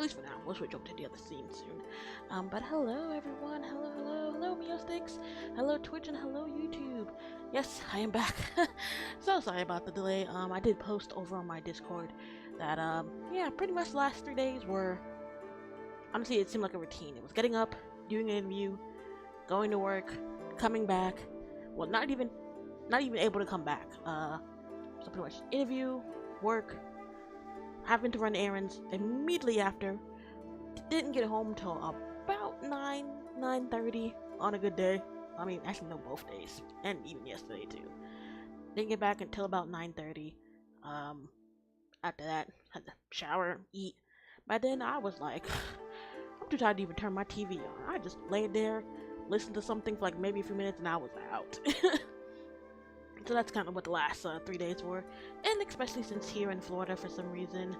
least for now. We'll switch over to the other scene soon. But hello everyone. Hello, Meowsticks. Hello Twitch and hello YouTube. Yes, I am back. So sorry about the delay. I did post over on my Discord that yeah, pretty much the last 3 days were, honestly, it seemed like a routine. It was getting up, doing an interview, going to work, coming back. Well, not even able to come back. So pretty much interview, work, having to run errands immediately after. Didn't get home till about 9:30 on a good day. I mean, actually no, both days, and even yesterday too. Didn't get back until about 9:30. After that, had to shower, eat. By then I was like, I'm too tired to even turn my TV on. I just laid there, listened to something for like maybe a few minutes, and I was out. So that's kind of what the last 3 days were, and especially since here in Florida, for some reason,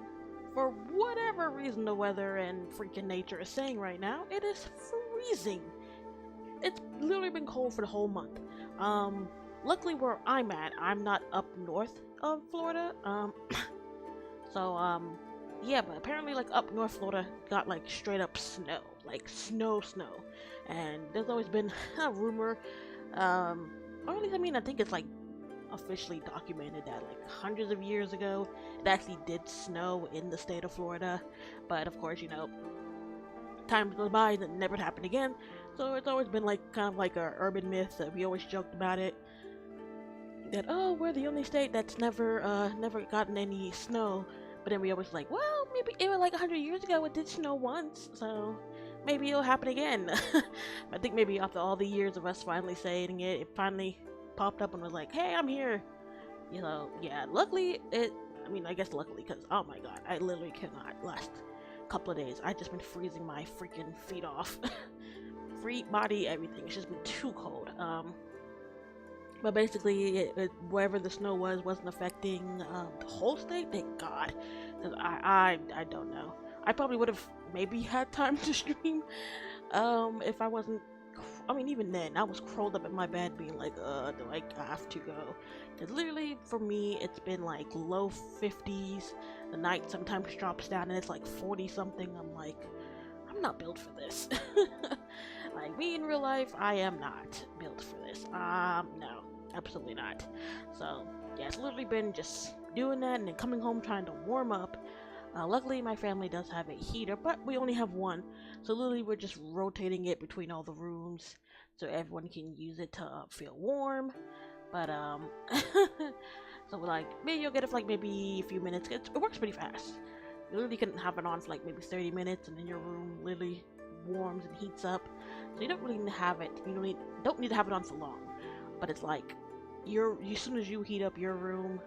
for whatever reason, the weather and freaking nature is saying right now, it is freezing. It's literally been cold for the whole month. Luckily where I'm at, I'm not up north of Florida. So yeah, but apparently like up north Florida got like straight up snow, like snow, and there's always been a rumor, or at least I mean I think it's like officially documented that like hundreds of years ago it actually did snow in the state of Florida, but of course, you know, time goes by and it never happened again. So it's always been like kind of like a urban myth that we always joked about it, that oh, we're the only state that's never gotten any snow. But then we always like, well, maybe it was like 100 years ago it did snow once, so maybe it'll happen again. I think maybe after all the years of us finally saying it, it finally popped up and was like, hey, I'm here. You know, yeah, luckily I mean, I guess luckily, because oh my god, I literally cannot. Last couple of days I just been freezing my freaking feet off. Feet, body, everything. It's just been too cold. But basically, wherever the snow wasn't affecting the whole state. Thank God, because I don't know. I probably would have maybe had time to stream if I wasn't. I mean, even then, I was curled up in my bed, being like, do I have to go? Because literally, for me, it's been like low 50s. The night sometimes drops down, and it's like 40 something. I'm like, I'm not built for this. Like me in real life, I am not built for this. No, absolutely not. So yeah, it's literally been just doing that and then coming home trying to warm up. Luckily, my family does have a heater, but we only have one, so literally we're just rotating it between all the rooms so everyone can use it to feel warm. But so we're like, maybe you'll get it for like maybe a few minutes. It works pretty fast. You literally can have it on for like maybe 30 minutes, and then your room literally warms and heats up. So you don't really need to have it. You don't need to have it on for long. But it's like, as soon as you heat up your room,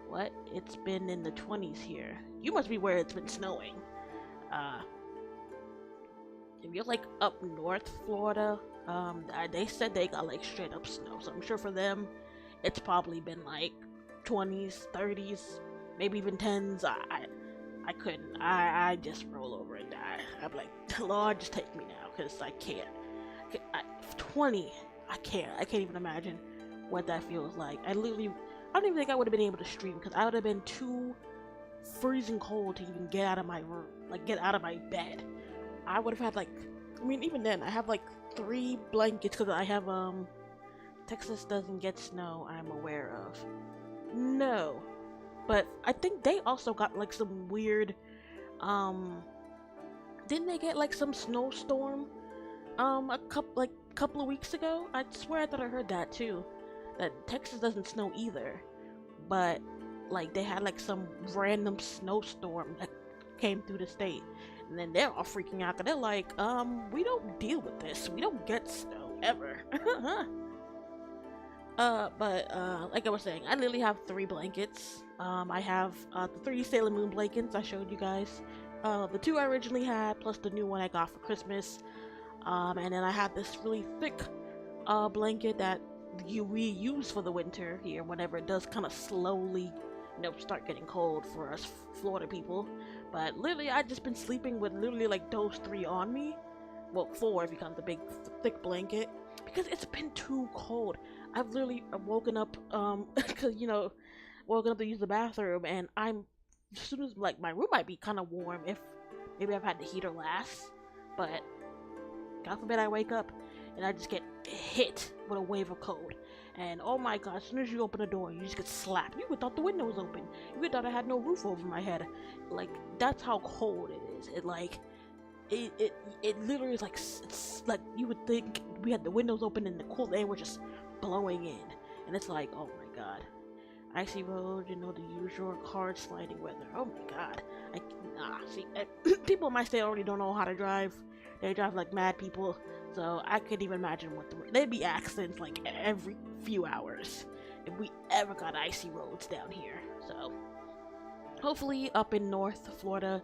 what? It's been in the 20s here. You must be where it's been snowing. If you're like up north Florida, they said they got like straight up snow. So I'm sure for them, it's probably been like 20s, 30s, maybe even 10s. I couldn't. I just roll over and die. I'm like, Lord, just take me now, because I can't. 20, I can't even imagine what that feels like. I don't even think I would have been able to stream, because I would have been too freezing cold to even get out of my room, like get out of my bed. I would have had like, I mean, even then, I have like 3 blankets, because I have, Texas doesn't get snow, I'm aware of. No. But I think they also got like some weird, didn't they get like some snowstorm, a couple of weeks ago? I swear I thought I heard that too, that Texas doesn't snow either, but like they had like some random snowstorm that came through the state, and then they're all freaking out, 'cause they're like, we don't deal with this, we don't get snow ever. But like I was saying, I literally have 3 blankets. I have the 3 Sailor Moon blankets I showed you guys. The 2 I originally had, plus the new one I got for Christmas. And then I have this really thick blanket that we use for the winter here, whenever it does kind of slowly, you know, start getting cold for us Florida people. But literally, I've just been sleeping with literally like those 3 on me. Well, 4 if you count the big thick blanket, because it's been too cold. I've literally woken up, cause you know, woken up to use the bathroom, and as soon as like my room might be kind of warm, if maybe I've had the heater last, but God forbid I wake up and I just get hit with a wave of cold. And oh my god, as soon as you open the door, you just get slapped. You would thought the window was open. You would thought I had no roof over my head. Like, that's how cold it is. It literally is like, it's like you would think we had the windows open and the cool air was just blowing in. And it's like, oh my god. Icy road, the usual hard sliding weather. Oh my god. People in my state already don't know how to drive. They drive like mad people. So I couldn't even imagine there'd be accidents like every few hours if we ever got icy roads down here. So hopefully up in North Florida,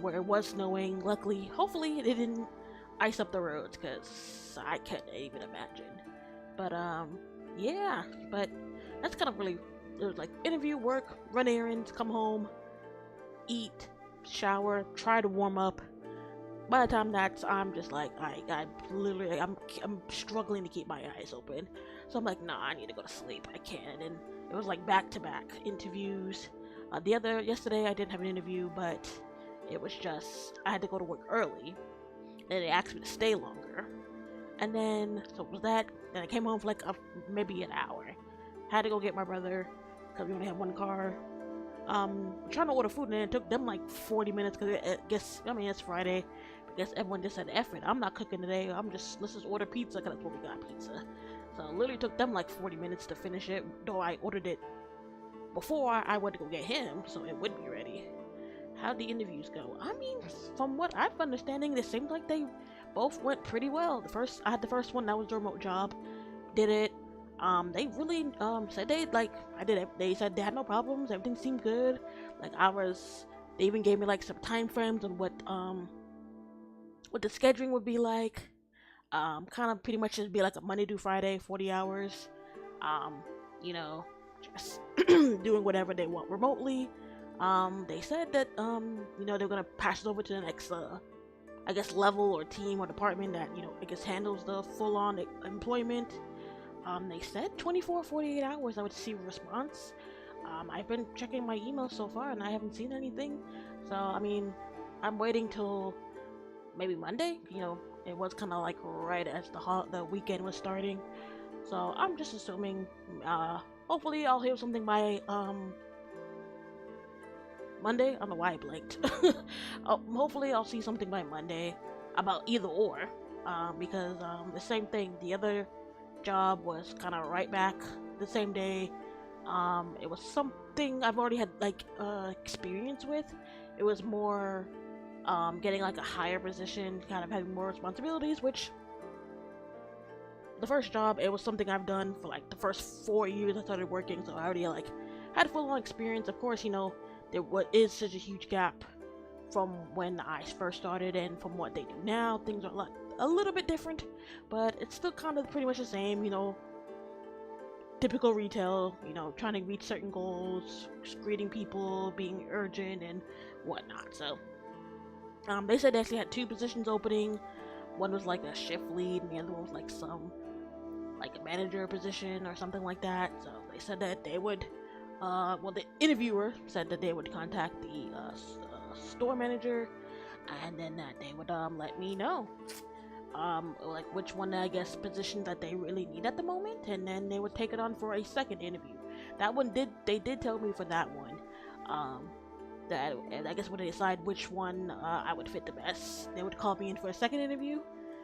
where it was snowing, luckily, hopefully it didn't ice up the roads, because I couldn't even imagine. But yeah, but that's kind of really, it was like interview, work, run errands, come home, eat, shower, try to warm up. By the time I'm just like, I'm struggling to keep my eyes open. So I'm like, nah, I need to go to sleep. I can't. And it was like back-to-back interviews. Yesterday I didn't have an interview, but it was just, I had to go to work early. And they asked me to stay longer. And then, so it was that. Then I came home for like maybe an hour. Had to go get my brother, because we only have one car. Trying to order food, and it took them like 40 minutes, because it's Friday. I guess everyone just said, F it, I'm not cooking today, let's just order pizza, because that's what we got, pizza. So it literally took them like 40 minutes to finish it, though I ordered it before I went to go get him, so it would be ready. How'd the interviews go? I mean, from what I've understanding, it seemed like they both went pretty well. I had the first one, that was the remote job, did it. They really, said they said they had no problems, everything seemed good. They even gave me like some time frames on what the scheduling would be like. Kind of pretty much just be like a Monday through Friday, 40 hours. Just doing whatever they want remotely. They said that, they're gonna pass it over to the next, level or team or department that, handles the full-on employment. They said 24, 48 hours I would see a response. I've been checking my email so far and I haven't seen anything. So, I mean, I'm waiting till maybe Monday. It was kind of like right as the weekend was starting. So, I'm just assuming, hopefully I'll hear something by, Monday. I don't know why I blinked. Hopefully I'll see something by Monday about either or. Because, the same thing, the other job was kind of right back the same day. It was something I've already had experience with. It was more getting like a higher position, kind of having more responsibilities, which the first job, it was something I've done for like the first 4 years I started working, so I already had full-on experience. Of course, there is such a huge gap from when I first started and from what they do now. Things are a little bit different, but it's still kind of pretty much the same, typical retail, trying to reach certain goals, greeting people, being urgent and whatnot. So they said they actually had 2 positions opening. One was like a shift lead and the other one was like a manager position or something like that. So they said that they would the interviewer said that they would contact the store manager, and then that they would let me know which one, position that they really need at the moment, and then they would take it on for a second interview. That one they did tell me for that one, that, and I guess when they decide which one I would fit the best, they would call me in for a second interview,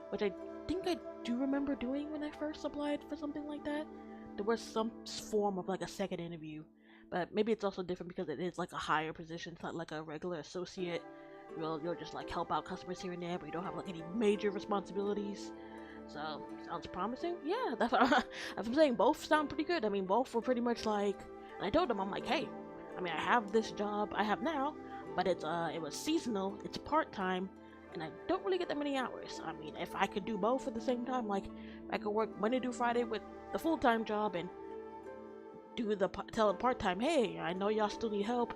which I think I do remember doing when I first applied for something like that. There was some form of a second interview, but maybe it's also different because it is like a higher position. It's not like a regular associate. You'll just help out customers here and there, but you don't have any major responsibilities. So sounds promising. Yeah, that's what I'm saying. Both sound pretty good. I mean, both were pretty much and I told them, I'm like, hey, I have this job I have now, but it was seasonal. It's part-time, and I don't really get that many hours. I mean, if I could do both at the same time, I could work Monday through Friday with the full-time job and tell the part-time, hey, I know y'all still need help,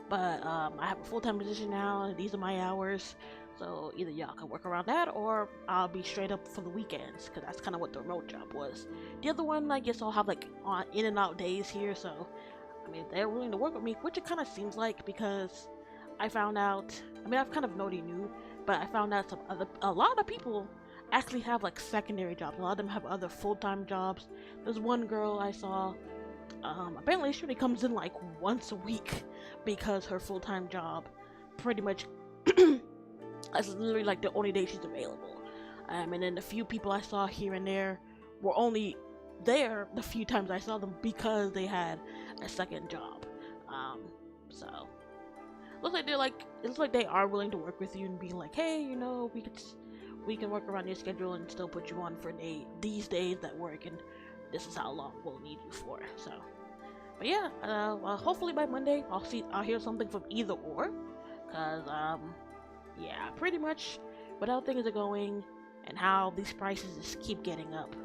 but I have a full-time position now, and these are my hours, so either y'all can work around that, or I'll be straight up for the weekends, because that's kind of what the remote job was. The other one, I guess I'll have on in and out days here, so I mean, they're willing to work with me, which it kind of seems like, because I found out. I mean, I've kind of already knew, but I found out a lot of people actually have like secondary jobs. A lot of them have other full-time jobs. There's one girl I saw. Apparently she only comes in like once a week because her full-time job pretty much is literally like the only day she's available. And then the few people I saw here and there were only there the few times I saw them because they had a second job. So looks like it looks like they are willing to work with you and be like, hey, you know, we can work around your schedule and still put you on for these days that work, and this is how long we'll need you for. So, but yeah, well, hopefully by Monday I'll hear something from either or, cause yeah, pretty much with how things are going and how these prices just keep getting up,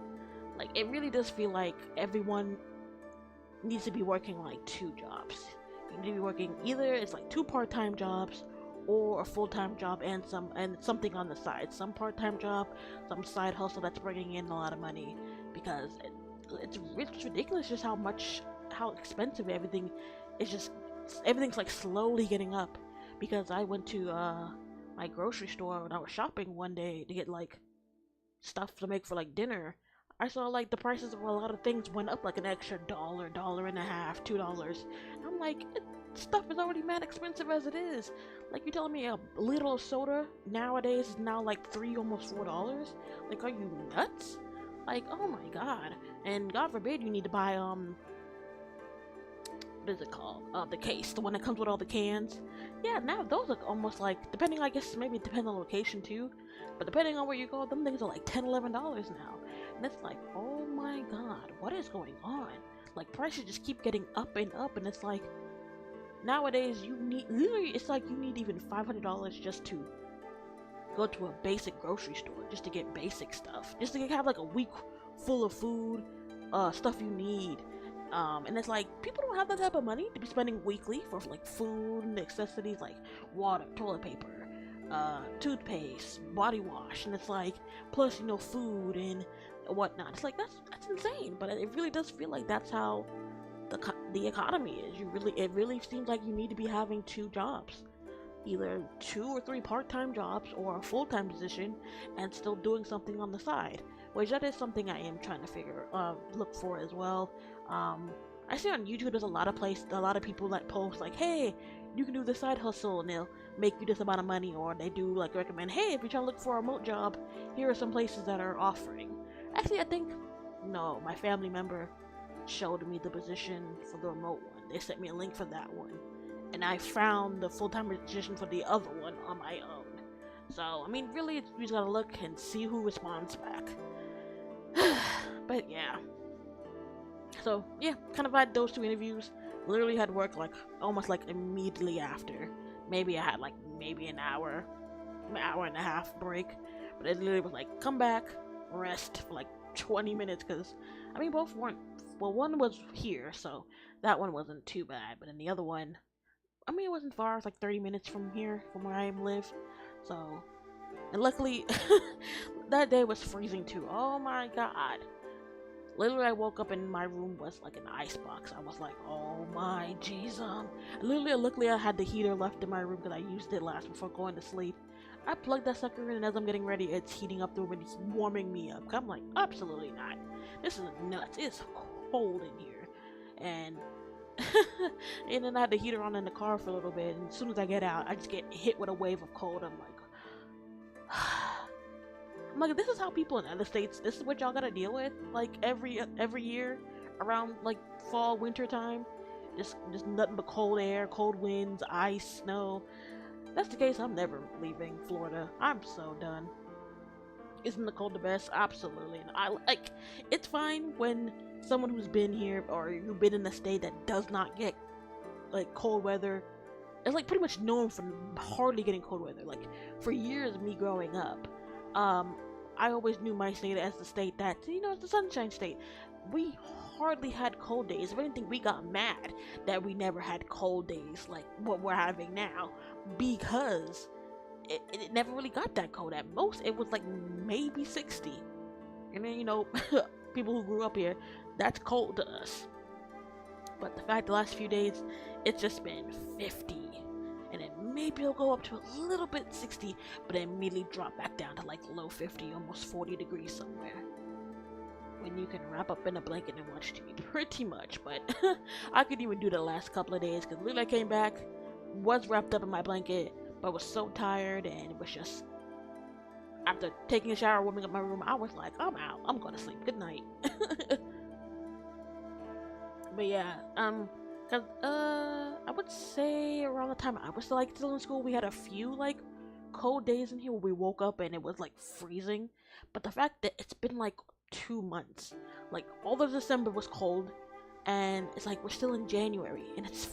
like it really does feel like everyone needs to be working like 2 jobs. You need to be working either it's like 2 part-time jobs or a full-time job and something on the side, some part-time job, some side hustle that's bringing in a lot of money, because it's ridiculous just how expensive everything is. Just everything's like slowly getting up. Because I went to my grocery store when I was shopping one day to get like stuff to make for like dinner. I saw like the prices of a lot of things went up like an extra $1, $1.50, $2. And I'm like, stuff is already mad expensive as it is. Like, you telling me a little soda nowadays is now like $3, almost $4? Like, are you nuts? Like, oh my god. And God forbid you need to buy what is it called? The case, the one that comes with all the cans. Yeah, now those are almost like, depending, I guess maybe it depends on location too, but depending on where you go, them things are like $10, $11 now. And it's like, oh my god, what is going on? Like, prices just keep getting up, and it's like, nowadays you need, literally, it's like you need even $500 just to go to a basic grocery store, just to get basic stuff, just to have like a week full of food, stuff you need. And it's like, people don't have that type of money to be spending weekly for like food and necessities like water, toilet paper, toothpaste, body wash, and it's like, plus, you know, food and whatnot. It's like, that's insane, but it really does feel like that's how the economy is. It really seems like you need to be having 2 jobs, either 2 or 3 part-time jobs or a full-time position, and still doing something on the side, which that is something I am trying to look for as well. I see on YouTube there's a lot of people that post like, hey, you can do this side hustle and they'll make you this amount of money, or they do like recommend, hey, if you're trying to look for a remote job, here are some places that are offering. Actually, I think, no, my family member showed me the position for the remote one. They sent me a link for that one, and I found the full-time position for the other one on my own. So, I mean, really, we just gotta look and see who responds back. But yeah. So, yeah, kind of had those 2 interviews. Literally had work like almost like immediately after. Maybe I had like an hour and a half break. But it literally was like, come back, rest for like 20 minutes, because, I mean, both weren't, well, one was here, so that one wasn't too bad, but then the other one, I mean, it wasn't far. It's like 30 minutes from here, from where I live. So, and luckily, that day was freezing too. Oh my god. Literally, I woke up and my room was like an icebox. I was like, oh my Jesus. Luckily, I had the heater left in my room because I used it last before going to sleep. I plugged that sucker in, and as I'm getting ready, it's heating up the room and it's warming me up. I'm like, absolutely not. This is nuts. It's cold in here. And and then I had the heater on in the car for a little bit, and as soon as I get out, I just get hit with a wave of cold. I'm like, this is how people in other states, this is what y'all gotta deal with, like, every year, around, like, fall, winter time, just nothing but cold air, cold winds, ice, snow. If that's the case, I'm never leaving Florida. I'm so done. Isn't the cold the best? Absolutely. It's fine when someone who's been here, or who's been in a state that does not get, like, cold weather, it's, like, pretty much known for hardly getting cold weather. Like, for years of me growing up, I always knew my state as the state that, you know, it's the sunshine state. We hardly had cold days. If anything, we got mad that we never had cold days like what we're having now, because it never really got that cold. At most, it was like maybe 60. And then, you know, people who grew up here, that's cold to us. But the fact the last few days, it's just been 50. And then maybe it'll go up to a little bit 60, but then immediately drop back down to like low 50, almost 40 degrees somewhere. When you can wrap up in a blanket and watch TV, pretty much. But I could even do the last couple of days because literally I came back, was wrapped up in my blanket, but was so tired, and it was just, after taking a shower, warming up my room, I was like, I'm out, I'm gonna sleep, good night. But yeah, cause I would say around the time I was like still in school, we had a few like cold days in here where we woke up and it was like freezing. But the fact that it's been like 2 months, like all of December was cold, and it's like we're still in January and it's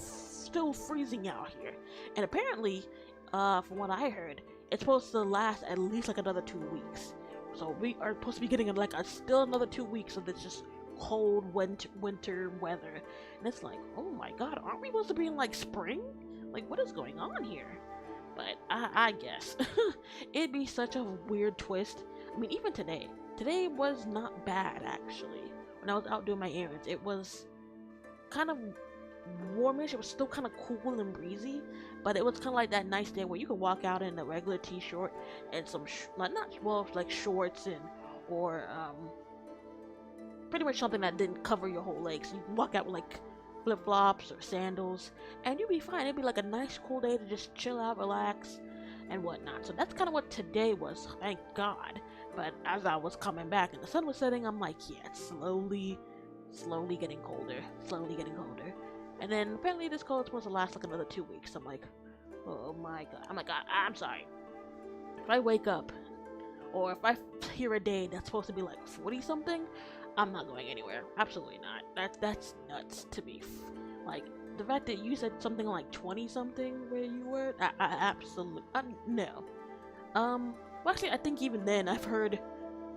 still freezing out here. And apparently, from what I heard, it's supposed to last at least like another 2 weeks. So we are supposed to be getting like still another 2 weeks of this just cold winter weather. And it's like, oh my god, aren't we supposed to be in like spring? Like, what is going on here? But I guess it'd be such a weird twist. I mean, even today was not bad actually. When I was out doing my errands, it was kind of warmish. It was still kind of cool and breezy, but it was kind of like that nice day where you could walk out in a regular t-shirt and some like shorts and or pretty much something that didn't cover your whole legs. So you can walk out with like flip-flops or sandals and you'd be fine. It'd be like a nice cool day to just chill out, relax and whatnot. So that's kind of what today was, thank god. But as I was coming back and the sun was setting, I'm like, yeah, it's slowly getting colder, and then apparently this cold is supposed to last like another 2 weeks. I'm like, oh my god. I'm like, I'm sorry, if I wake up or if I hear a day that's supposed to be like 40 something, I'm not going anywhere. Absolutely not. That's nuts to me. Like, the fact that you said something like 20 something where you were, I absolutely, no. Well, actually, I think even then I've heard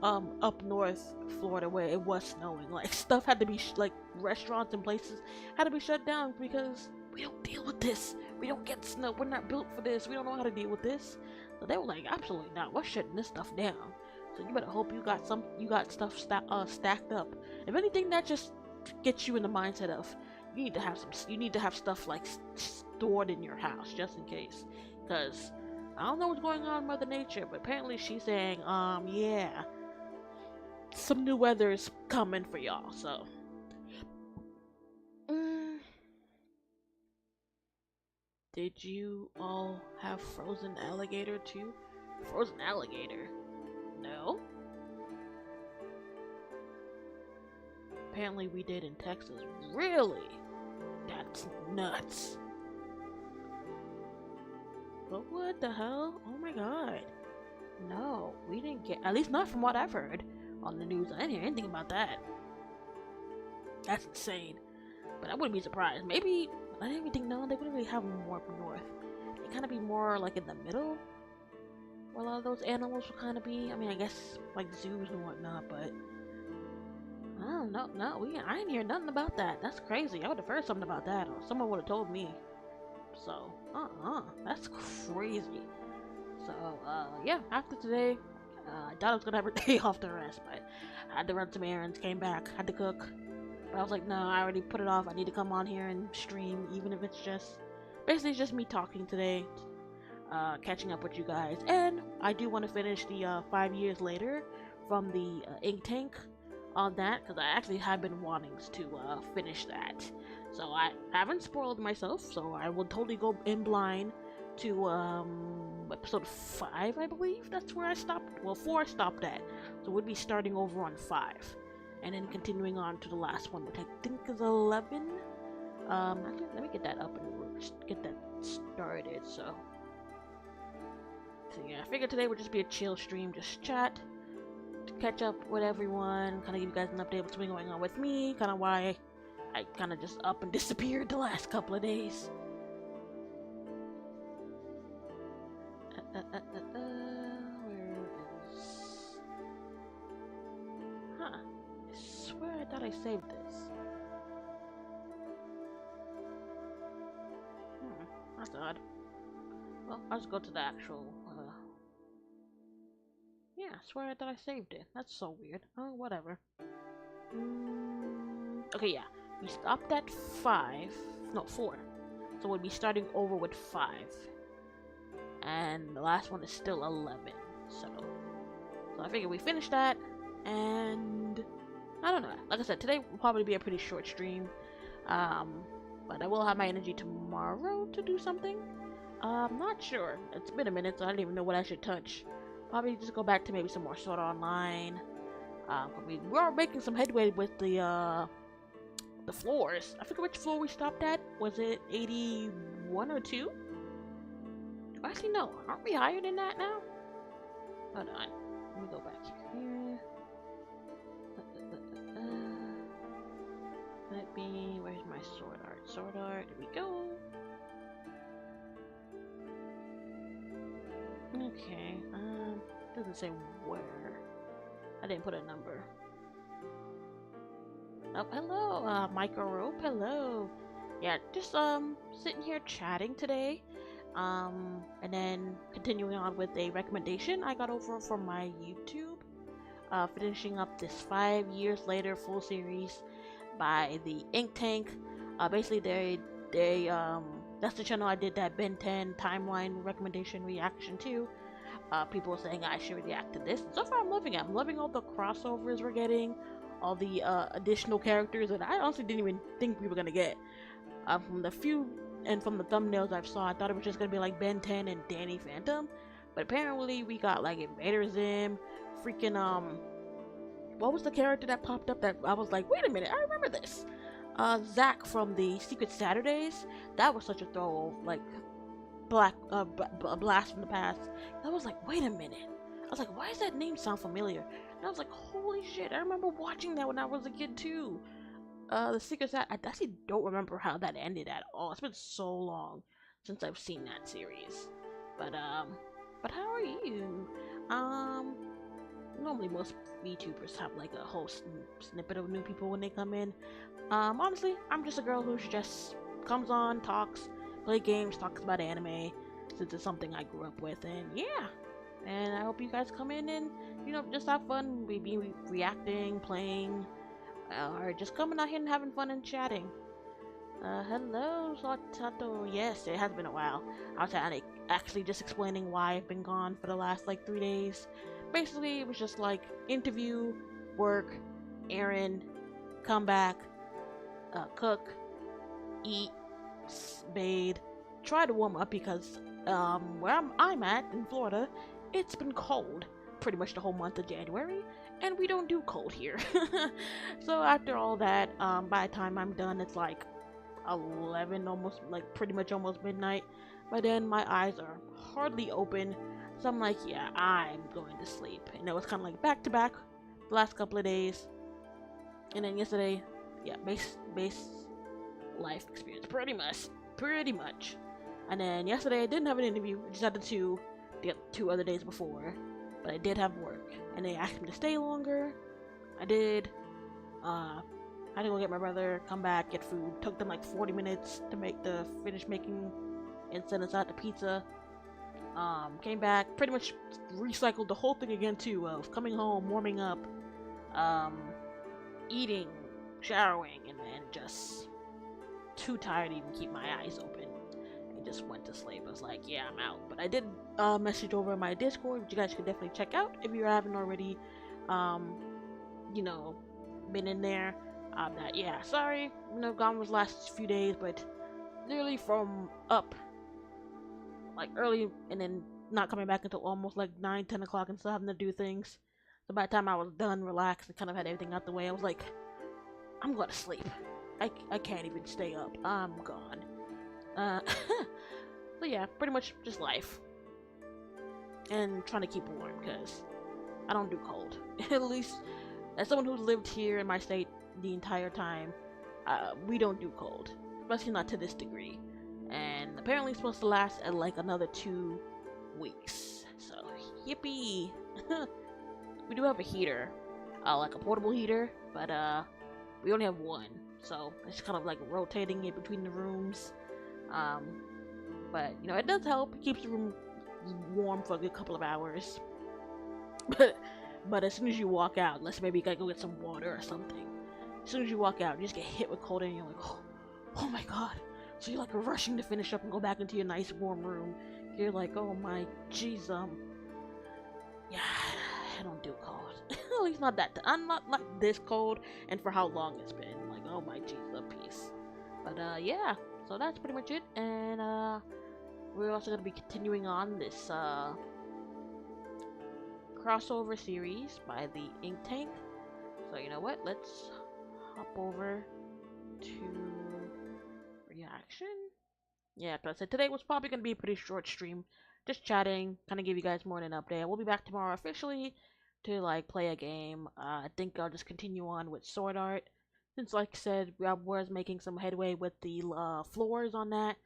up north Florida where it was snowing, like stuff had to be like restaurants and places had to be shut down because we don't deal with this. We don't get snow. We're not built for this. We don't know how to deal with this. So they were like, absolutely not. We're shutting this stuff down. So you better hope you got stuff stacked up. If anything, that just gets you in the mindset of you need to have stuff like stored in your house just in case. Because I don't know what's going on with Mother Nature, but apparently she's saying, yeah, some new weather is coming for y'all. So, did you all have frozen alligator too? Frozen alligator? No. Apparently we did in Texas. Really? That's nuts. But what the hell? Oh my god. No, we didn't get, at least not from what I've heard on the news. I didn't hear anything about that. That's insane. But I wouldn't be surprised. Maybe, I didn't even think, no, they wouldn't really have them more up north. They kind of be more like in the middle. Where a lot of those animals would kind of be. I mean, I guess like zoos and whatnot, but I don't know. No, I didn't hear nothing about that. That's crazy. I would have heard something about that, or someone would have told me. So, that's crazy. So, yeah, after today, I thought I was gonna have a day off to rest, but I had to run some errands, came back, had to cook. But I was like, no, I already put it off. I need to come on here and stream, even if it's just, basically just me talking today, catching up with you guys. And I do want to finish the 5 years later from the ink tank on that, because I actually have been wanting to finish that. So I haven't spoiled myself, so I will totally go in blind to episode 5, I believe. That's where I stopped. Well, 4 I stopped at. So we'll be starting over on 5. And then continuing on to the last one, which I think is 11. Actually, let me get that up and get that started. So yeah, I figured today would just be a chill stream, just chat, to catch up with everyone, kind of give you guys an update of what's been going on with me, kind of why I kind of just up and disappeared the last couple of days. Where is... Huh. I swear I thought I saved this. That's odd. Well, I'll just go to the actual, yeah, I swear I thought I saved it. That's so weird. Oh, whatever. Okay, yeah. We stopped at 5. No, 4. So we'll be starting over with 5. and the last one is still 11. So I figured we finished that, and I don't know. Like I said, today will probably be a pretty short stream, but I will have my energy tomorrow to do something. I'm not sure. It's been a minute, so I don't even know what I should touch. Probably just go back to maybe some more Sword Art Online. We are making some headway with the floors. I forget which floor we stopped at. Was it 81 or 2? Actually, no. Aren't we higher than that now? Hold on. Let me go back here. Let me... Where's my Sword Art? Sword Art. Here we go. Okay. Doesn't say where. I didn't put a number. Oh, hello, Micro Rope. Hello. Yeah, just sitting here chatting today. And then continuing on with a recommendation I got over from my YouTube. Finishing up this 5 years later full series by the Ink Tank. Basically they that's the channel I did that Ben 10 timeline recommendation reaction to. People saying I should react to this. So far I'm loving it. I'm loving all the crossovers we're getting, all the additional characters that I honestly didn't even think we were gonna get. From the few and from the thumbnails I've saw, I thought it was just gonna be like Ben 10 and Danny Phantom, but apparently we got like Invader Zim, freaking what was the character that popped up that I was like, wait a minute, I remember this. Zach from the Secret Saturdays. That was such a throw, like a blast from the past. I was like, wait a minute. I was like, why does that name sound familiar? And I was like, holy shit, I remember watching that when I was a kid too. The Secret Sat, I actually don't remember how that ended at all. It's been so long since I've seen that series. But how are you? Normally most VTubers have like a whole snippet of new people when they come in. Honestly, I'm just a girl who just comes on, talks, play games, talks about anime, since it's something I grew up with, and yeah. And I hope you guys come in and, you know, just have fun, maybe reacting, playing, or just coming out here and having fun and chatting. Hello, Tato. Yes, it has been a while. I was actually just explaining why I've been gone for the last, like, 3 days. Basically, it was just, like, interview, work, errand, come back, cook, eat, bathe, try to warm up because, where I'm at, in Florida, it's been cold pretty much the whole month of January, and we don't do cold here. So after all that, by the time I'm done, it's like 11, almost, like, pretty much almost midnight. By then, my eyes are hardly open, so I'm like, yeah, I'm going to sleep. And it was kind of like back to back the last couple of days. And then yesterday, yeah, base life experience, pretty much. And then yesterday I didn't have an interview. I just had the 2 other days before, but I did have work, and they asked me to stay longer. I did. I had to go get my brother, come back, get food. Took them like 40 minutes to finish making and send us out the pizza. Came back, pretty much recycled the whole thing again too, of coming home, warming up, eating, showering, and then just too tired to even keep my eyes open, and just went to sleep. I was like, yeah, I'm out. But I did message over my Discord, which you guys could definitely check out if you haven't already, you know, been in there. That, yeah, sorry, you know, gone was last few days, but literally from up like early and then not coming back until almost like 9-10 o'clock and still having to do things. So by the time I was done, relaxed, and kind of had everything out the way, I was like, I'm going to sleep. I can't even stay up. I'm gone. So yeah, pretty much just life. And trying to keep warm, because I don't do cold. At least, as someone who's lived here in my state the entire time, we don't do cold. Especially not to this degree. And apparently it's supposed to last at like another 2 weeks. So, yippee! We do have a heater. Like a portable heater, but we only have one. So, it's kind of like rotating it between the rooms. But, you know, it does help. It keeps the room warm for a good couple of hours. But as soon as you walk out, unless maybe you gotta go get some water or something, as soon as you walk out, you just get hit with cold air and you're like, oh my god. So you're like rushing to finish up and go back into your nice warm room, you're like, oh my jeez, yeah, I don't do cold. At least not that. I'm not like this cold, and for how long it's been. Like, oh my jeez, a piece. But yeah. So that's pretty much it, and we're also gonna be continuing on this crossover series by the Ink Tank. So you know what? Let's hop over to reaction. Yeah, because I said today was probably gonna be a pretty short stream, just chatting, kind of give you guys more than an update. We'll be back tomorrow officially to like play a game. I think I'll just continue on with Sword Art, since like I said, I was making some headway with the floors on that.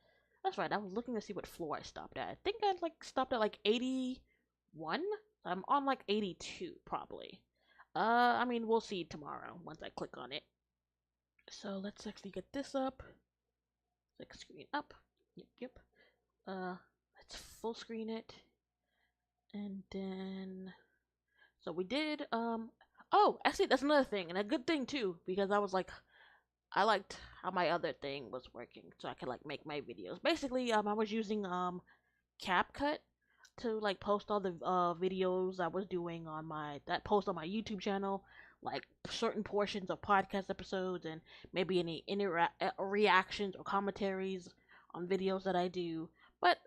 That's right. I was looking to see what floor I stopped at. I think I like stopped at like 81. I'm on like 82 probably. I mean, we'll see tomorrow once I click on it. So let's actually get this up. Click screen up. Yep. Let's full screen it. And then, so we did, oh, actually, that's another thing, and a good thing too, because I was like, I liked how my other thing was working, so I could like make my videos. Basically, I was using, CapCut to like post all the videos I was doing on that post on my YouTube channel, like certain portions of podcast episodes and maybe any reactions or commentaries on videos that I do. But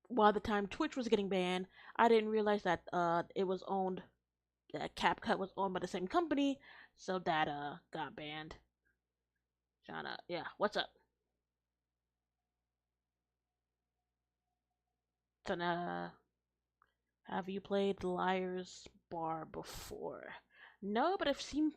while the time Twitch was getting banned, I didn't realize that it was owned, CapCut was owned by the same company, so that got banned. Jana, yeah, what's up? So have you played Liar's Bar before? No, but I've seen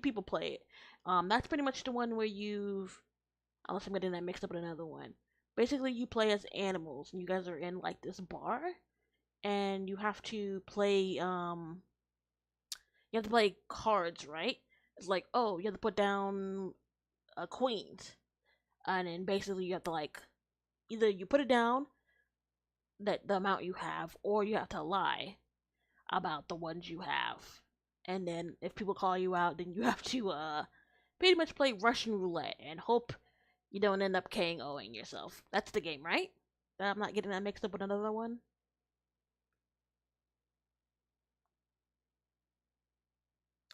people play it. That's pretty much the one where unless I'm getting that mixed up with another one. Basically, you play as animals, and you guys are in like this bar, and you have to play cards, right? It's like, oh, you have to put down queens, and then basically you have to like either you put it down that the amount you have, or you have to lie about the ones you have. And then if people call you out, then you have to pretty much play Russian roulette and hope you don't end up KOing yourself. That's the game, right? I'm not getting that mixed up with another one.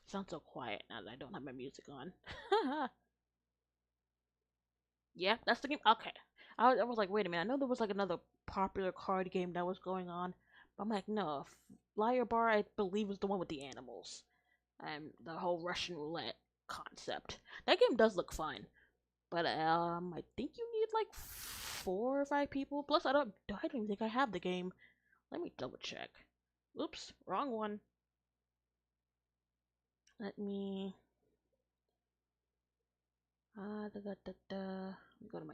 Sounds so quiet now that I don't have my music on. Yeah, that's the game. Okay. I was like, wait a minute. I know there was like another popular card game that was going on, but I'm like, no. Liar Bar, I believe, was the one with the animals and the whole Russian roulette concept. That game does look fun, but I think you need like 4 or 5 people. Plus, I don't even think I have the game. Let me double check. Oops, wrong one. Let me go to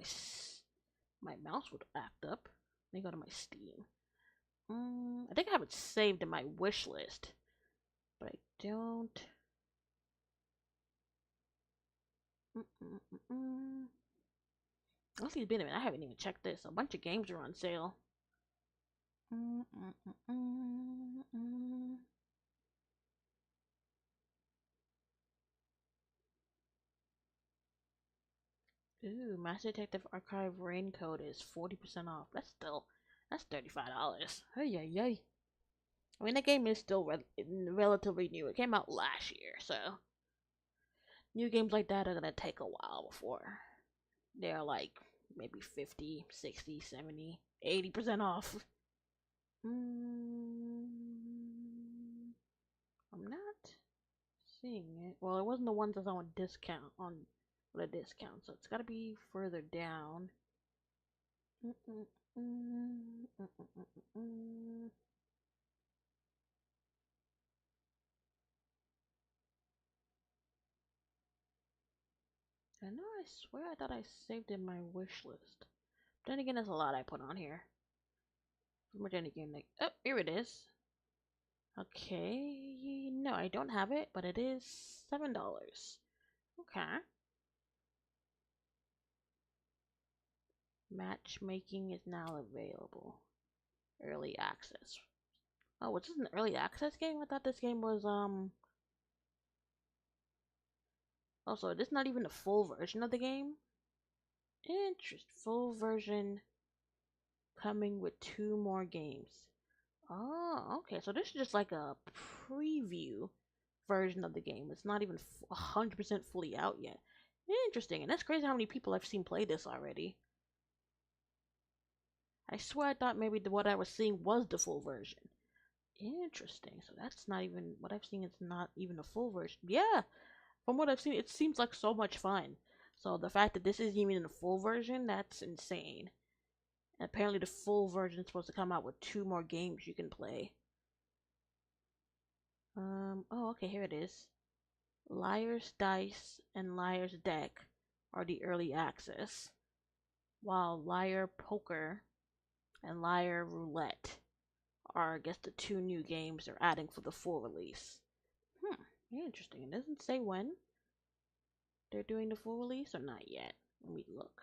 my mouse would act up. Let me go to my Steam. I think I have it saved in my wish list, but I don't. Honestly, it's been a minute. I haven't even checked this. A bunch of games are on sale. Ooh, Master Detective Archive Raincoat is 40% off. That's $35. Hey, yeah, yeah. I mean, the game is still relatively new. It came out last year, so new games like that are gonna take a while before they're like maybe 50, 60, 70, 80% off. I'm not seeing it. Well, it wasn't the ones that's on discount with a discount, so it's gotta be further down. I know, I swear I thought I saved in my wish list. Then again, there's a lot I put on here. Pretty much any game like, oh, here it is. Okay, no, I don't have it, but it is $7. Okay. Matchmaking is now available. Early access. Oh, was this an early access game? I thought this game was also, this is not even the full version of the game. Interest full version coming with 2 more games. Oh, okay. So this is just like a preview version of the game. It's not even 100% fully out yet. Interesting. And that's crazy how many people I've seen play this already. I swear I thought maybe what I was seeing was the full version. Interesting. So that's not even what I've seen. It's not even a full version. Yeah, from what I've seen, it seems like so much fun. So the fact that this isn't even in a full version, that's insane. And apparently the full version is supposed to come out with 2 more games you can play. Oh, okay, here it is. Liar's Dice and Liar's Deck are the early access, while Liar Poker and Liar Roulette are, I guess, the 2 new games they're adding for the full release. Interesting. It doesn't say when they're doing the full release or not yet. Let me look.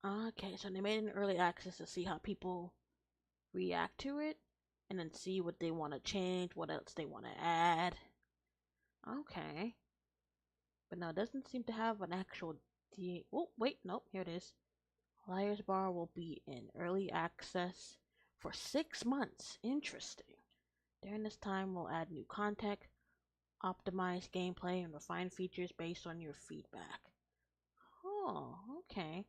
Okay, so they made an early access to see how people react to it, and then see what they want to change, what else they want to add. Okay. But no, it doesn't seem to have an actual oh, wait, nope, here it is. Liar's Bar will be in early access for 6 months. Interesting. During this time, we'll add new content, optimize gameplay, and refine features based on your feedback. Oh, okay.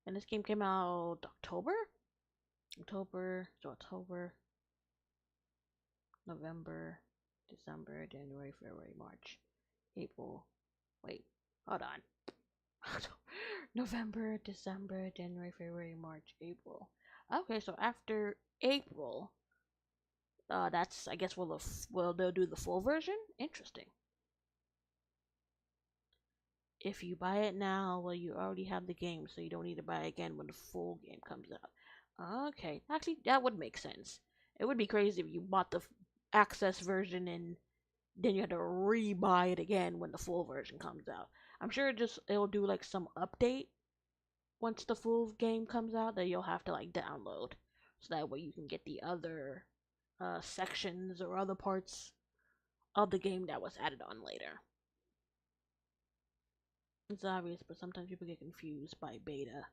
And this game came out October, November, December, January, February, March, April. Wait, hold on. November, December, January, February, March, April. Okay, so after April, that's, I guess, they'll do the full version. Interesting. If you buy it now, well, you already have the game, so you don't need to buy it again when the full game comes out. Okay, actually, that would make sense. It would be crazy if you bought the access version and then you had to re-buy it again when the full version comes out. I'm sure it'll do like some update once the full game comes out that you'll have to like download, so that way you can get the other sections or other parts of the game that was added on later. It's obvious, but sometimes people get confused by beta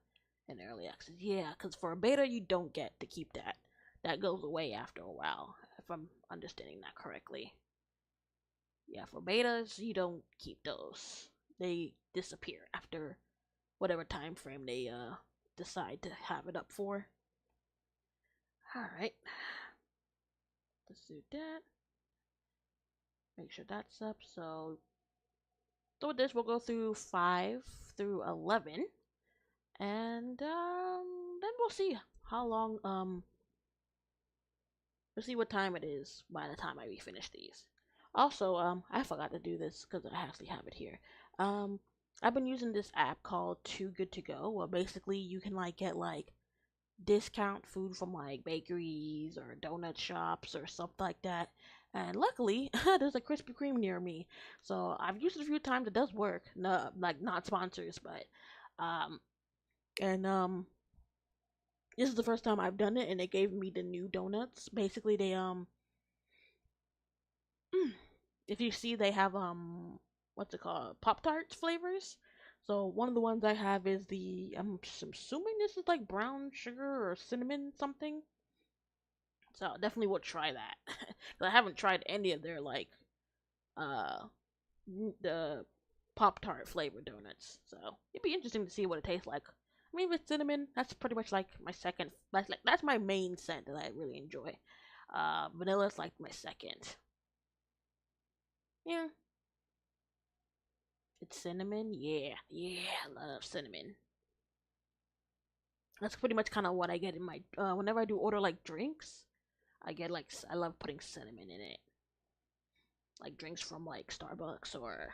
and early access. Yeah, because for a beta, you don't get to keep that. That goes away after a while, if I'm understanding that correctly. Yeah, for betas, you don't keep those. They disappear after whatever time frame they decide to have it up for. Alright. Let's do that. Make sure that's up. So with this, we'll go through 5 through 11. And then we'll see how long we'll see what time it is by the time I finish these. Also, I forgot to do this because I actually have it here. I've been using this app called Too Good to Go, where basically you can like get like discount food from like bakeries or donut shops or something like that. And luckily, there's a Krispy Kreme near me, so I've used it a few times. It does work. No, like not sponsors, but and this is the first time I've done it, and they gave me the new donuts. Basically, they if you see, they have what's it called, Pop-Tarts flavors. So one of the ones I have is the I'm assuming this is like brown sugar or cinnamon something. So I definitely would try that. But I haven't tried any of their like uh the Pop-Tart flavor donuts. So it'd be interesting to see what it tastes like. I mean, with cinnamon, that's pretty much like my second. That's my main scent that I really enjoy. Vanilla's like my second. Yeah, it's cinnamon. Yeah, I love cinnamon. That's pretty much kind of what I get in my whenever I do order like drinks. I get like I love putting cinnamon in it. Like drinks from like Starbucks or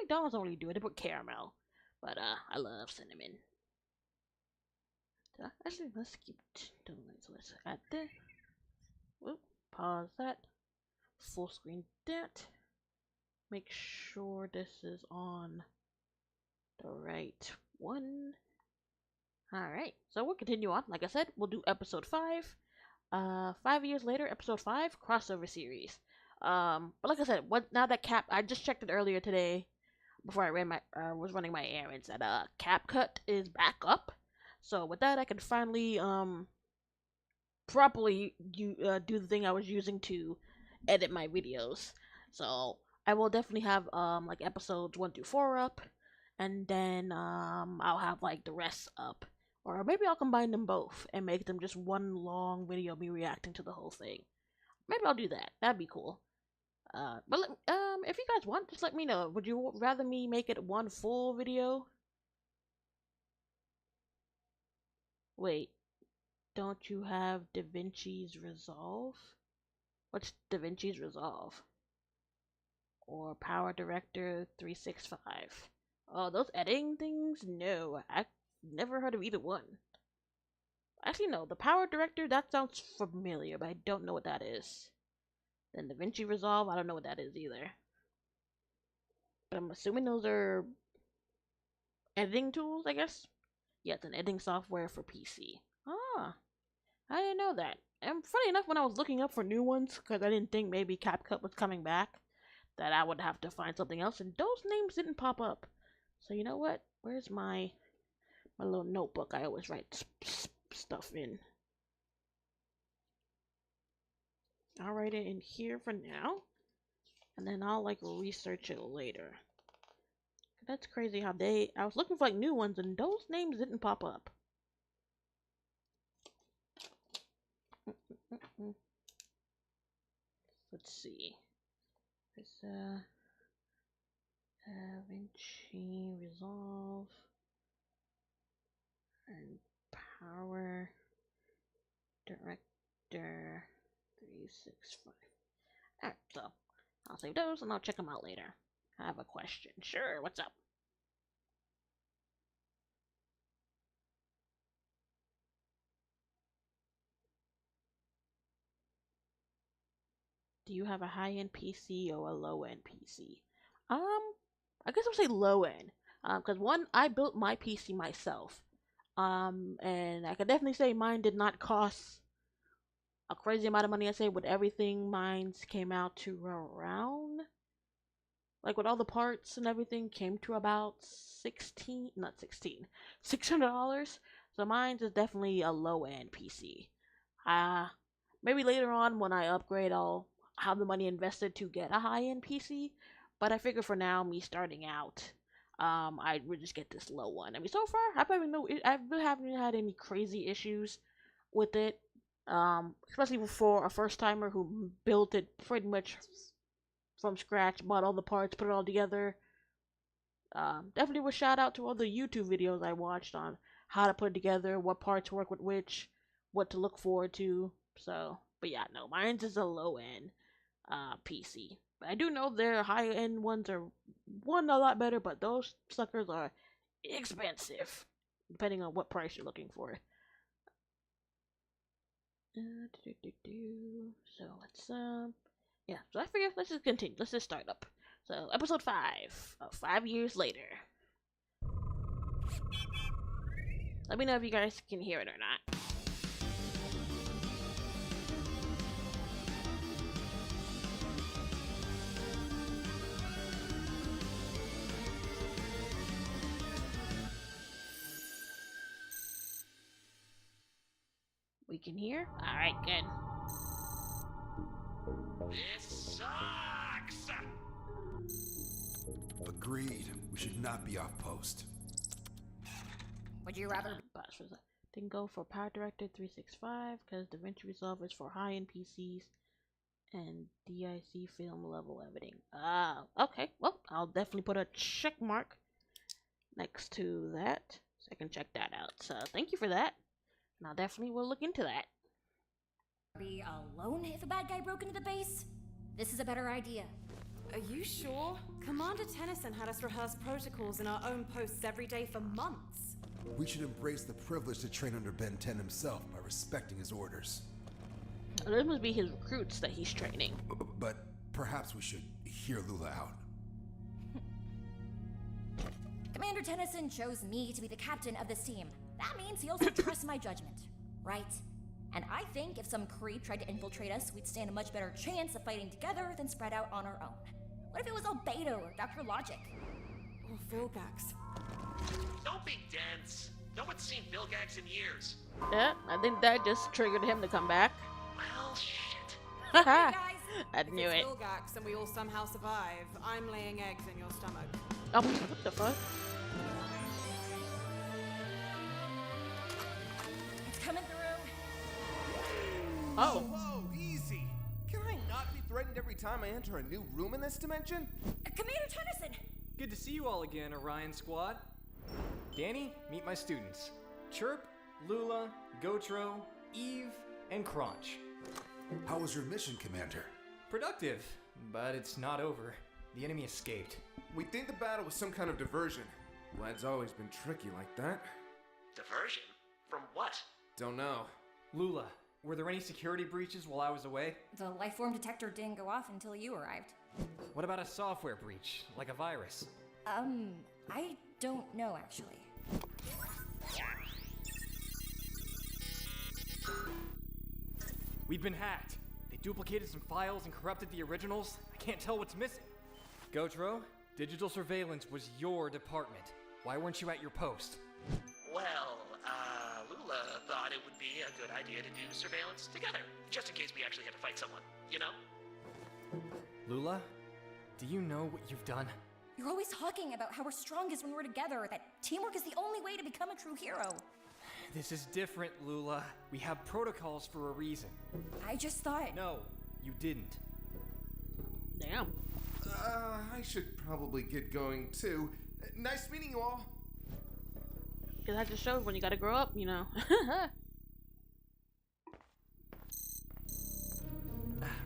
McDonald's don't really do it. They put caramel, but I love cinnamon. Actually, let's keep doing it. So let's add this. Whoop, pause that. Full screen that. Make sure this is on the right one. Alright, so we'll continue on. Like I said, we'll do episode 5. 5 years later, episode 5, crossover series. But like I said, now that I just checked it earlier today before I ran my was running my errands, that CapCut is back up. So with that, I can finally properly do the thing I was using to edit my videos. So I will definitely have like episodes 1 through 4 up, and then I'll have like the rest up, or maybe I'll combine them both and make them just one long video of me reacting to the whole thing. Maybe I'll do that. That'd be cool. But if you guys want, just let me know. Would you rather me make it one full video? Wait, don't you have DaVinci's Resolve? What's DaVinci's Resolve? Or Power Director 365? Oh, those editing things? No, I've never heard of either one. Actually, no, the Power Director, that sounds familiar, but I don't know what that is. Then DaVinci Resolve, I don't know what that is either. But I'm assuming those are editing tools, I guess? Yeah, it's an editing software for PC. Ah, I didn't know that. And funny enough, when I was looking up for new ones, because I didn't think maybe CapCut was coming back, that I would have to find something else, and those names didn't pop up. So you know what? Where's my little notebook I always write stuff in? I'll write it in here for now, and then I'll like research it later. That's crazy how I was looking for like new ones, and those names didn't pop up. Let's see. There's DaVinci Resolve and Power Director 365. Alright, so I'll save those and I'll check them out later. I have a question. Sure, what's up? Do you have a high-end PC or a low-end PC? I guess I'll say low-end. Because one, I built my PC myself. And I could definitely say mine did not cost a crazy amount of money. I say with everything, mine's came out to around, like with all the parts and everything, came to about $600. So mine's is definitely a low-end PC. Maybe later on when I upgrade, I'll have the money invested to get a high-end PC. But I figure for now, me starting out, I would just get this low one. I mean, so far, I really haven't had any crazy issues with it. Especially for a first timer who built it pretty much from scratch, bought all the parts, put it all together. Definitely would shout out to all the YouTube videos I watched on how to put it together, what parts work with which, what to look forward to. So, but yeah, no, mine's is a low end PC. But I do know their high end ones are a lot better, but those suckers are expensive, depending on what price you're looking for. So let's yeah, so I figure let's just continue. Let's just start up. So episode 5 of 5 years later. Let me know if you guys can hear it or not. We can hear? Alright, good. This sucks! Agreed. We should not be off post. Would you rather Then go for Power Director 365 because DaVinci Resolve is for high-end PCs and DIC film level editing. Okay. Well, I'll definitely put a check mark next to that so I can check that out. So thank you for that. And I definitely will look into that. be alone if a bad guy broke into the base? This is a better idea. Are you sure? Commander Tennyson had us rehearse protocols in our own posts every day for months. We should embrace the privilege to train under Ben 10 himself by respecting his orders. Those must be his recruits that he's training. But perhaps we should hear Lula out. Commander Tennyson chose me to be the captain of this team. That means he also trusts my judgment, right? And I think if some creep tried to infiltrate us, we'd stand a much better chance of fighting together than spread out on our own. What if it was Albedo or Dr. Logic? Or Vilgax. Don't be dense. No one's seen Vilgax in years. Yeah, I think that just triggered him to come back. Well, shit. Haha. Guys, I if knew it's it. Vilgax and we all somehow survive, I'm laying eggs in your stomach. Oh, what the fuck? It's coming through. Oh. Whoa, easy. Can I not be threatened every time I enter a new room in this dimension? Commander Tennyson! Good to see you all again, Orion Squad. Danny, meet my students. Chirp, Lula, Gotro, Eve, and Crunch. How was your mission, Commander? Productive, but it's not over. The enemy escaped. We think the battle was some kind of diversion. Lad's always been tricky like that. Diversion? From what? Don't know. Lula, were there any security breaches while I was away? The lifeform detector didn't go off until you arrived. What about a software breach, like a virus? I don't know actually. We've been hacked. They duplicated some files and corrupted the originals. I can't tell what's missing. Gotro, digital surveillance was your department. Why weren't you at your post? Well, Lula thought it would be a good idea to do surveillance together, just in case we actually had to fight someone, you know? Lula, do you know what you've done? You're always talking about how we're strongest when we're together, that teamwork is the only way to become a true hero. This is different, Lula. We have protocols for a reason. I just thought... No, you didn't. Damn. I should probably get going too. Nice meeting you all. Because that just shows when you gotta grow up, you know.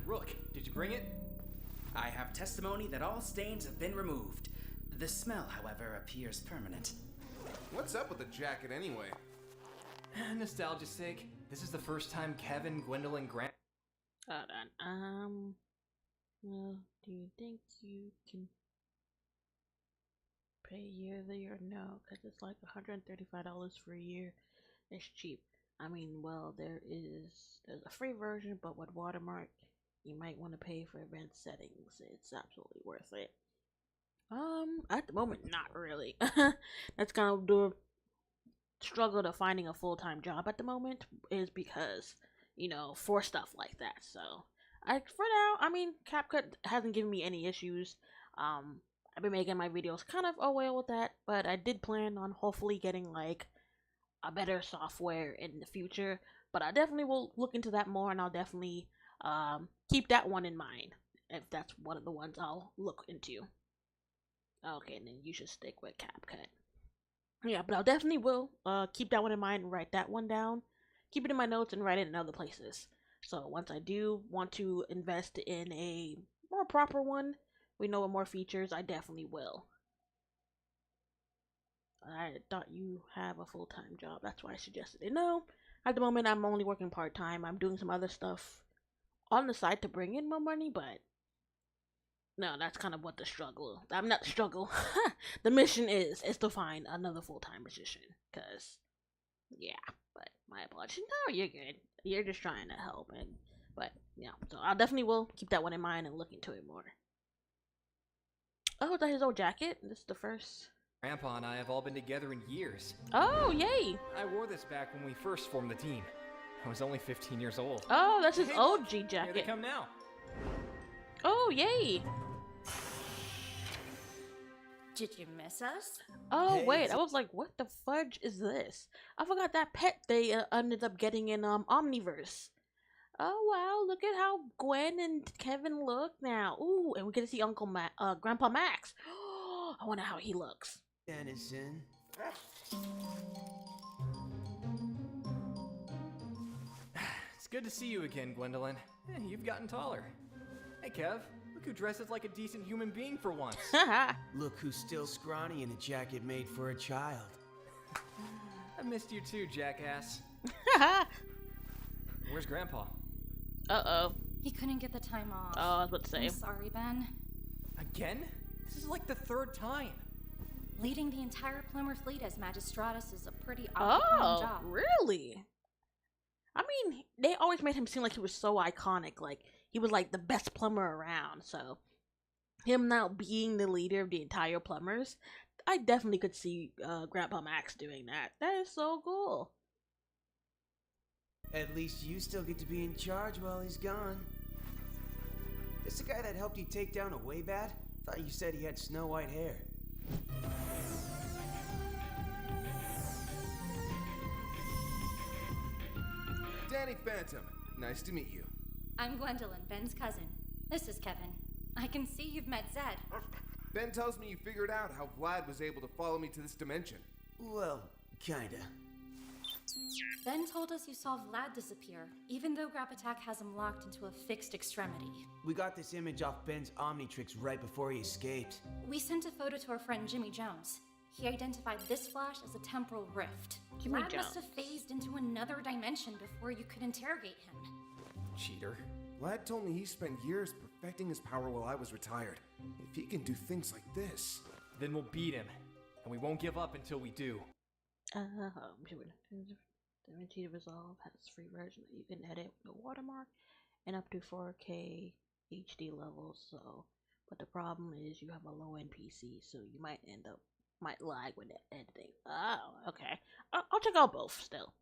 Rook, did you bring it? I have testimony that all stains have been removed. The smell, however, appears permanent. What's up with the jacket anyway? Nostalgia's sake, this is the first time Kevin, Gwendolyn, Grant... Hold on. Well, do you think you can pay yearly or no? Because it's like $135 for a year. It's cheap. I mean, well, there's a free version, but with watermark, you might want to pay for advanced settings. It's absolutely worth it. At the moment, not really. That's kind of the struggle to finding a full-time job at the moment, is because, you know, for stuff like that. So for now, I mean, CapCut hasn't given me any issues. I've been making my videos kind of well with that, but I did plan on hopefully getting like a better software in the future. But I definitely will look into that more, and I'll definitely keep that one in mind if that's one of the ones I'll look into. Okay, and then you should stick with CapCut. Yeah, but I'll definitely will keep that one in mind and write that one down. Keep it in my notes and write it in other places. So once I do want to invest in a more proper one, we know with more features, I definitely will. I thought you have a full-time job. That's why I suggested it. No, at the moment I'm only working part-time. I'm doing some other stuff on the side to bring in more money, but no, that's kind of what the struggle. I'm not the struggle. The mission is to find another full-time position. Cause, yeah. But my apologies. No, you're good. You're just trying to help, but yeah. So I definitely will keep that one in mind and look into it more. Oh, is that his old jacket? This is the first. Grandpa and I have all been together in years. Oh, yay! I wore this back when we first formed the team. I was only 15 years old. Oh, that's his Hey, OG look, Here they jacket. come now. Oh, yay! Did you miss us? Oh, Hey, wait, it's- I was like, what the fudge is this? I forgot that pet they ended up getting in Omniverse. Oh, wow, look at how Gwen and Kevin look now. Ooh, and we get to see Grandpa Max. I wonder how he looks. Dennison. It's good to see you again, Gwendolyn. You've gotten taller. Hey, Kev. Look who dresses like a decent human being for once. Haha. Look who's still scrawny in a jacket made for a child. I missed you too, jackass. Where's Grandpa? Uh-oh. He couldn't get the time off. Oh, I was about to say. I'm sorry, Ben. Again? This is like the third time. Leading the entire Plumber fleet as Magistratus is a pretty occupying Oh, job. really? I mean, they always made him seem like he was so iconic, like he was like the best plumber around. So him now being the leader of the entire plumbers, I definitely could see Grandpa Max doing that. That is so cool. At least you still get to be in charge while he's gone. This the guy that helped you take down a Waybat? Thought you said he had snow white hair. Danny Phantom, nice to meet you. I'm Gwendolyn, Ben's cousin. This is Kevin. I can see you've met Zed. Ben tells me you figured out how Vlad was able to follow me to this dimension. Well, kinda. Ben told us you saw Vlad disappear, even though Grab Attack has him locked into a fixed extremity. We got this image off Ben's Omnitrix right before he escaped. We sent a photo to our friend Jimmy Jones. He identified this flash as a temporal rift. Jimmy Vlad Jones. must have phased into another dimension before you could interrogate him. Cheater. Vlad told me he spent years perfecting his power while I was retired. If he can do things like this... Then we'll beat him. And we won't give up until we do. DaVinci Resolve has free version that you can edit with a watermark and up to 4K HD levels. So, but the problem is you have a low end PC, so you might lag with the editing. Oh, okay. I'll check out both still.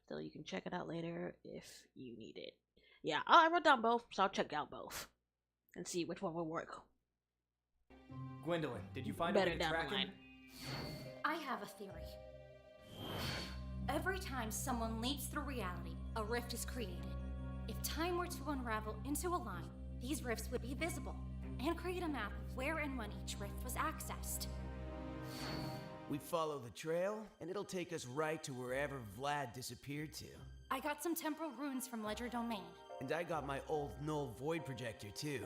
So you can check it out later if you need it. Yeah, I wrote down both, so I'll check out both and see which one will work. Gwendolyn, did you find a Better way to down the track him? line. I have a theory. Every time someone leaps through reality, a rift is created. If time were to unravel into a line, these rifts would be visible, and create a map of where and when each rift was accessed. We follow the trail, and it'll take us right to wherever Vlad disappeared to. I got some temporal runes from Ledger Domain. And I got my old null void projector too.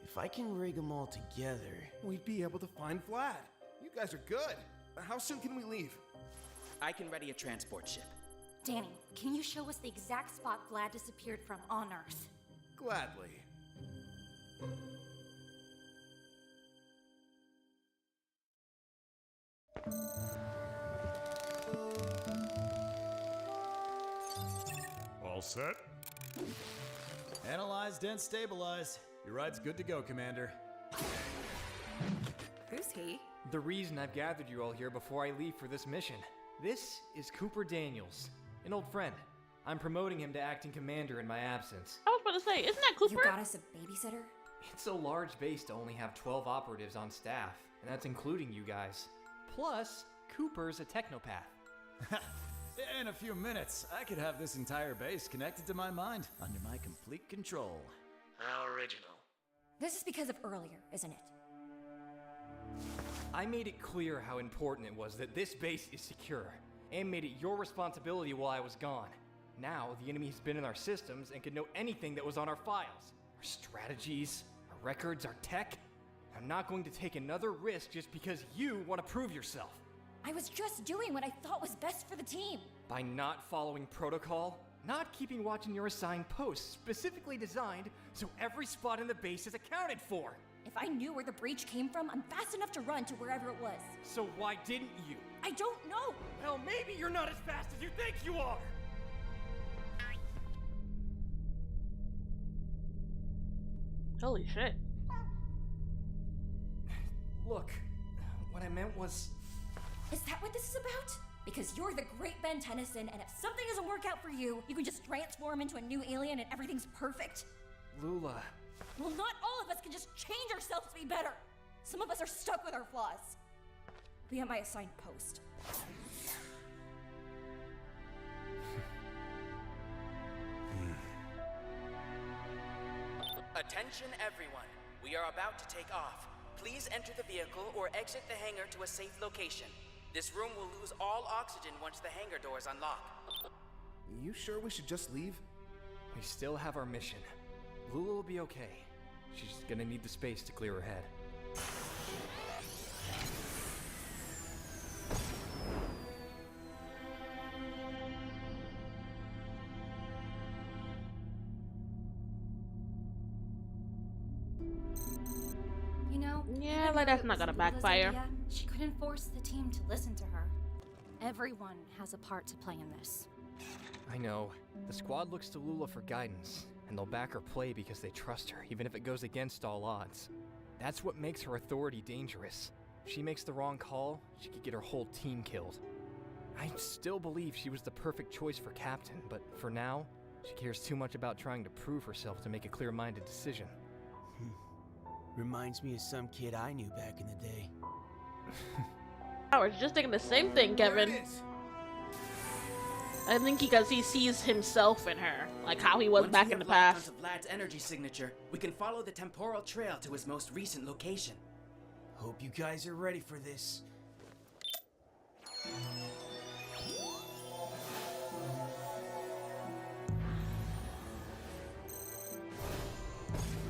If I can rig them all together... We'd be able to find Vlad. You guys are good. How soon can we leave? I can ready a transport ship. Danny, can you show us the exact spot Vlad disappeared from on Earth? Gladly. All set? Analyzed and stabilized. Your ride's good to go, Commander. Who's he? The reason I've gathered you all here before I leave for this mission. This is Cooper Daniels, an old friend. I'm promoting him to acting commander in my absence. I was about to say, isn't that Cooper? You got us a babysitter? It's a large base to only have 12 operatives on staff, and that's including you guys. Plus, Cooper's a technopath. In a few minutes, I could have this entire base connected to my mind, under my complete control. How original. This is because of earlier, isn't it? I made it clear how important it was that this base is secure, and made it your responsibility while I was gone. Now, the enemy has been in our systems and can know anything that was on our files. Our strategies, our records, our tech. I'm not going to take another risk just because you want to prove yourself. I was just doing what I thought was best for the team. By not following protocol, not keeping watch in your assigned posts specifically designed so every spot in the base is accounted for. If I knew where the breach came from, I'm fast enough to run to wherever it was. So why didn't you? I don't know! Well, maybe you're not as fast as you think you are! Holy shit. Look, what I meant was... Is that what this is about? Because you're the great Ben Tennyson, and if something doesn't work out for you, you can just transform into a new alien and everything's perfect? Lula... Well, not all of us can just change ourselves to be better. Some of us are stuck with our flaws. Be at my assigned post. Attention everyone. We are about to take off. Please enter the vehicle or exit the hangar to a safe location. This room will lose all oxygen once the hangar doors unlock. You sure we should just leave? We still have our mission. Lula will be okay. She's just gonna need the space to clear her head. You know, Yeah, even like though that's it not gonna was Lula's backfire. idea, she couldn't force the team to listen to her. Everyone has a part to play in this. I know. The squad looks to Lula for guidance, and they'll back her play because they trust her, even if it goes against all odds. That's what makes her authority dangerous. If she makes the wrong call, she could get her whole team killed. I still believe she was the perfect choice for captain, but for now, she cares too much about trying to prove herself to make a clear-minded decision. Reminds me of some kid I knew back in the day. I was just thinking the same thing, Kevin. I think because he sees himself in her, like how he was back in the past. Once we have locked onto Vlad's energy signature, we can follow the temporal trail to his most recent location. Hope you guys are ready for this.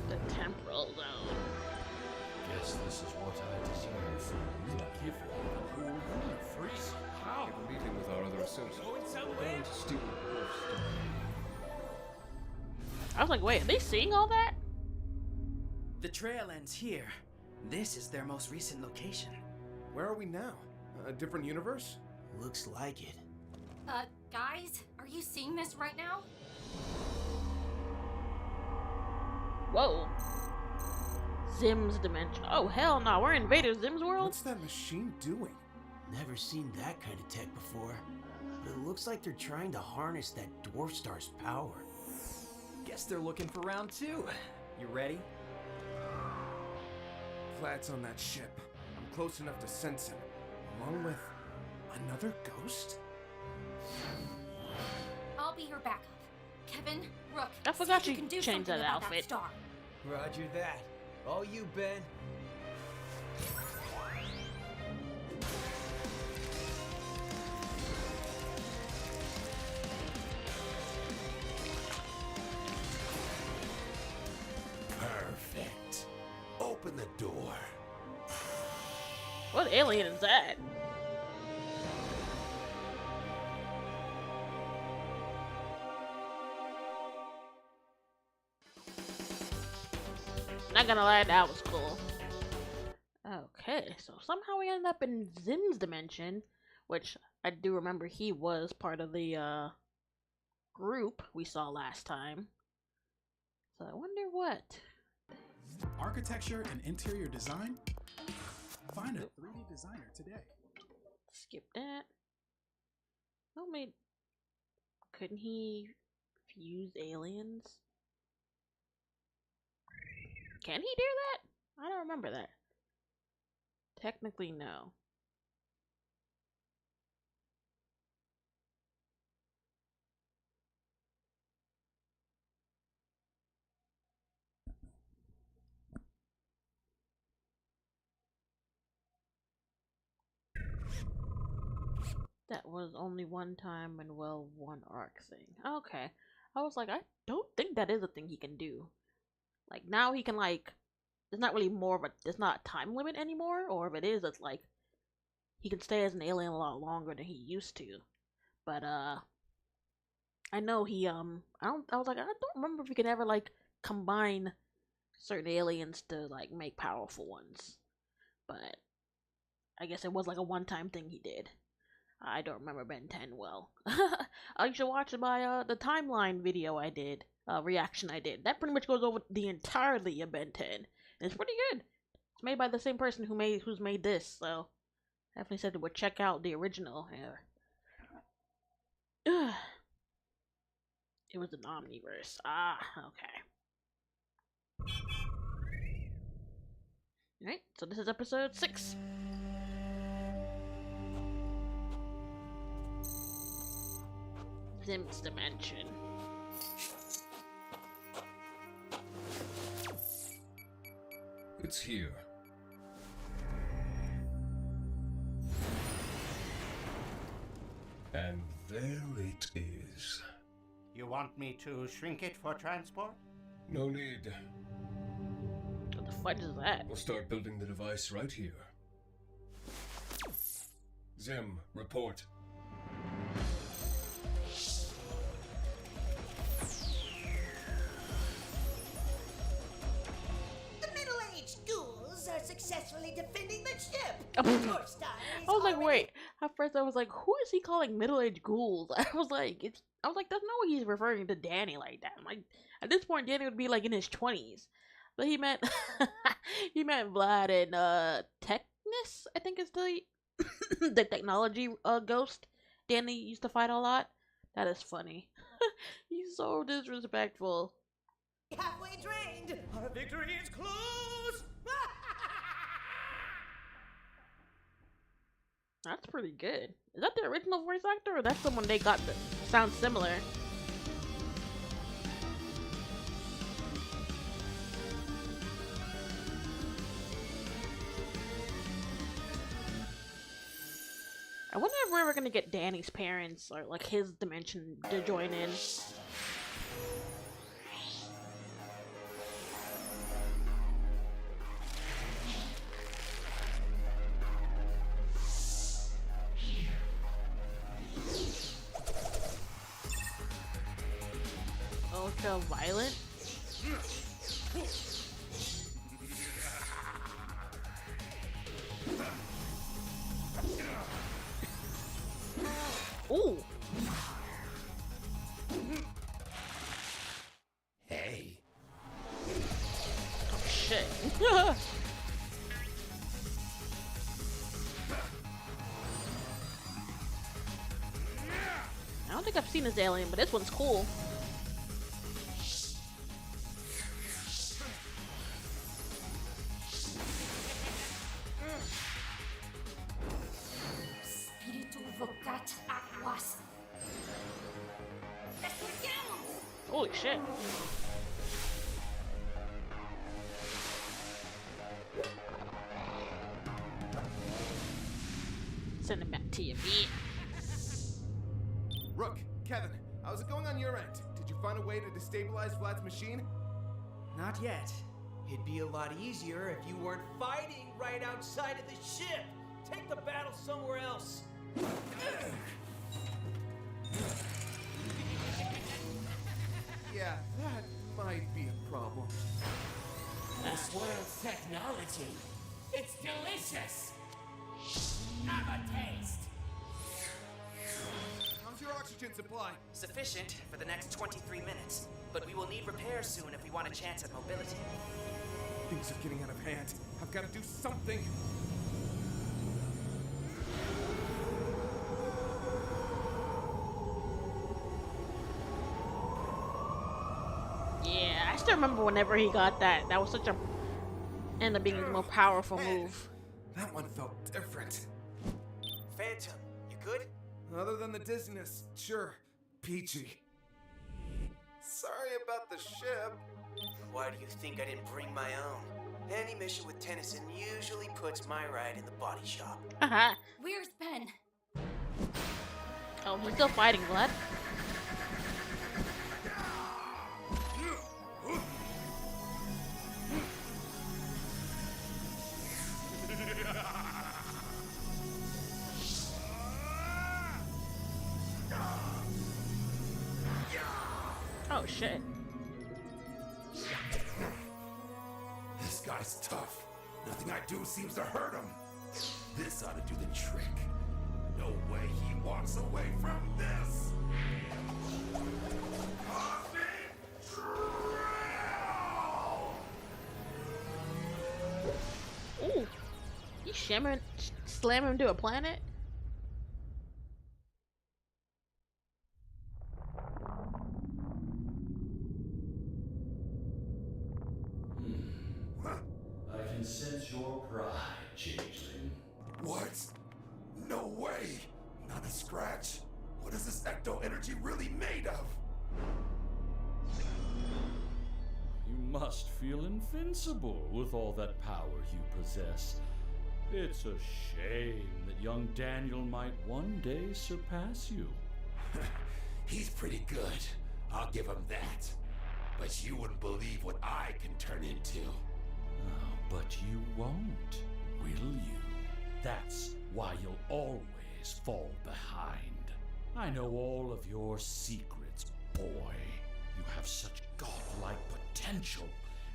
The temporal zone. Guess this is what I deserve. Give the whole freeze. How? We have a meeting with our other associates. Going to steal the wolf stone. I was like, wait, are they seeing all that? The trail ends here. This is their most recent location. Where are we now? A different universe? Looks like it. Guys, are you seeing this right now? Whoa. Zim's dimension. Oh, hell no, we're in Vader Zim's world? What's that machine doing? Never seen that kind of tech before. But it looks like they're trying to harness that dwarf star's power. Guess they're looking for round 2. You ready? Vlad's on that ship. I'm close enough to sense him. Along with another ghost? I'll be your backup. Kevin, Rook, I forgot see if you can do changed something that about outfit. star. Roger that. All you, Ben. Perfect. Open the door. What alien is that? Not gonna lie, that was cool. Okay, so somehow we ended up in Zim's dimension, which I do remember he was part of the group we saw last time. So I wonder what. Architecture and interior design? Find a 3D designer today. Skip that. Oh, maybe couldn't he fuse aliens? Can he do that? I don't remember that. Technically, no. That was only one time and well, one arc thing. Okay. I was like, I don't think that is a thing he can do. Like, now he can, like, it's not really more of a, it's not a time limit anymore, or if it is, it's like, he can stay as an alien a lot longer than he used to. But, I know he, I was like, I don't remember if he could ever, like, combine certain aliens to, like, make powerful ones. But, I guess it was, like, a one-time thing he did. I don't remember Ben 10 well. I should watch my, the timeline video I did. Reaction I did. That pretty much goes over the entirety of Ben 10. And it's pretty good. It's made by the same person who's made this, so definitely said we'll check out the original here. It was an omniverse. Ah, okay. Alright, so this is episode 6. Zim's dimension. It's here. And there it is. You want me to shrink it for transport? No need. What the fuck is that? We'll start building the device right here. Zim, report. Middle-aged ghouls are successfully defending the ship. I was like, wait, At first, I was like, "Who is he calling middle-aged ghouls?" I was like, "There's no way he's referring to Danny like that." Like, at this point, Danny would be like in his 20s, but he meant he meant Vlad and Technus. I think is the the technology ghost Danny used to fight a lot. That is funny. He's so disrespectful. Halfway drained! Our victory is close! That's pretty good. Is that the original voice actor, or that's someone they got that sounds similar? I wonder if we're ever gonna get Danny's parents or like his dimension to join in. Ultra violent? Ooh. Hey. Oh shit. I don't think I've seen this alien, but this one's cool. Holy shit. Send him back to your bed. Rook, Kevin, how's it going on your end? Did you find a way to destabilize Vlad's machine? Not yet. It'd be a lot easier if you weren't fighting right outside of the ship. Take the battle somewhere else. Yeah, that might be a problem. This world's technology. It's delicious. Have a taste. How's your oxygen supply? Sufficient for the next 23 minutes, but we will need repairs soon if we want a chance at mobility. Things are getting out of hand. I've got to do something. Yeah, I still remember whenever he got that. That was such a ended up being his more powerful move. That one felt different. Phantom, you good? Other than the dizziness, sure. Peachy. Sorry about the ship. Why do you think I didn't bring my own? Any mission with Tennyson usually puts my ride in the body shop. Where's Ben? Oh, he's still fighting, Vlad. Oh shit. This guy's tough. Nothing I do seems to hurt him. This ought to do the trick. No way he walks away from this. Cosmic Drill! Ooh. You slam him into a planet? I can sense your pride, changeling. What? No way! Not a scratch. What is this ecto energy really made of? You must feel invincible with all that power you possess. It's a shame that young Daniel might one day surpass you. He's pretty good. I'll give him that. But you wouldn't believe what I can turn into. Oh, but you won't, will you? That's why you'll always fall behind. I know all of your secrets, boy. You have such godlike potential.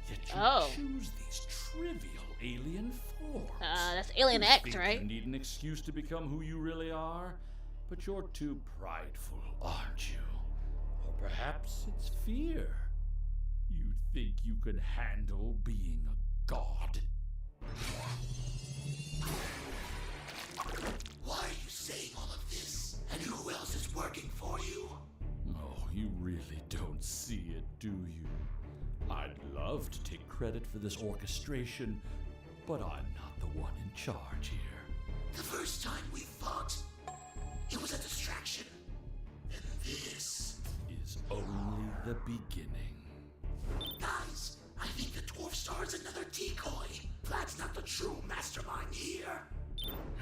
Yet you Oh. choose these trivial alien forms. That's Alien You X, think right? You need an excuse to become who you really are, but you're too prideful, aren't you? Or perhaps it's fear. You think you can handle being a god? Why are you saying all of this? And who else is working for you? Oh, you really don't see it, do you? I'd love to take credit for this orchestration, but I'm not the one in charge here. The first time we fought, it was a distraction. And this is only the beginning. Guys, I think the Dwarf Star is another decoy. Vlad's not the true mastermind here.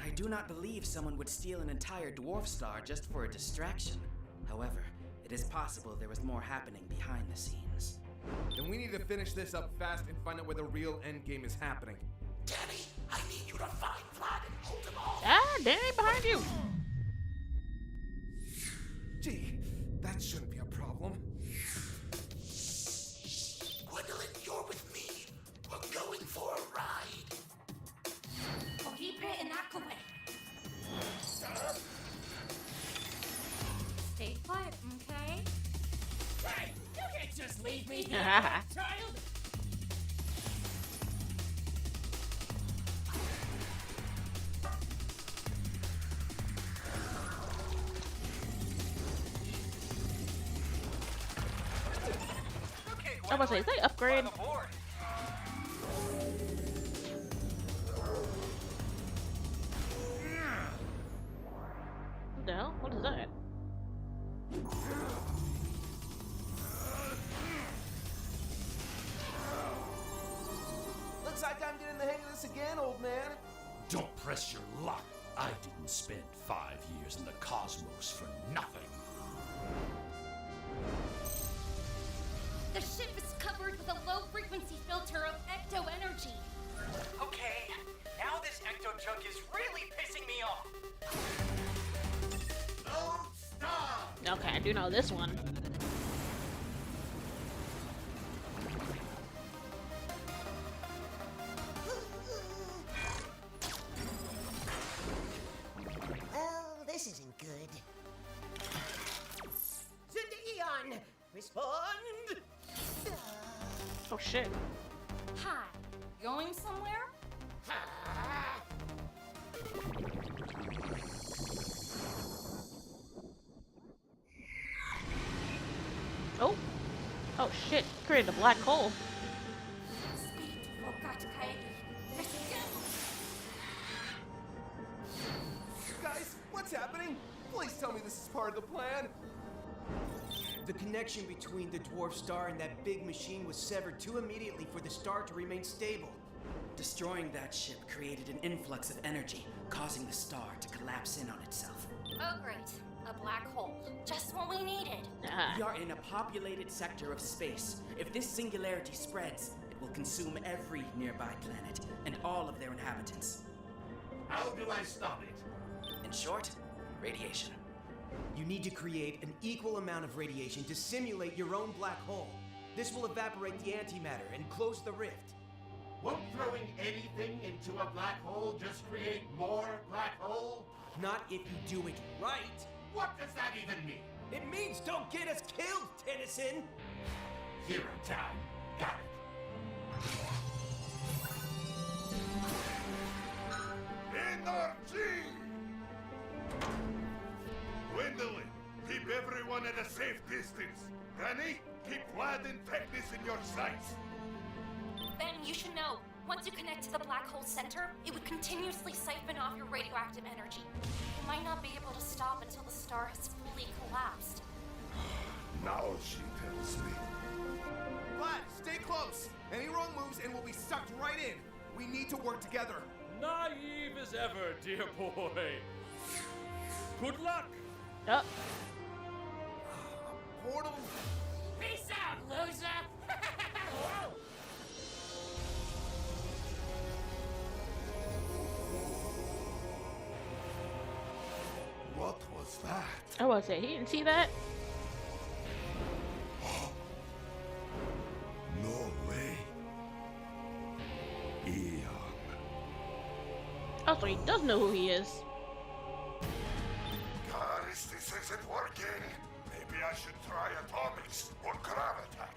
I do not believe someone would steal an entire dwarf star just for a distraction. However, it is possible there was more happening behind the scenes. Then we need to finish this up fast and find out where the real endgame is happening. Danny, I need you to find Vlad and hold him off. Ah, Danny, behind you. Gee, that shouldn't be a problem. Gwendolyn, you're with me. We're going for a ride. Oh, keep it in that way. Stay quiet, okay? Hey, you can't just leave me here, child! I was gonna say, is they upgrade? What the hell? What is that? Looks like I'm getting the hang of this again, old man. Don't press your luck. I didn't spend 5 years in the cosmos for nothing. The ship is covered with a low-frequency filter of ecto-energy. Okay, now this ecto junk is really pissing me off. Don't stop! Okay, I do know this one. Well, this isn't good. Zendeon! Respond! Oh shit. Hi. Going somewhere? Oh. Oh shit. Created a black hole. Guys, what's happening? Please tell me this is part of the plan. The connection between the dwarf star and that big machine was severed too immediately for the star to remain stable. Destroying that ship created an influx of energy, causing the star to collapse in on itself. Oh, great. A black hole. Just what we needed. We are in a populated sector of space. If this singularity spreads, it will consume every nearby planet and all of their inhabitants. How do I stop it? In short, radiation. You need to create an equal amount of radiation to simulate your own black hole. This will evaporate the antimatter and close the rift. Won't throwing anything into a black hole just create more black hole? Not if you do it right. What does that even mean? It means don't get us killed, Tennyson! Hero time. Got it. Energy! Gwendolyn, keep everyone at a safe distance. Danny, keep Vlad and Technis in your sights. Ben, you should know. Once you connect to the black hole center, it would continuously siphon off your radioactive energy. You might not be able to stop until the star has fully collapsed. Now she tells me. Vlad, stay close. Any wrong moves and we'll be sucked right in. We need to work together. Naive as ever, dear boy. Good luck. Oh. Portal. Peace out, loser! What was that? I was say he didn't see that. No way. Oh, so he does know who he is. Guys, this isn't working. Maybe I should try atomics or grab attack.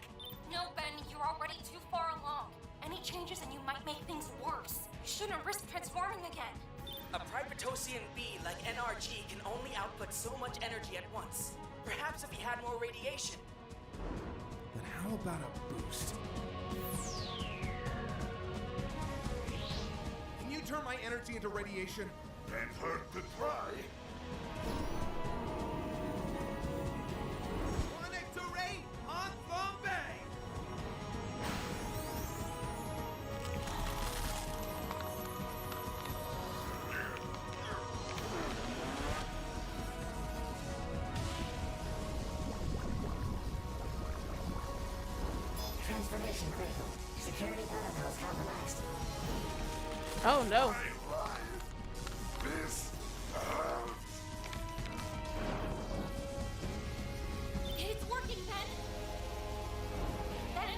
No, Ben, you're already too far along. Any changes and you might make things worse. You shouldn't risk transforming again. A Pripetosian bee like NRG can only output so much energy at once. Perhaps if he had more radiation. But how about a boost? Can you turn my energy into radiation? Can't hurt to try. Monitoring on Bombay! Transformation critical. Security protocols compromised. Oh no. This It's working, Ben. Ben?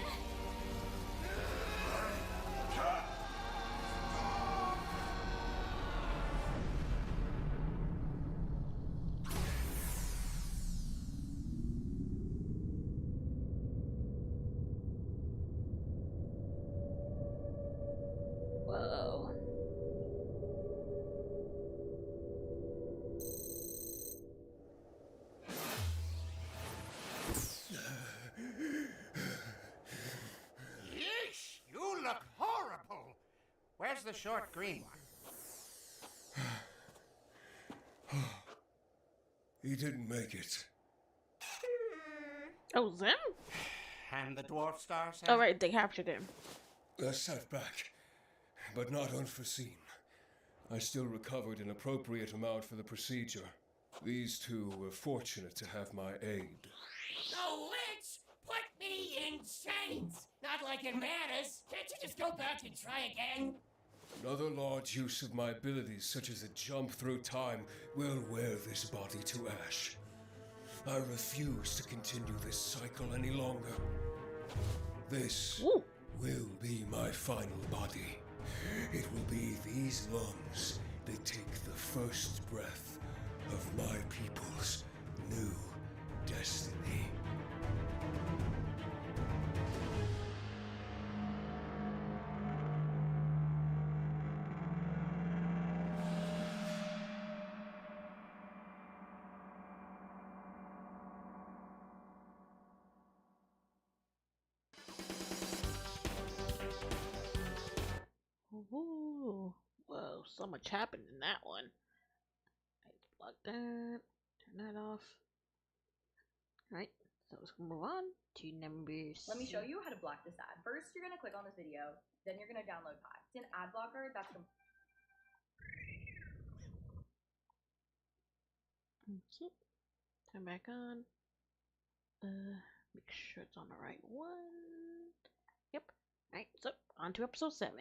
Whoa. Yeesh, you look horrible. Where's the short green one? He didn't make it. Oh, them? And the dwarf star said? Oh, right, they captured him. A setback, but not unforeseen. I still recovered an appropriate amount for the procedure. These two were fortunate to have my aid. So let's put me in chains. Not like in Manus. Can't you just go back and try again? Another large use of my abilities, such as a jump through time, will wear this body to ash. I refuse to continue this cycle any longer. This will be my final body. It will be these lungs that take the first breath of my people's new destiny. Ooh. Whoa, so much happened in that one. Let's plug that. Turn that off. Alright, so let's move on to number 6. Let me show you how to block this ad. First, you're gonna click on this video, then you're gonna download Pi. It's an ad blocker that's Okay. Turn back on. Make sure it's on the right one. Yep. Alright, so on to episode 7.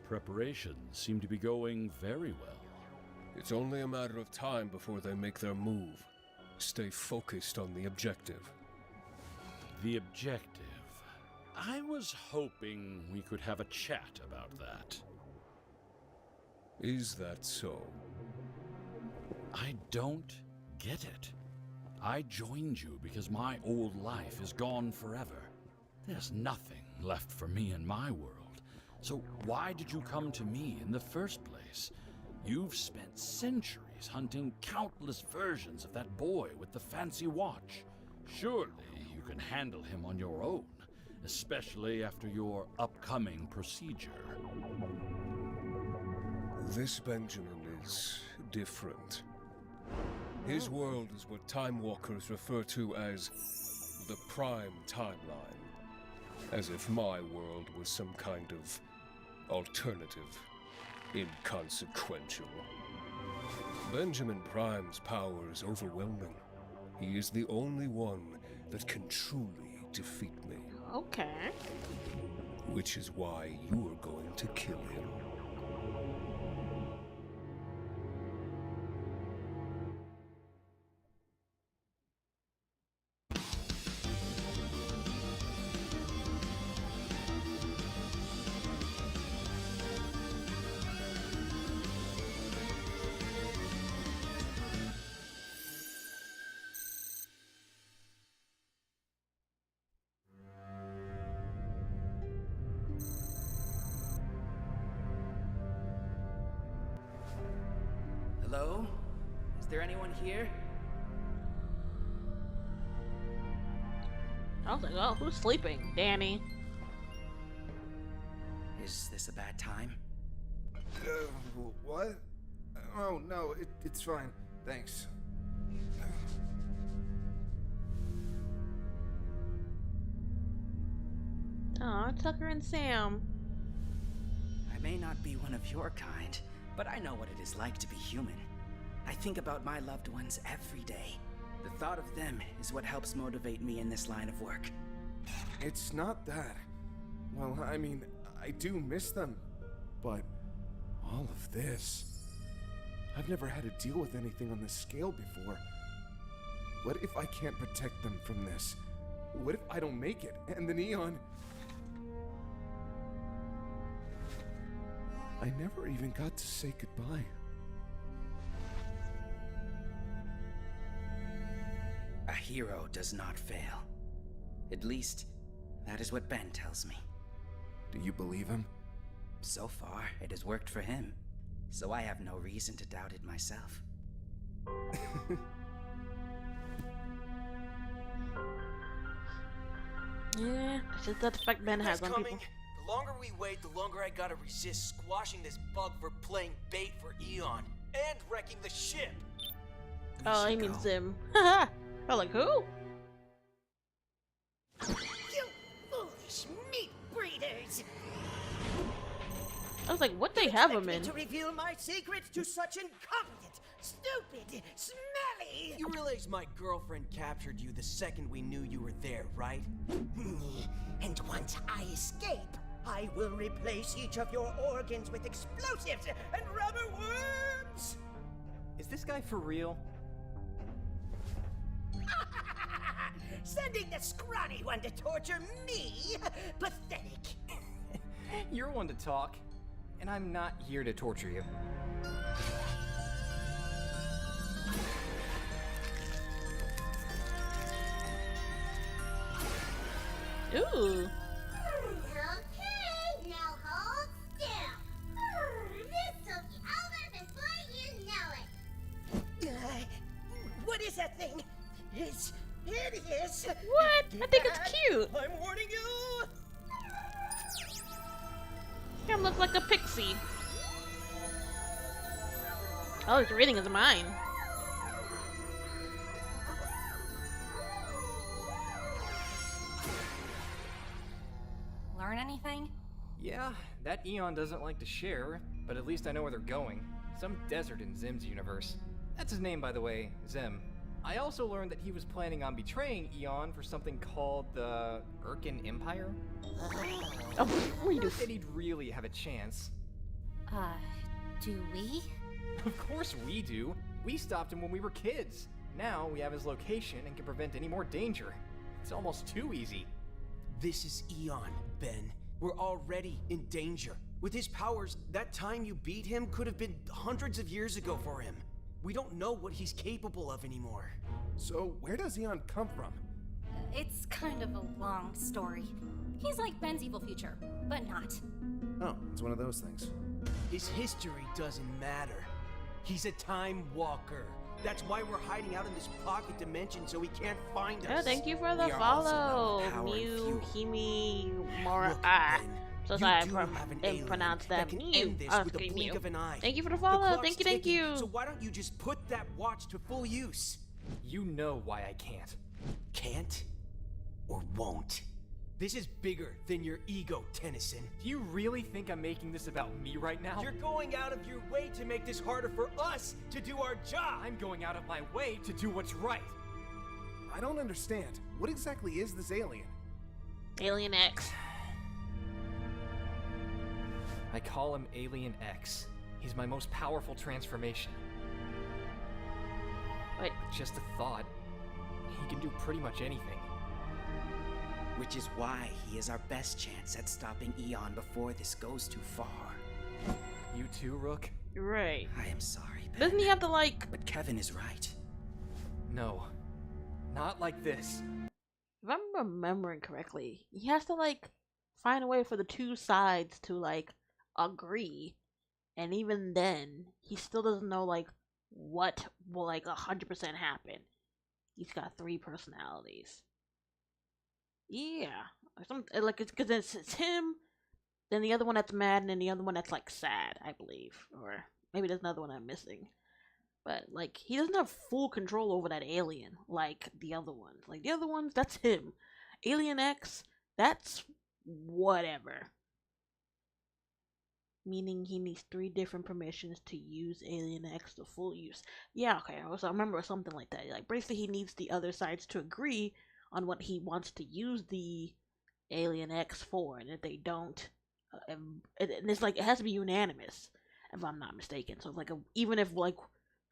Preparations seem to be going very well. It's only a matter of time before they make their move. Stay focused on the objective. The objective. I was hoping we could have a chat about that. Is that so? I don't get it. I joined you because my old life is gone forever. There's nothing left for me in my world. So why did you come to me in the first place? You've spent centuries hunting countless versions of that boy with the fancy watch. Surely you can handle him on your own, especially after your upcoming procedure. This Benjamin is different. His world is what Time Walkers refer to as the Prime Timeline. As if my world was some kind of alternative, inconsequential. Benjamin Prime's power is overwhelming. He is the only one that can truly defeat me. Okay. Which is why you are going to kill him. Hello? Is there anyone here? I was like, oh, who's sleeping? Danny. Is this a bad time? What? Oh, no, it's fine. Thanks. Aw, Tucker and Sam. I may not be one of your kind, but I know what it is like to be human. I think about my loved ones every day. The thought of them is what helps motivate me in this line of work. It's not that. Well, I mean, I do miss them, but all of this... I've never had to deal with anything on this scale before. What if I can't protect them from this? What if I don't make it, and then Eon... I never even got to say goodbye. A hero does not fail. At least, that is what Ben tells me. Do you believe him? So far, it has worked for him. So I have no reason to doubt it myself. Yeah, it's just that effect Ben has on people. The longer we wait, the longer I gotta resist squashing this bug for playing bait for Eon and wrecking the ship. Oh, he means Zim. Haha! I'm like, who? You foolish meat breeders! I was like, what they have him in? To reveal my secret to such incompetent, stupid, smelly. You realize my girlfriend captured you the second we knew you were there, right? And once I escape, I will replace each of your organs with explosives and rubber worms! Is this guy for real? Sending the scrawny one to torture me? Pathetic. You're one to talk, and I'm not here to torture you. Ooh. Okay, now hold still. This'll be over before you know it. What is that thing? It's hideous. What? I think it's cute. I'm warning you. Him looks like a pixie. Oh, he's reading his mind. Learn anything? Yeah, that Eon doesn't like to share, but at least I know where they're going. Some desert in Zim's universe. That's his name, by the way, Zim. I also learned that he was planning on betraying Eon for something called the Urkin Empire. Oh, we do. Not that he'd really have a chance. Do we? Of course we do. We stopped him when we were kids. Now we have his location and can prevent any more danger. It's almost too easy. This is Eon, Ben. We're already in danger. With his powers, that time you beat him could have been hundreds of years ago for him. We don't know what he's capable of anymore. So, where does Eon come from? It's kind of a long story. He's like Ben's evil future, but not. Oh, it's one of those things. His history doesn't matter. He's a time walker. That's why we're hiding out in this pocket dimension so he can't find us. Oh, thank you for the We are also follow. not power and Mew, fuel. Himi, Mora. Look, Ah. Ben, So you sorry, do have an alien pronounce that. can Mew. end this with a Okay, blink Mew. of an eye. Thank you for the The follow. clock's Thank you, thank ticking, you. So why don't you just put that watch to full use? You know why I can't. Can't or won't? This is bigger than your ego, Tennyson. Do you really think I'm making this about me right now? You're going out of your way to make this harder for us to do our job. I'm going out of my way to do what's right. I don't understand. What exactly is this alien? Alien X. I call him Alien X. He's my most powerful transformation. Wait. Just a thought. He can do pretty much anything. Which is why he is our best chance at stopping Eon before this goes too far. You too, Rook? Right. I am sorry, Ben. Doesn't he have to like... But Kevin is right. No. Not like this. If I'm remembering correctly, he has to like find a way for the two sides to like agree. And even then, he still doesn't know like what will like 100% happen. He's got 3 personalities. Yeah, or something like it's because it's him, then the other one that's mad, and then the other one that's like sad, I believe, or maybe there's another one I'm missing. But like he doesn't have full control over that alien like the other ones. Like the other ones, that's him. Alien X, that's whatever. Meaning he needs 3 different permissions to use Alien X to full use. Yeah, okay. So I remember something like that. Like basically, he needs the other sides to agree on what he wants to use the Alien X for, and if they don't, and it's like it has to be unanimous, if I'm not mistaken. So it's like even if like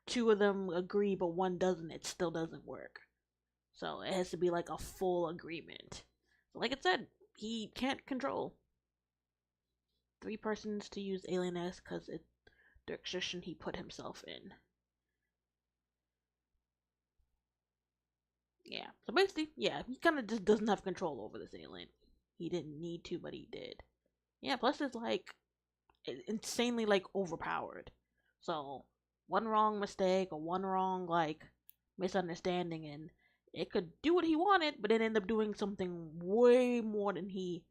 2 of them agree but one doesn't, it still doesn't work. So it has to be like a full agreement. So like I said, he can't control 3 persons to use Alien X because it's the restriction he put himself in. Yeah, so basically, yeah, he kind of just doesn't have control over this alien. He didn't need to, but he did. Yeah, plus it's like insanely like overpowered. So one wrong mistake or one wrong like misunderstanding, and it could do what he wanted, but it ended up doing something way more than he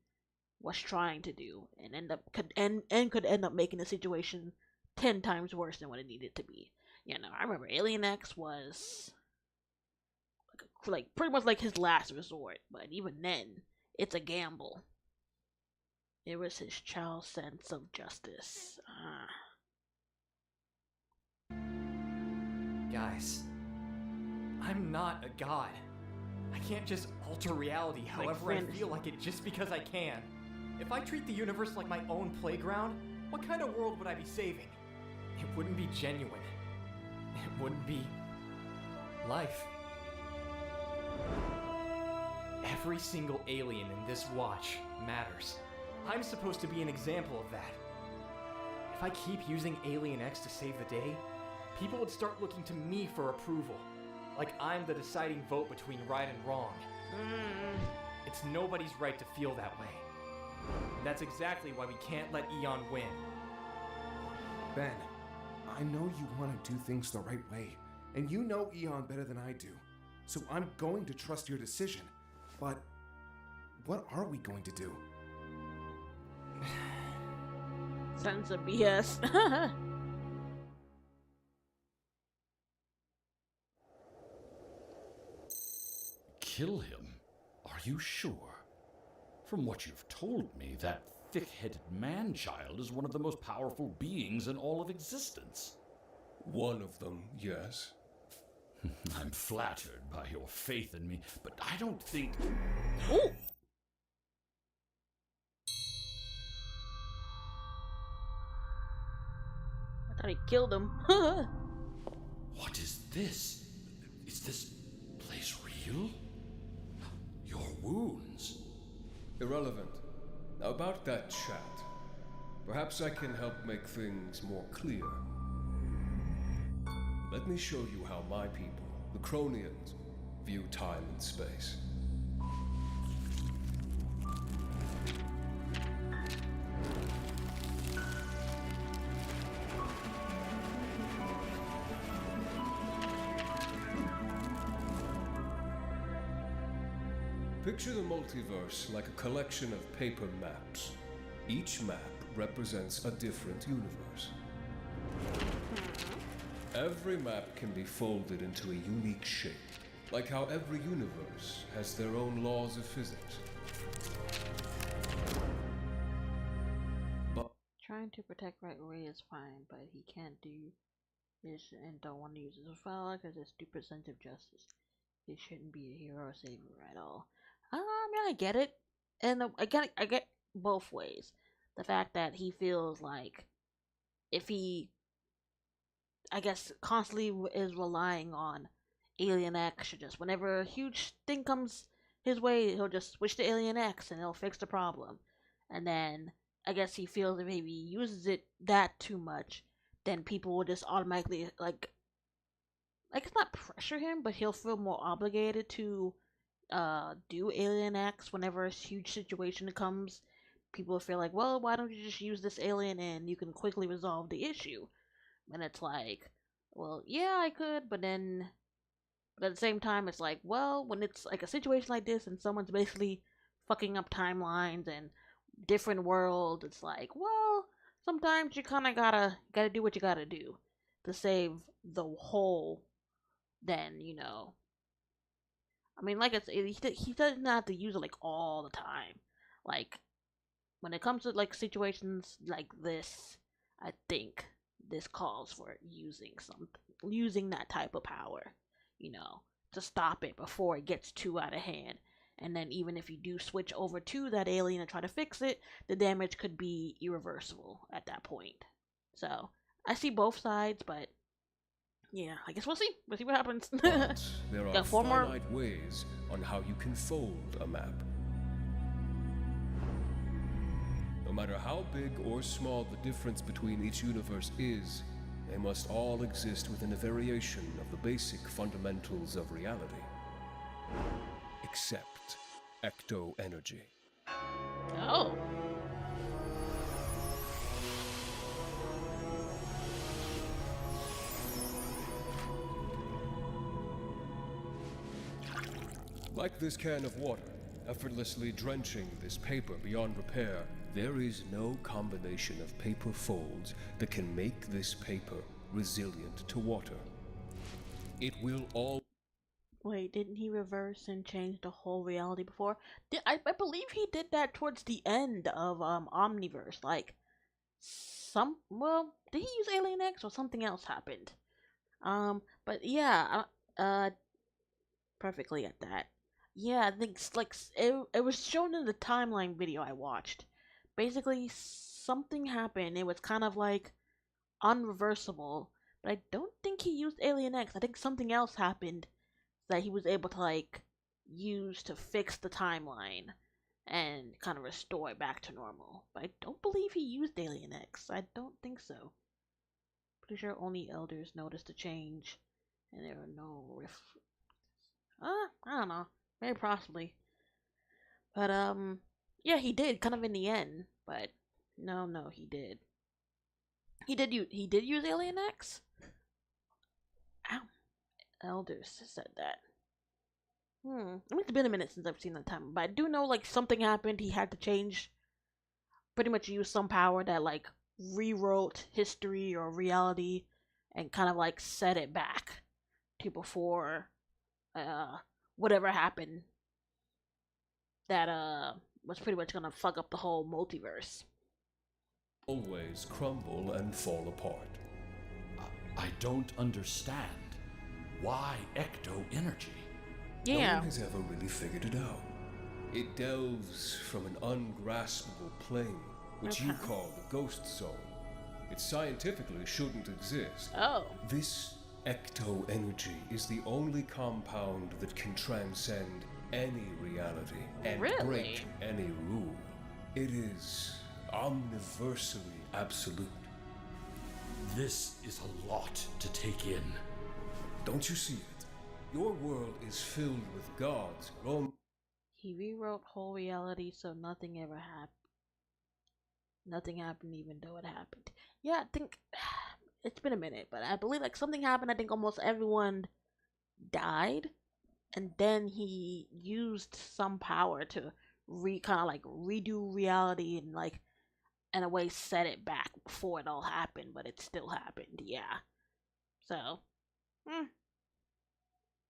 was trying to do, and could end up making the situation 10 times worse than what it needed to be. You know, I remember Alien X was like pretty much like his last resort, but even then, it's a gamble. It was his child's sense of justice. Guys, I'm not a god. I can't just alter reality however I feel like it just because I can. If I treat the universe like my own playground, what kind of world would I be saving? It wouldn't be genuine. It wouldn't be life. Every single alien in this watch matters. I'm supposed to be an example of that. If I keep using Alien X to save the day, people would start looking to me for approval. Like I'm the deciding vote between right and wrong. It's nobody's right to feel that way. And that's exactly why we can't let Eon win. Ben, I know you want to do things the right way, and you know Eon better than I do. So I'm going to trust your decision. But what are we going to do? Sense of BS. Kill him? Are you sure? From what you've told me, that thick-headed man-child is one of the most powerful beings in all of existence. One of them, yes. I'm flattered by your faith in me, but I don't think... Ooh! I thought he killed him. What is this? Is this place real? Your wounds? Irrelevant. Now about that chat. Perhaps I can help make things more clear. Let me show you how my people, the Cronians, view time and space. Picture the multiverse like a collection of paper maps. Each map represents a different universe. Every map can be folded into a unique shape, like how every universe has their own laws of physics. But trying to protect right away is fine, but he can't do this and don't want to use his power because it's stupid sense of justice. He shouldn't be a hero or savior at all. I mean, I get it, and I get both ways. The fact that he feels like if he, I guess, constantly is relying on Alien X, or just whenever a huge thing comes his way, he'll just switch to Alien X and it'll fix the problem. And then I guess he feels if he uses it that too much, then people will just automatically like it's not pressure him, but he'll feel more obligated to do Alien X whenever a huge situation comes. People feel like, well, why don't you just use this alien and you can quickly resolve the issue? And it's like, well, yeah, I could, but then, but at the same time, it's like, well, when it's like a situation like this and someone's basically fucking up timelines and different worlds, it's like, well, sometimes you kind of gotta do what you gotta do to save the whole. Then I mean, like it's he doesn't have to use it like all the time. Like when it comes to like situations like this, I think this calls for using that type of power, you know, to stop it before it gets too out of hand. And then even if you do switch over to that alien and try to fix it, the damage could be irreversible at that point. So I see both sides, but yeah, I guess we'll see. We'll see what happens. But there are Got four more. finite ways on how you can fold a map. No matter how big or small the difference between each universe is, they must all exist within a variation of the basic fundamentals of reality. Except ecto energy. Oh. Like this can of water, effortlessly drenching this paper beyond repair, there is no combination of paper folds that can make this paper resilient to water. It will all. Wait, didn't he reverse and change the whole reality before? I believe he did that towards the end of Omniverse. Like did he use Alien X or something else happened? But yeah, perfectly at that. Yeah, I think it was shown in the timeline video I watched. Basically, something happened. It was kind of like unreversible, but I don't think he used Alien X. I think something else happened that he was able to like use to fix the timeline and kind of restore it back to normal. But I don't believe he used Alien X. I don't think so. Pretty sure only elders noticed the change, and there are no I don't know. Very possibly. But yeah, he did kind of in the end. But no, he did. He did use Alien X. Ow. Elders said that. I mean, it's been a minute since I've seen that time, but I do know like something happened. He had to change, pretty much use some power that like rewrote history or reality, and kind of like set it back to before, whatever happened that was pretty much gonna fuck up the whole multiverse. Always crumble and fall apart. I don't understand. Why ecto energy? No Yeah. one has ever really figured it out. It delves from an ungraspable plane, which you Okay. call the ghost zone. It scientifically shouldn't exist. Oh. This ecto energy is the only compound that can transcend any reality and Really? break any rule. It is omniversally absolute. This is a lot to take in. Don't you see it? Your world is filled with gods grown. He rewrote whole reality so nothing ever happened. Nothing happened even though it happened. Yeah, I think it's been a minute, but I believe like something happened. I think almost everyone died, and then he used some power to kind of like redo reality and like in a way set it back before it all happened, but it still happened. Yeah. So,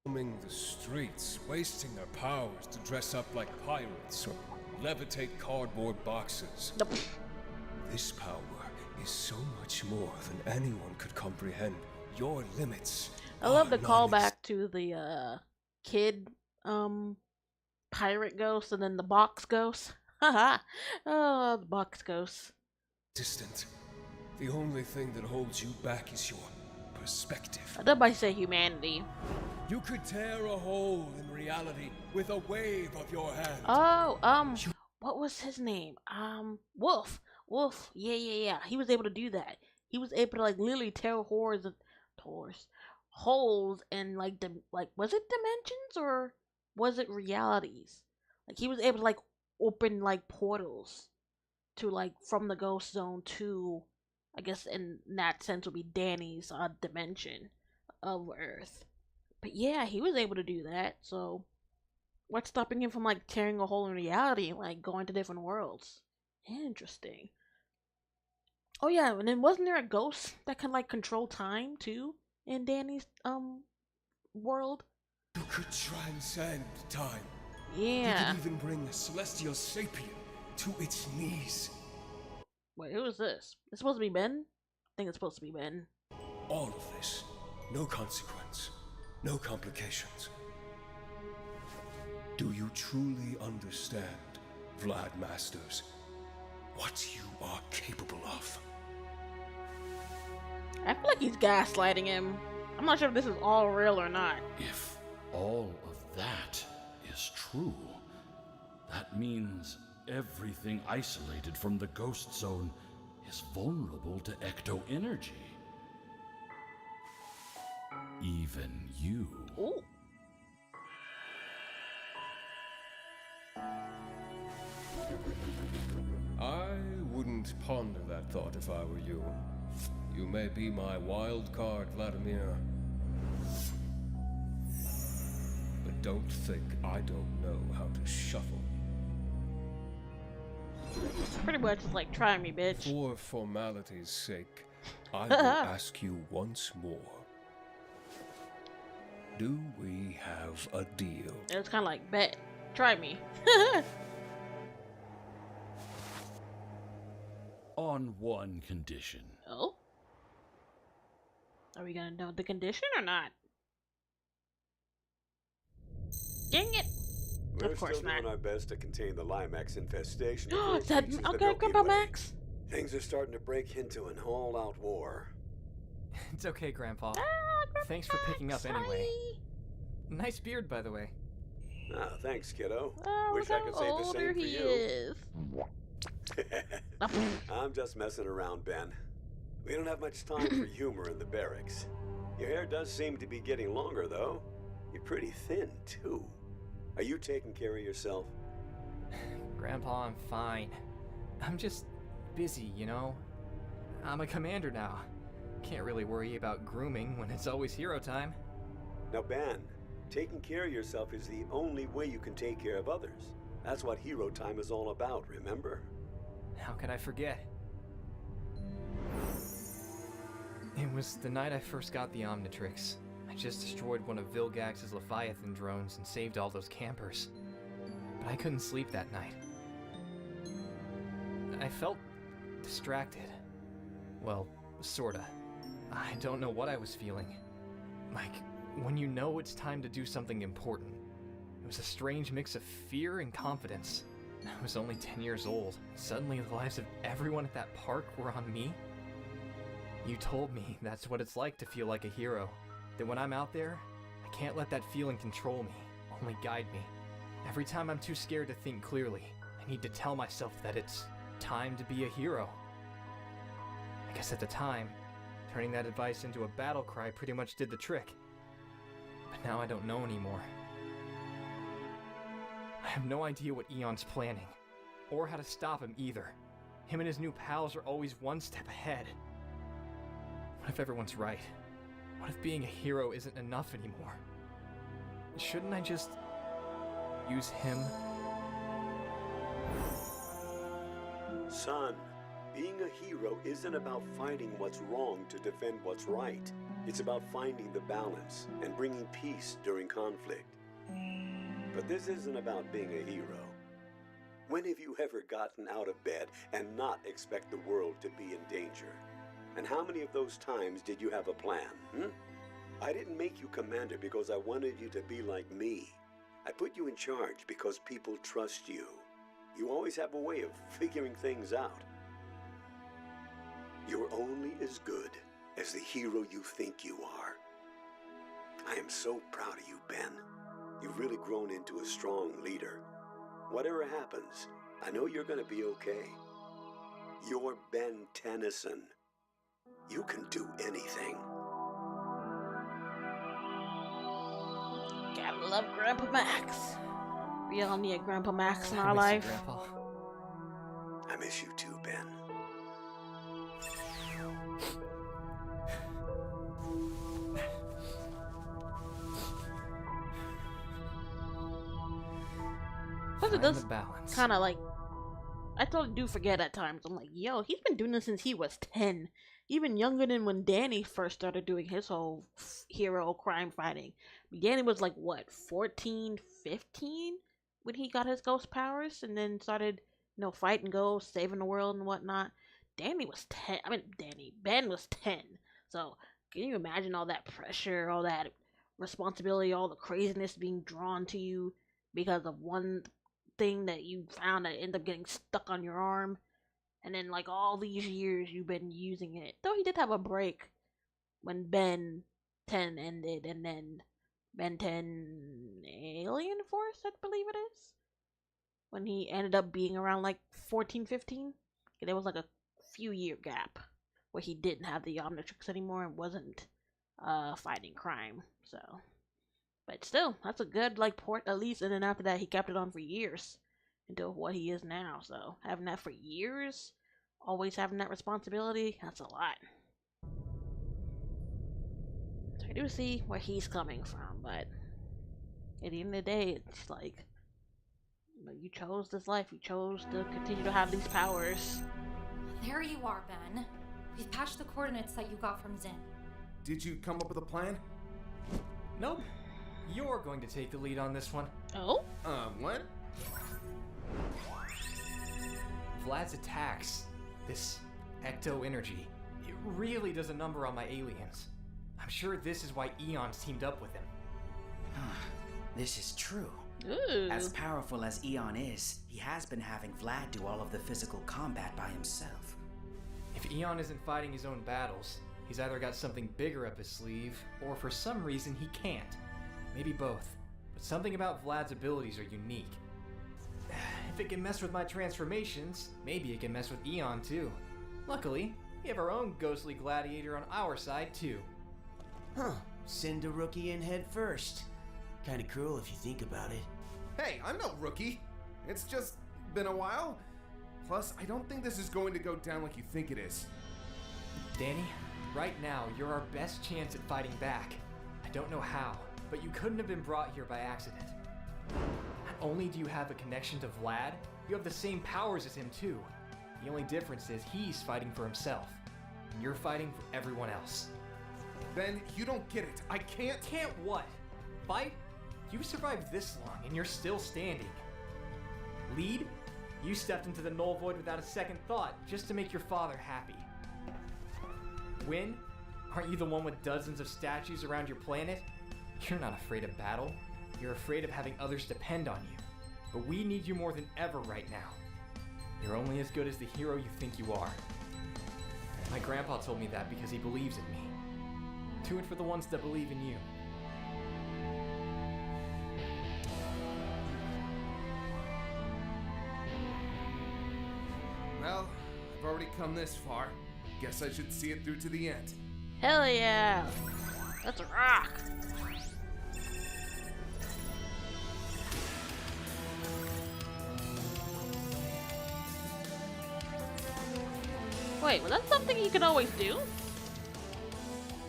Roaming the streets, wasting their powers to dress up like pirates or levitate cardboard boxes. This power is so much more than anyone could comprehend. Your limits. I love the are callback to the kid pirate ghost and then the box ghost. Haha. Oh, the box ghost. non-existent. The only thing that holds you back is your perspective. I thought I say humanity. You could tear a hole in reality with a wave of your hand. Oh, what was his name? Wolf. Wolf. Yeah. He was able to do that. He was able to like literally tear holes in like was it dimensions or was it realities? Like he was able to like open like portals to like from the ghost zone to I guess in that sense would be Danny's dimension of Earth. But yeah, he was able to do that. So what's stopping him from like tearing a hole in reality and like going to different worlds? Interesting. Oh yeah, and then wasn't there a ghost that can like control time too in Danny's world? You could transcend time. Yeah. You could even bring a celestial sapient to its knees. Wait, who is this? It's supposed to be Ben? I think it's supposed to be Ben. All of this, no consequence, no complications. Do you truly understand, Vlad Masters, what you are capable of? I feel like he's gaslighting him. I'm not sure if this is all real or not. If all of that is true, that means everything isolated from the ghost zone is vulnerable to ecto-energy. Even you. Ooh. I wouldn't ponder that thought if I were you. You may be my wild card, Vladimir. But don't think I don't know how to shuffle. Pretty much like, try me, bitch. For formality's sake, I will ask you once more. Do we have a deal? It's kind of like, bet. Try me. On one condition. Oh? Are we gonna know the condition or not? Dang it! We're Of course still not. doing our best to contain the Limax infestation. Is that okay, Grandpa Max? Things are starting to break into an all-out war. It's okay, Grandpa. Thanks for picking up anyway. Nice beard, by the way. Ah, thanks, kiddo. Oh, Wish I could say the older same for he you. is. I'm just messing around, Ben. We don't have much time for humor in the barracks. Your hair does seem to be getting longer, though. You're pretty thin, too. Are you taking care of yourself? Grandpa, I'm fine. I'm just busy, you know? I'm a commander now. Can't really worry about grooming when it's always hero time. Now, Ben, taking care of yourself is the only way you can take care of others. That's what hero time is all about, remember? How could I forget? It was the night I first got the Omnitrix. I just destroyed one of Vilgax's Leviathan drones and saved all those campers. But I couldn't sleep that night. I felt distracted. Well, sorta. I don't know what I was feeling. Like, when you know it's time to do something important. It was a strange mix of fear and confidence. I was only 10 years old. Suddenly the lives of everyone at that park were on me. You told me that's what it's like to feel like a hero. That when I'm out there, I can't let that feeling control me, only guide me. Every time I'm too scared to think clearly, I need to tell myself that it's time to be a hero. I guess at the time, turning that advice into a battle cry pretty much did the trick. But now I don't know anymore. I have no idea what Eon's planning, or how to stop him either. Him and his new pals are always one step ahead. What if everyone's right? What if being a hero isn't enough anymore? Shouldn't I just use him? Son, being a hero isn't about fighting what's wrong to defend what's right. It's about finding the balance and bringing peace during conflict. But this isn't about being a hero. When have you ever gotten out of bed and not expect the world to be in danger? And how many of those times did you have a plan, I didn't make you commander because I wanted you to be like me. I put you in charge because people trust you. You always have a way of figuring things out. You're only as good as the hero you think you are. I am so proud of you, Ben. You've really grown into a strong leader. Whatever happens, I know you're gonna be okay. You're Ben Tennyson. You can do anything. Gotta love Grandpa Max. We all need Grandpa Max in our I miss life. you, Grandpa. I miss you too, Ben. Plus, it Find does the balance. kind of like, I totally do forget at times. I'm like, yo, he's been doing this since he was 10. Even younger than when Danny first started doing his whole hero crime fighting. Danny was like, what, 14, 15? When he got his ghost powers and then started, fighting ghosts, saving the world and whatnot. Ben was 10. So, can you imagine all that pressure, all that responsibility, all the craziness being drawn to you because of one thing that you found that ended up getting stuck on your arm? And then, like, all these years you've been using it. Though he did have a break when Ben 10 ended, and then Ben 10 Alien Force, I believe it is. When he ended up being around, like, 14, 15. There was, like, a few-year gap where he didn't have the Omnitrix anymore and wasn't fighting crime. So, but still, that's a good, like, port at least. And then after that, he kept it on for years until what he is now. So, having that for years, always having that responsibility, that's a lot. So I do see where he's coming from, but at the end of the day, it's like, you chose this life. You chose to continue to have these powers. There you are, Ben. We've patched the coordinates that you got from Zin. Did you come up with a plan? Nope. You're going to take the lead on this one. Oh? What? Vlad's attacks, this ecto energy, it really does a number on my aliens. I'm sure this is why Eon's teamed up with him. This is true. Ooh. As powerful as Eon is, he has been having Vlad do all of the physical combat by himself. If Eon isn't fighting his own battles, he's either got something bigger up his sleeve, or for some reason he can't. Maybe both. But something about Vlad's abilities are unique. If it can mess with my transformations, maybe it can mess with Eon too. Luckily, we have our own ghostly gladiator on our side too. Huh. Send a rookie in head first. Kinda cruel if you think about it. Hey, I'm no rookie. It's just been a while. Plus, I don't think this is going to go down like you think it is. Danny, right now you're our best chance at fighting back. I don't know how, but you couldn't have been brought here by accident. Not only do you have a connection to Vlad, you have the same powers as him too. The only difference is he's fighting for himself, and you're fighting for everyone else. Ben, you don't get it. I can't... Can't what? Fight? You survived this long and you're still standing. Lead? You stepped into the null void without a second thought, just to make your father happy. Win? Aren't you the one with dozens of statues around your planet? You're not afraid of battle. You're afraid of having others depend on you. But we need you more than ever right now. You're only as good as the hero you think you are. My grandpa told me that because he believes in me. Do it for the ones that believe in you. Well, I've already come this far. Guess I should see it through to the end. Hell yeah! Let's rock! Wait, was that something you could always do?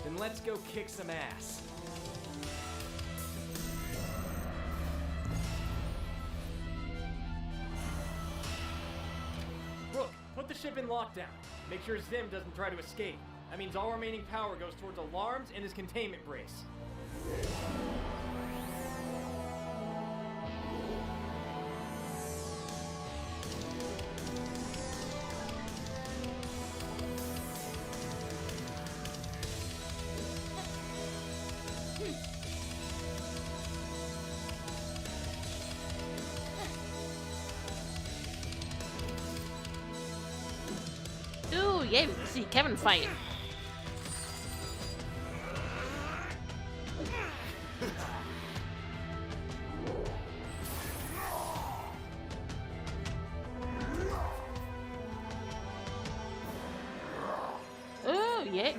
Then let's go kick some ass. Brooke, put the ship in lockdown. Make sure Zim doesn't try to escape. That means all remaining power goes towards alarms and his containment brace. Ooh, yeah, we can see Kevin fight. Ooh, yeah.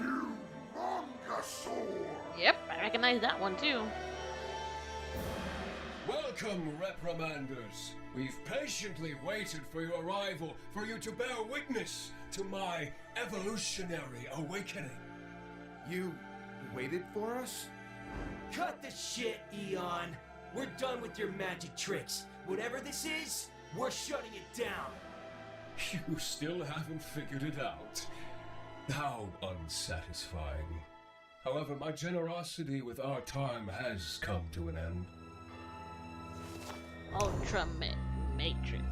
Yep, I recognize that one too. Welcome, reprimanders. We've patiently waited for your arrival, for you to bear witness to my evolutionary awakening. You waited for us? Cut the shit, Eon! We're done with your magic tricks. Whatever this is, we're shutting it down. You still haven't figured it out. How unsatisfying. However, my generosity with our time has come to an end. Ultra Matrix.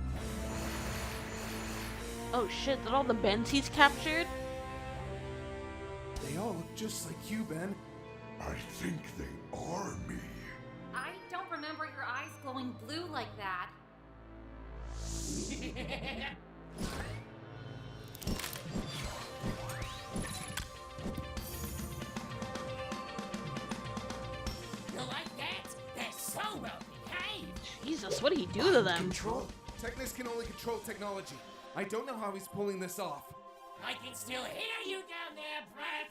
Oh shit, did all the Bens he's captured? They all look just like you, Ben. I think they are me. I don't remember your eyes glowing blue like that. You like that? They're so well behaved. Jesus, what did he do to them? Control? Technus can only control technology. I don't know how he's pulling this off. I can still hear you down there, Brett.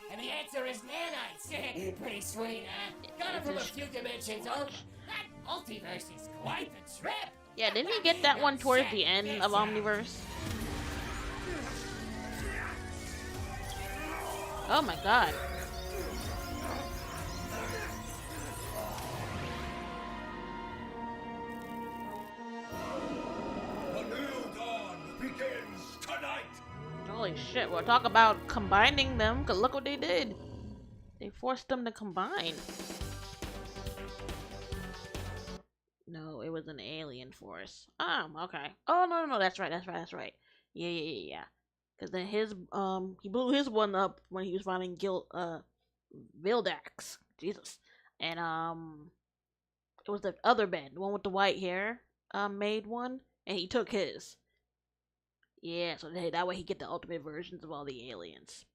And the answer is nanites. Pretty sweet, huh? Got it from a few dimensions. Oh, that multiverse is quite the trip. Yeah, didn't he get that one towards the end of Omniverse? Oh my god. The new dawn begins tonight! Holy shit, we'll talk about combining them, cause look what they did. They forced them to combine. No, it was an alien force. Okay. Oh, no, that's right. Yeah. Cause then he blew his one up when he was finding Vildax. Jesus. And, it was the other Ben, the one with the white hair, made one, and he took his. Yeah, so that way he get the ultimate versions of all the aliens.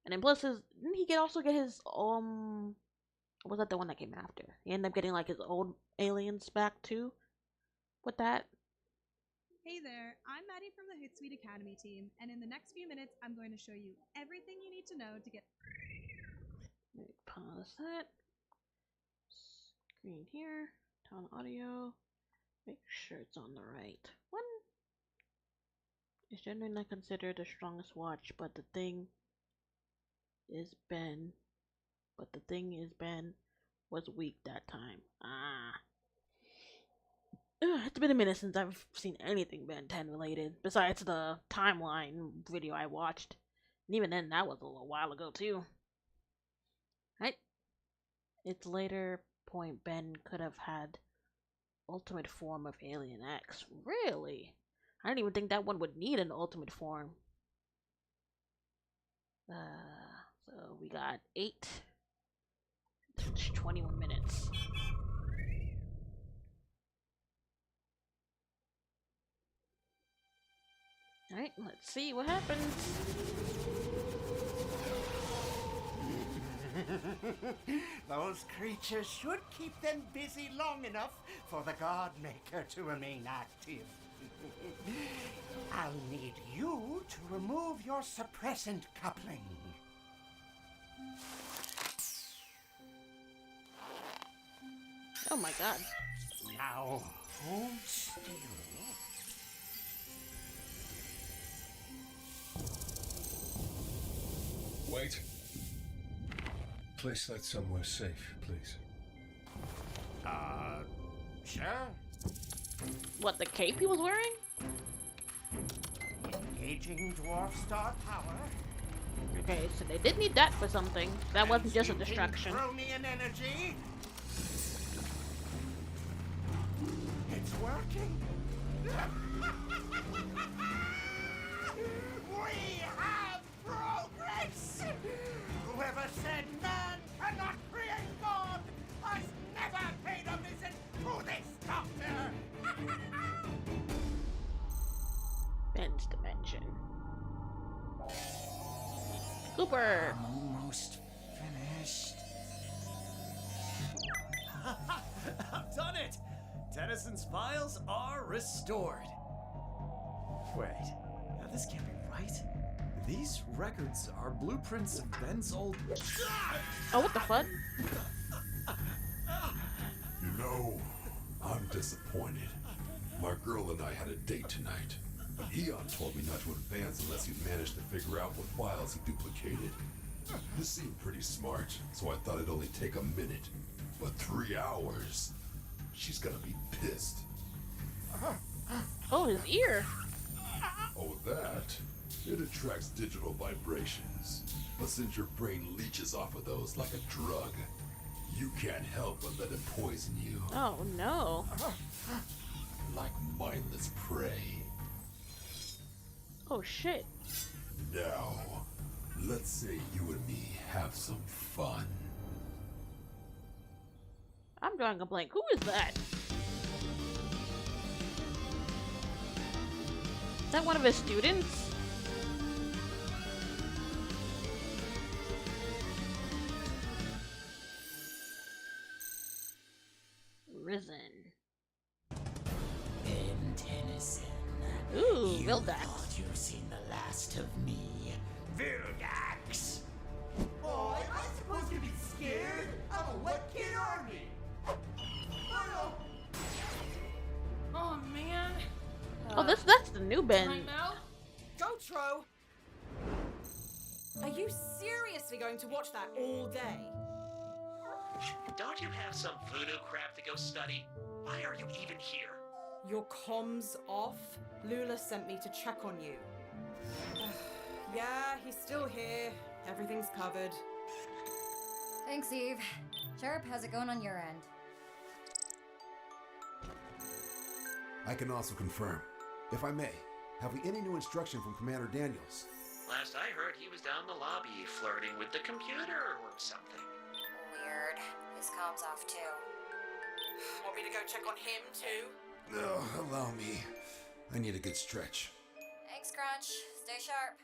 And then plus didn't he also get his, was that the one that came after? He ended up getting like his old aliens back too? With that? Hey there, I'm Maddie from the Hootsuite Academy team, and in the next few minutes I'm going to show you everything you need to know to get... Let me pause that. Screen here. Turn on audio. Make sure it's on the right one. It's generally not considered the strongest watch, but the thing is Ben. Was weak that time. It's been a minute since I've seen anything Ben 10 related, besides the timeline video I watched. And even then, that was a little while ago too. Right? Its later point, Ben could have had ultimate form of Alien X. Really? I didn't even think that one would need an ultimate form. So we got 8. It's 21 minutes. Alright, let's see what happens. Those creatures should keep them busy long enough for the Godmaker to remain active. I'll need you to remove your suppressant coupling. Oh my god. Now, hold still. Wait. Place that somewhere safe, please. Sure. What, the cape he was wearing? Engaging dwarf star power. Okay, so they did need that for something. That wasn't just a distraction. Chromian energy. It's working. We have progress. Whoever said man cannot create God has never paid a visit to this doctor. Ben's dimension. Cooper. Almost finished. I've done it! Tennyson's files are restored. Wait, now this can't be right. These records are blueprints of Ben's old... Oh, what the fuck? You know, I'm disappointed. My girl and I had a date tonight, but Eon told me not to advance unless he managed to figure out what files he duplicated. This seemed pretty smart, so I thought it'd only take a minute, but 3 hours. she's gonna be pissed. Oh, his ear. Oh, that? It attracts digital vibrations. But since your brain leeches off of those like a drug, you can't help but let it poison you. Oh no. Like mindless prey. Oh shit. Now, let's say you and me have some fun. I'm drawing a blank. Who is that? Is that one of his students? Risen. Ben Tennyson. Ooh, you Vildax. thought you've seen the last of me. Vildax! Oh, am I supposed to be scared? I'm a wet kid army. Oh man. Oh, that's the new Ben. Right now? Go, Tro! Are you seriously going to watch that all day? Don't you have some voodoo crap to go study? Why are you even here? Your comms off? Lula sent me to check on you. Yeah, he's still here. Everything's covered. Thanks, Eve. Sharp, how's it going on your end? I can also confirm. If I may, have we any new instruction from Commander Daniels? Last I heard, he was down the lobby flirting with the computer or something. Weird. His comms off too. Want me to go check on him too? Oh, allow me. I need a good stretch. Thanks, Crunch. Stay sharp.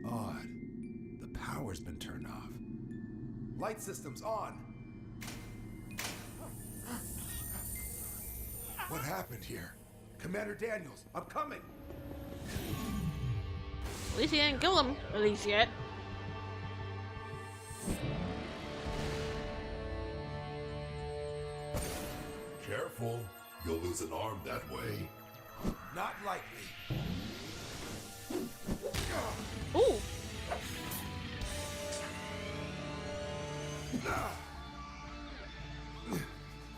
Odd. The power's been turned off. Light systems on. What happened here? Commander Daniels, I'm coming! At least he didn't kill him, at least yet. Careful, you'll lose an arm that way. Not likely. Ooh.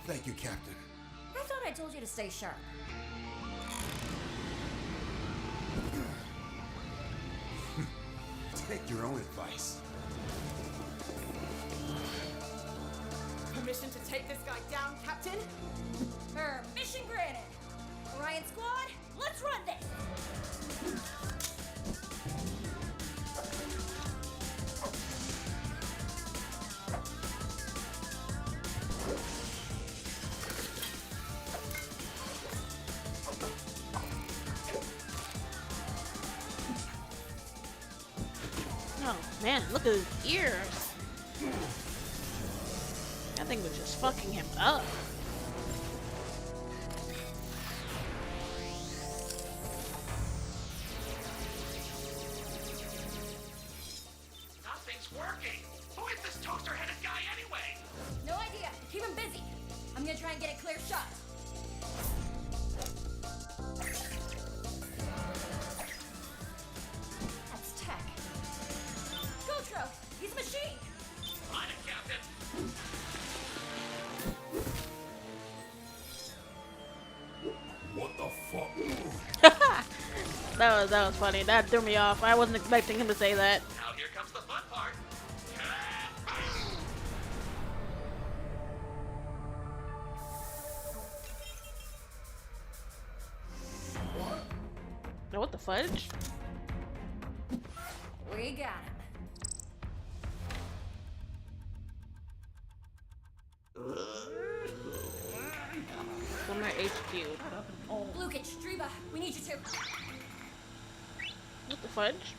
Thank you, Captain. I thought I told you to stay sharp. Take your own advice. Permission to take this guy down, Captain? Permission granted. Orion Squad, let's run this! Oh man, look at his ears. That thing was just fucking him up. Nothing's working. Who is this toaster-headed guy anyway? No idea. Keep him busy. I'm gonna try and get a clear shot. That's tech. Gotro, he's a machine. On it, Captain. What the fuck? that was funny. That threw me off. I wasn't expecting him to say that. Now here comes the fun part. Now what the fudge? We got him. Summer HQ. Lukic, Driba, we need you to. What the fudge?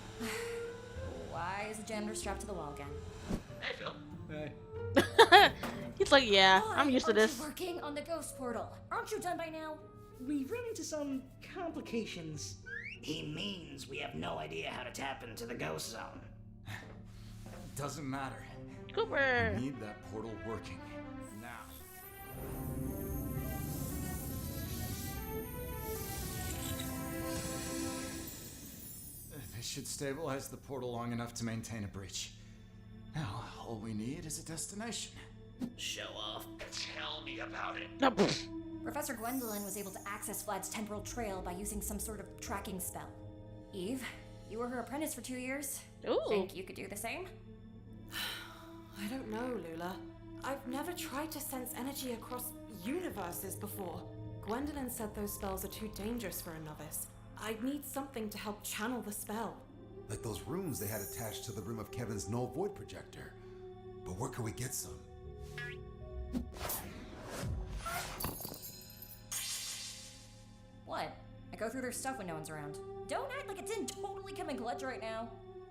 Why is the janitor strapped to the wall again? Hey, Phil. Hey. He's like, yeah, Why I'm used to aren't you this. working on the ghost portal. Aren't you done by now? We've run into some complications. He means we have no idea how to tap into the ghost zone. Doesn't matter. Cooper. We need that portal working. Now. should stabilize the portal long enough to maintain a breach. Now, all we need is a destination. Show off. Tell me about it. Professor Gwendolyn was able to access Vlad's temporal trail by using some sort of tracking spell. Eve, you were her apprentice for 2 years. Ooh. Think you could do the same? I don't know, Lula. I've never tried to sense energy across universes before. Gwendolyn said those spells are too dangerous for a novice. I'd need something to help channel the spell. Like those runes they had attached to the rim of Kevin's null void projector. But where can we get some? What? I go through their stuff when no one's around. Don't act like it didn't totally come in clutch right now.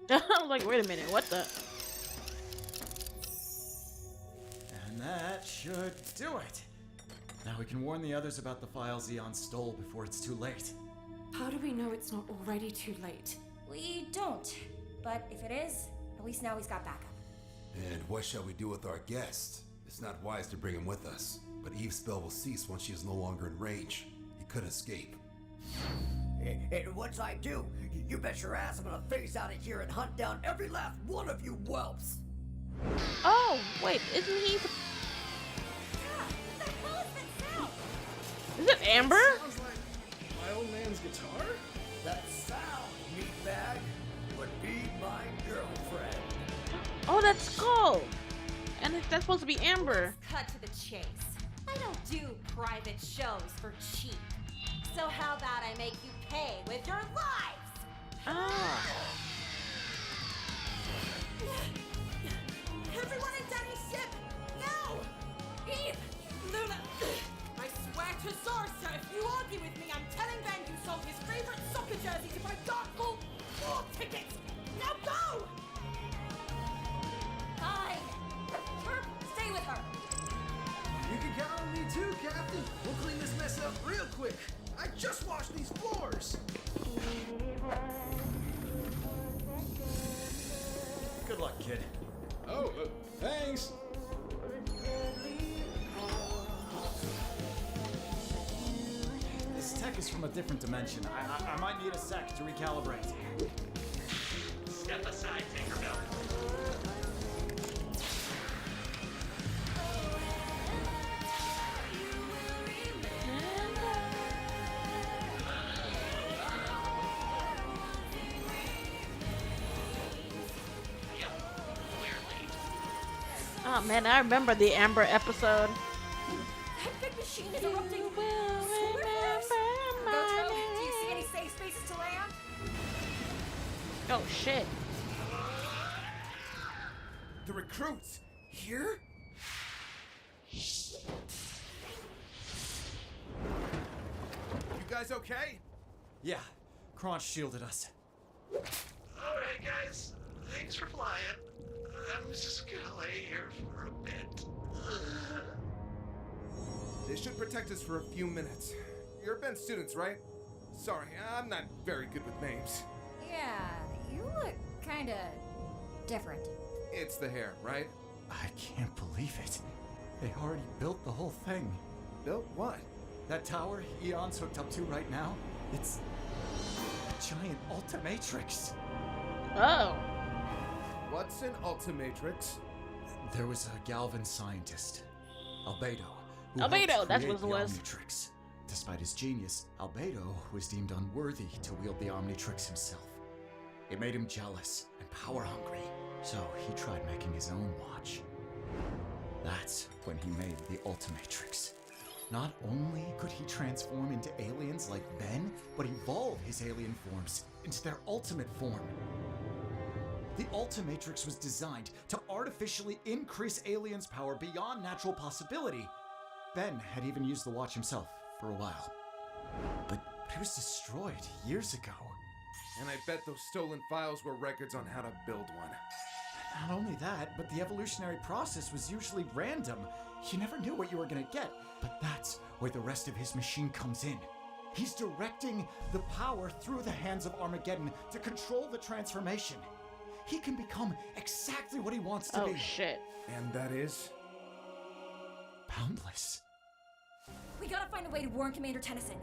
I'm like, wait a minute, what the? And that should do it. Now we can warn the others about the files Eon stole before it's too late. How do we know it's not already too late? We don't. But if it is, at least now he's got backup. And what shall we do with our guest? It's not wise to bring him with us, but Eve's spell will cease once she is no longer in range. He could escape. And once I do, you bet your ass I'm gonna phase out of here and hunt down every last one of you whelps. Oh, wait, isn't he? Is it Amber? Sounds like my old man's guitar? That sound, meatbag, would be my girlfriend. Oh, that's Skull. And that's supposed to be Amber. Cut to the chase. I don't do private shows for cheap. So how about I make you pay with your lives? Ah. Everyone in Danny's ship! No! Eve! Luna! I swear to Zarsa, if you argue with me, I'm telling Ben you sold his favorite soccer jersey to buy Darkfall 4 tickets! Now go! Fine. Turp, stay with her. You can count on me too, Captain. We'll clean this mess up real quick. I just washed these floors. Good luck, kid. Oh, thanks. This tech is from a different dimension. I might need a sec to recalibrate. Step aside, Tinkerbell. Oh man, I remember the Amber episode. That big machine is erupting. Gotro, do you see any safe spaces to land? Oh shit. The recruits here? You guys okay? Yeah, Kronch shielded us. Alright, guys. Thanks for flying. I'm just gonna lay here for a bit. They should protect us for a few minutes. You're Ben students, right? Sorry, I'm not very good with names. Yeah, you look kinda different. It's the hair, right? I can't believe it. They already built the whole thing. Built what? That tower Eon's hooked up to right now, it's a giant Ultimatrix. Oh. What's an Ultimatrix? There was a Galvan scientist, Albedo, who Albedo, helped that's create what it the was. Omnitrix. Despite his genius, Albedo was deemed unworthy to wield the Omnitrix himself. It made him jealous and power-hungry, so he tried making his own watch. That's when he made the Ultimatrix. Not only could he transform into aliens like Ben, but evolve his alien forms into their ultimate form. The Ultimatrix was designed to artificially increase aliens' power beyond natural possibility. Ben had even used the watch himself for a while. But it was destroyed years ago. And I bet those stolen files were records on how to build one. Not only that, but the evolutionary process was usually random. You never knew what you were gonna get. But that's where the rest of his machine comes in. He's directing the power through the hands of Armageddon to control the transformation. He can become exactly what he wants to be. Oh shit. And that is? Boundless. We gotta find a way to warn Commander Tennyson.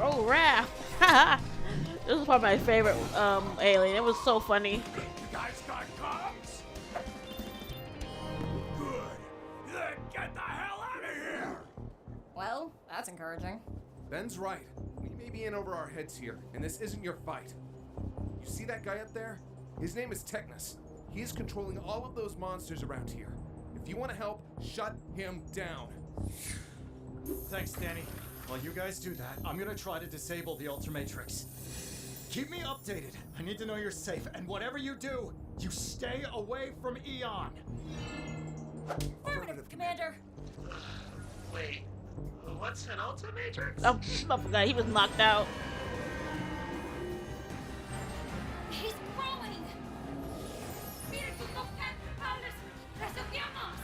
Oh, Raph. This is probably my favorite alien. It was so funny. You guys got comms? Good. Then get the hell out of here! Well, that's encouraging. Ben's right. We may be in over our heads here, and this isn't your fight. You see that guy up there? His name is Technus. He is controlling all of those monsters around here. If you want to help, shut him down. Thanks, Danny. While you guys do that, I'm gonna try to disable the Ultimatrix. Keep me updated. I need to know you're safe, and whatever you do, you stay away from Eon. Affirmative, Commander. Wait, what's an Ultimatrix? Oh, I forgot. He was knocked out. He's growing. Espíritus no culpables, resucitamos.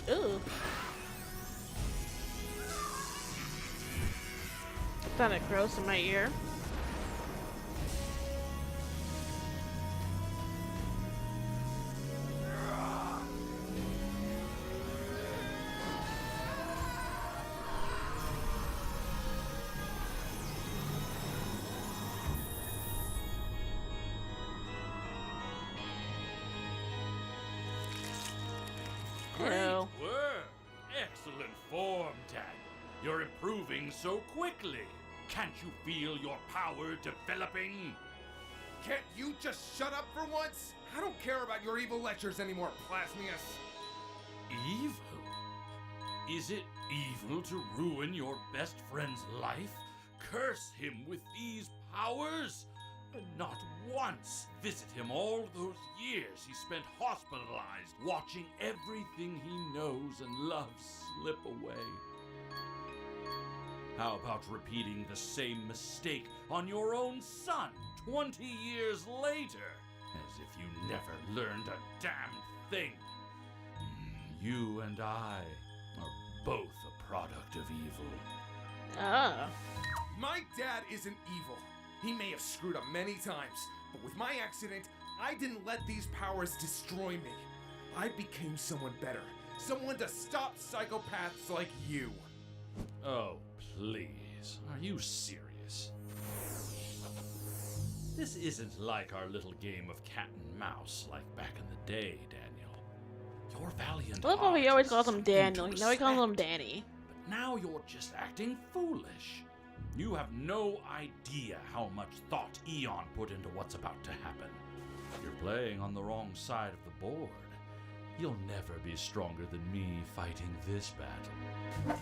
Ooh. Sounded gross in my ear. Great work! Excellent form, Daniel. You're improving so quickly. Can't you feel your power developing? Can't you just shut up for once? I don't care about your evil lectures anymore, Plasmius. Evil? Is it evil to ruin your best friend's life? Curse him with these powers? And not once visit him all those years he spent hospitalized, watching everything he knows and loves slip away. How about repeating the same mistake on your own son 20 years later? As if you never learned a damn thing. You and I are both a product of evil. Ah. My dad isn't evil. He may have screwed up many times, but with my accident, I didn't let these powers destroy me. I became someone better. Someone to stop psychopaths like you. Oh, please. Are you serious? This isn't like our little game of cat and mouse like back in the day, Daniel. Your valiant I love how he heart always is calls him something Daniel. to He never calls him respect. Danny. But now you're just acting foolish. You have no idea how much thought Eon put into what's about to happen. You're playing on the wrong side of the board. You'll never be stronger than me fighting this battle.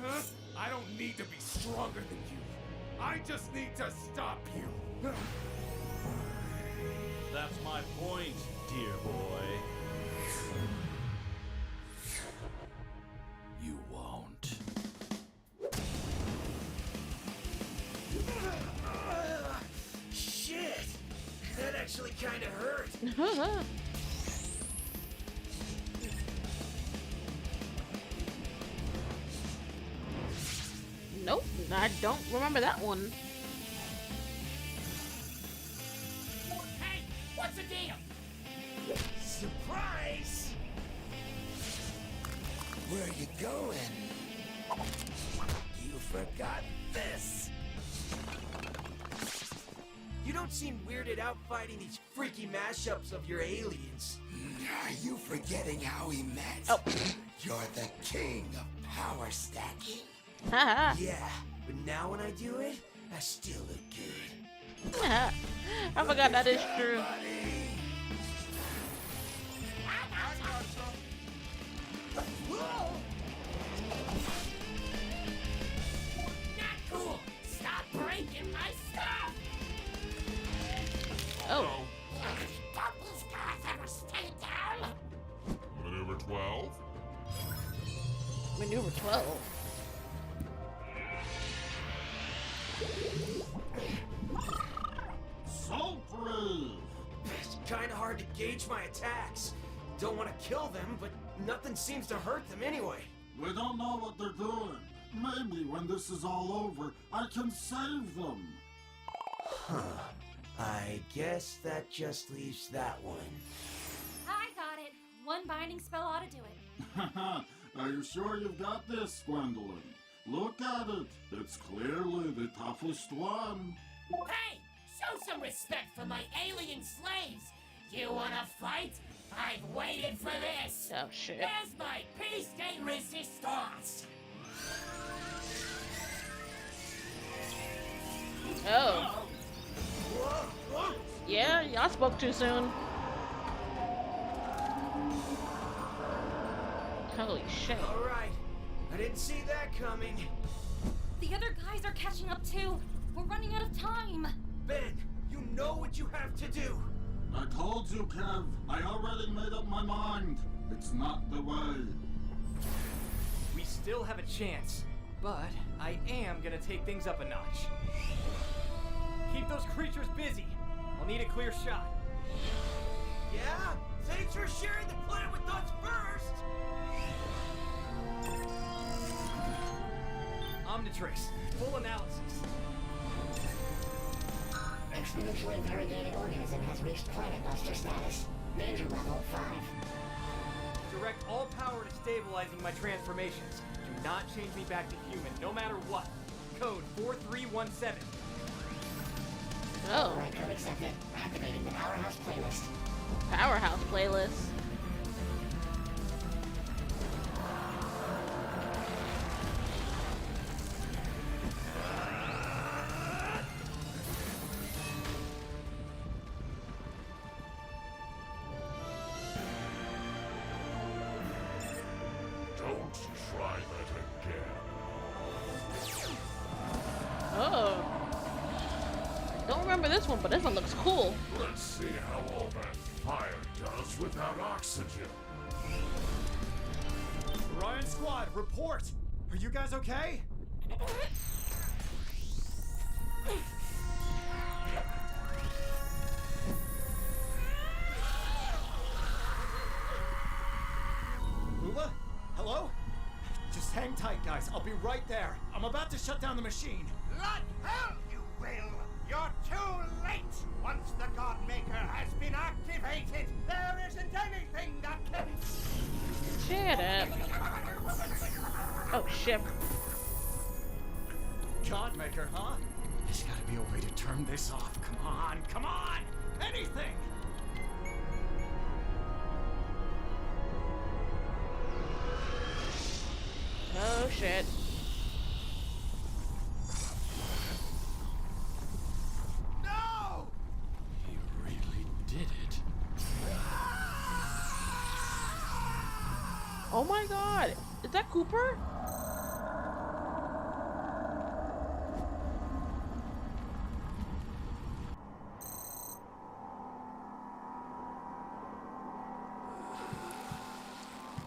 Huh? I don't need to be stronger than you. I just need to stop you. That's my point, dear boy. You won't. Shit! That actually kinda hurt. Nope, I don't remember that one. Hey, what's the deal? Surprise! Where you going? You forgot this. You don't seem weirded out fighting these freaky mashups of your aliens. Are you forgetting how we met? Oh. You're the king of power stacking. Yeah, but now when I do it, I still look good. I forgot that is true. Not cool! Stop breaking my stuff! Oh. Don't these guys ever stay down? Maneuver 12. Maneuver 12. Sultry! It's kinda hard to gauge my attacks. Don't want to kill them, but nothing seems to hurt them anyway. We don't know what they're doing. Maybe when this is all over, I can save them. Huh. I guess that just leaves that one. I got it. One binding spell ought to do it. Are you sure you've got this, Gwendolyn? Look at it. It's clearly the toughest one. Hey! Show some respect for my alien slaves! You wanna fight? I've waited for this! Oh shit. There's my piece de resistance! Oh. Yeah, y'all spoke too soon. Holy shit. Alright, I didn't see that coming. The other guys are catching up too. We're running out of time. Ben, you know what you have to do. I told you, Kev. I already made up my mind. It's not the way. We still have a chance, but I am gonna take things up a notch. Keep those creatures busy. I'll need a clear shot. Yeah? Thanks for sharing the plan with us first! Omnitrix, full analysis. Exponentially variegated organism has reached planet buster status. Danger level 5. Direct all power to stabilizing my transformations. Do not change me back to human, no matter what. Code 4317. Oh. Right code accepted. Activating the Powerhouse playlist. Powerhouse playlist. Don't try that again. Oh. Don't remember this one, but this one looks cool. Let's see how all that fire does without oxygen. Ryan Squad, report! Are you guys okay? Lula? Hello? Just hang tight, guys. I'll be right there. I'm about to shut down the machine. Like hell you will! You're too late! Once the Godmaker has been activated, there isn't anything that can... Shut up. Oh, shit. Godmaker, huh? There's gotta be a way to turn this off. Come on, come on! Anything! Oh, shit. No! He really did it. Oh my god. Is that Cooper?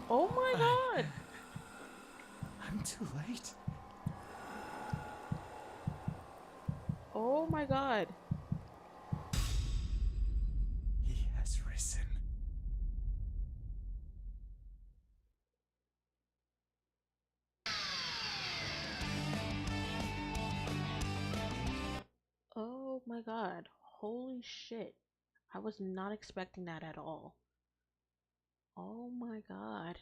Oh my god. I'm too late. Oh my god. He has risen. Oh my god. Holy shit. I was not expecting that at all. Oh my god.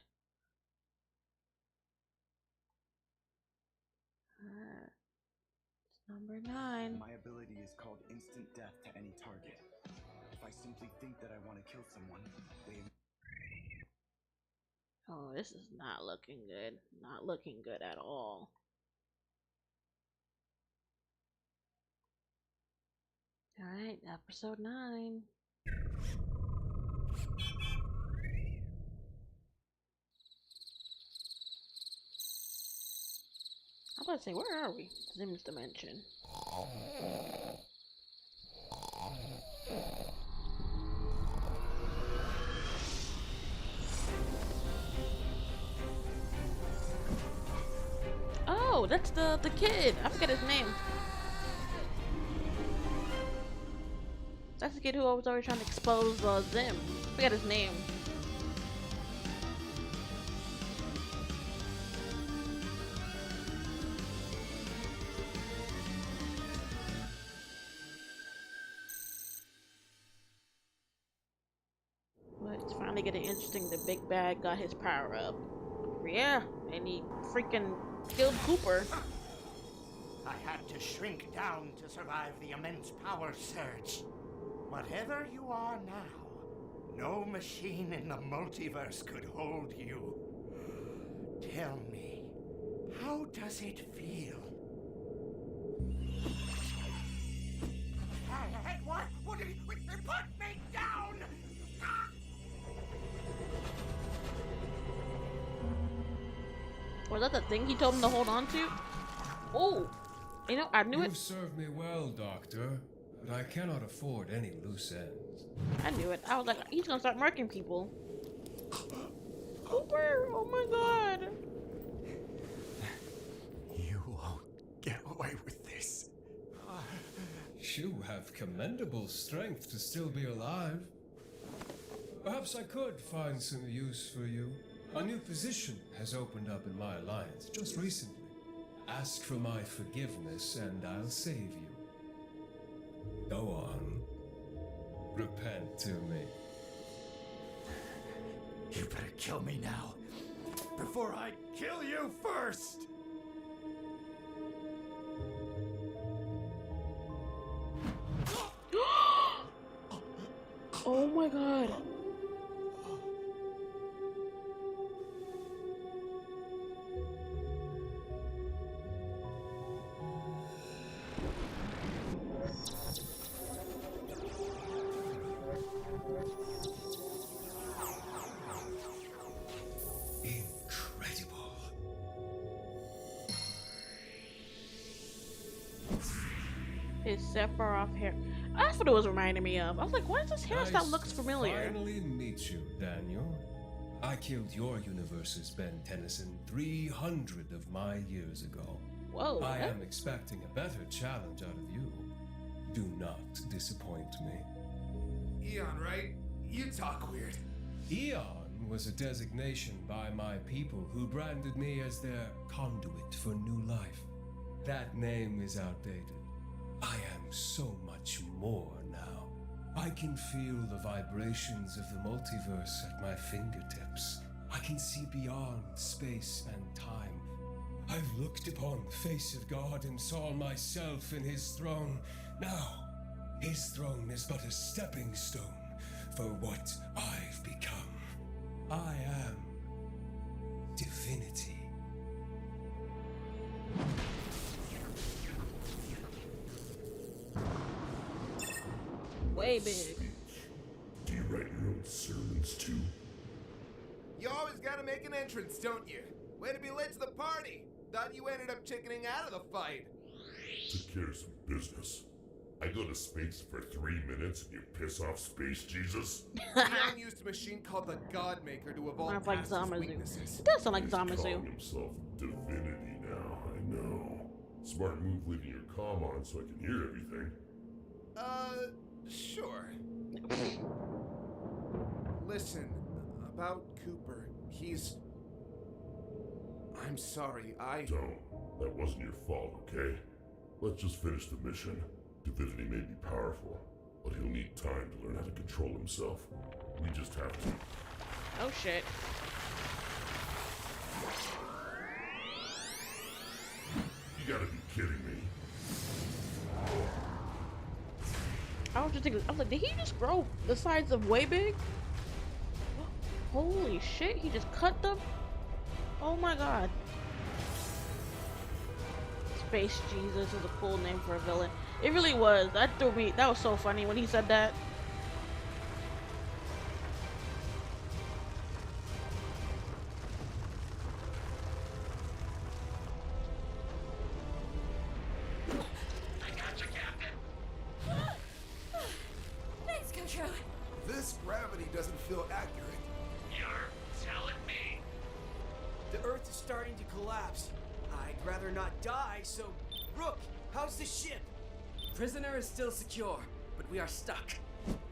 It's number 9. My ability is called instant death to any target. If I simply think that I want to kill someone, they... Oh, this is not looking good. Not looking good at all. Alright, episode 9. I'm about to say, where are we? Zim's dimension. Oh, that's the kid. I forget his name. That's the kid who was always trying to expose Zim. I forget his name. make it interesting. The big bad got his power up. Yeah, and he freaking killed Cooper. I had to shrink down to survive the immense power surge. Whatever you are now, no machine in the multiverse could hold you. Tell me, how does it feel? Hey, what? What did he put me down? Was that the thing he told him to hold on to? Oh, you know, I knew it. You've served me well, Doctor, but I cannot afford any loose ends. I knew it. I was like, he's gonna start murking people. Cooper, oh my god. You won't get away with this. You have commendable strength to still be alive. Perhaps I could find some use for you. A new position has opened up in my alliance just recently. Ask for my forgiveness and I'll save you. Go on. Repent to me. You better kill me now, before I kill you first! Oh my god. Incredible. His Sephiroth hair. That's what it was reminding me of. I was like, why does this hairstyle Nice looks to familiar? Finally meet you, Daniel. I killed your universe's Ben Tennyson 300 of my years ago. Whoa. I what? am expecting a better challenge out of you. Do not disappoint me. Eon, right? You talk weird. Eon was a designation by my people who branded me as their conduit for new life. That name is outdated. I am so much more now. I can feel the vibrations of the multiverse at my fingertips. I can see beyond space and time. I've looked upon the face of God and saw myself in his throne. Now, his throne is but a stepping stone for what I've become. I am divinity. Way big. Do you write your own sermons too? You always gotta make an entrance, don't you? Way to be late to the party. Thought you ended up chickening out of the fight. Took care of some business. I go to space for 3 minutes and you piss off Space Jesus? Eon used a machine called the Godmaker to evolve Sounds like past his Zamasu. weaknesses. It does sound like He's Zamasu. calling himself divinity now, I know. Smart move leaving your comm on so I can hear everything. Sure. Listen, about Cooper, I'm sorry, Don't. That wasn't your fault, okay? Let's just finish the mission. Divinity may be powerful, but he'll need time to learn how to control himself. We just have to. Oh shit. You gotta be kidding me. I was just thinking, I was like, did he just grow the size of way big? Holy shit, he just cut them? Oh my god. Space Jesus is a cool name for a villain. It really was. That threw me. That was so funny when he said that. I got you, Captain. Thanks, Gotro. This gravity doesn't feel accurate. You're telling me. The Earth is starting to collapse. I'd rather not die, so... Rook, how's the ship? Prisoner is still secure, but we are stuck.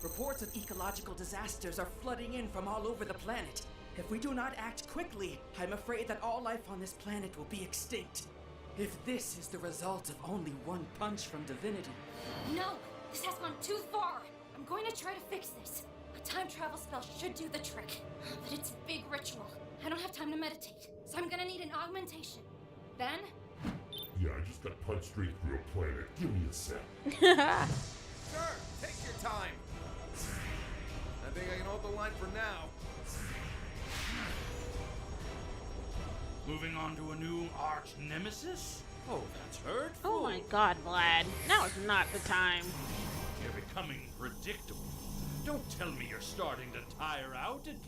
Reports of ecological disasters are flooding in from all over the planet. If we do not act quickly, I'm afraid that all life on this planet will be extinct. If this is the result of only one punch from divinity. No, this has gone too far. I'm going to try to fix this. A time travel spell should do the trick, but it's a big ritual. I don't have time to meditate, so I'm gonna need an augmentation. Ben? Yeah, I just got punched straight through a planet. Give me a sec. Sure, take your time. I think I can hold the line for now. Moving on to a new arch nemesis? Oh, that's hurtful. Oh my god, Vlad. Now is not the time. You're becoming predictable. Don't tell me you're starting to tire out again.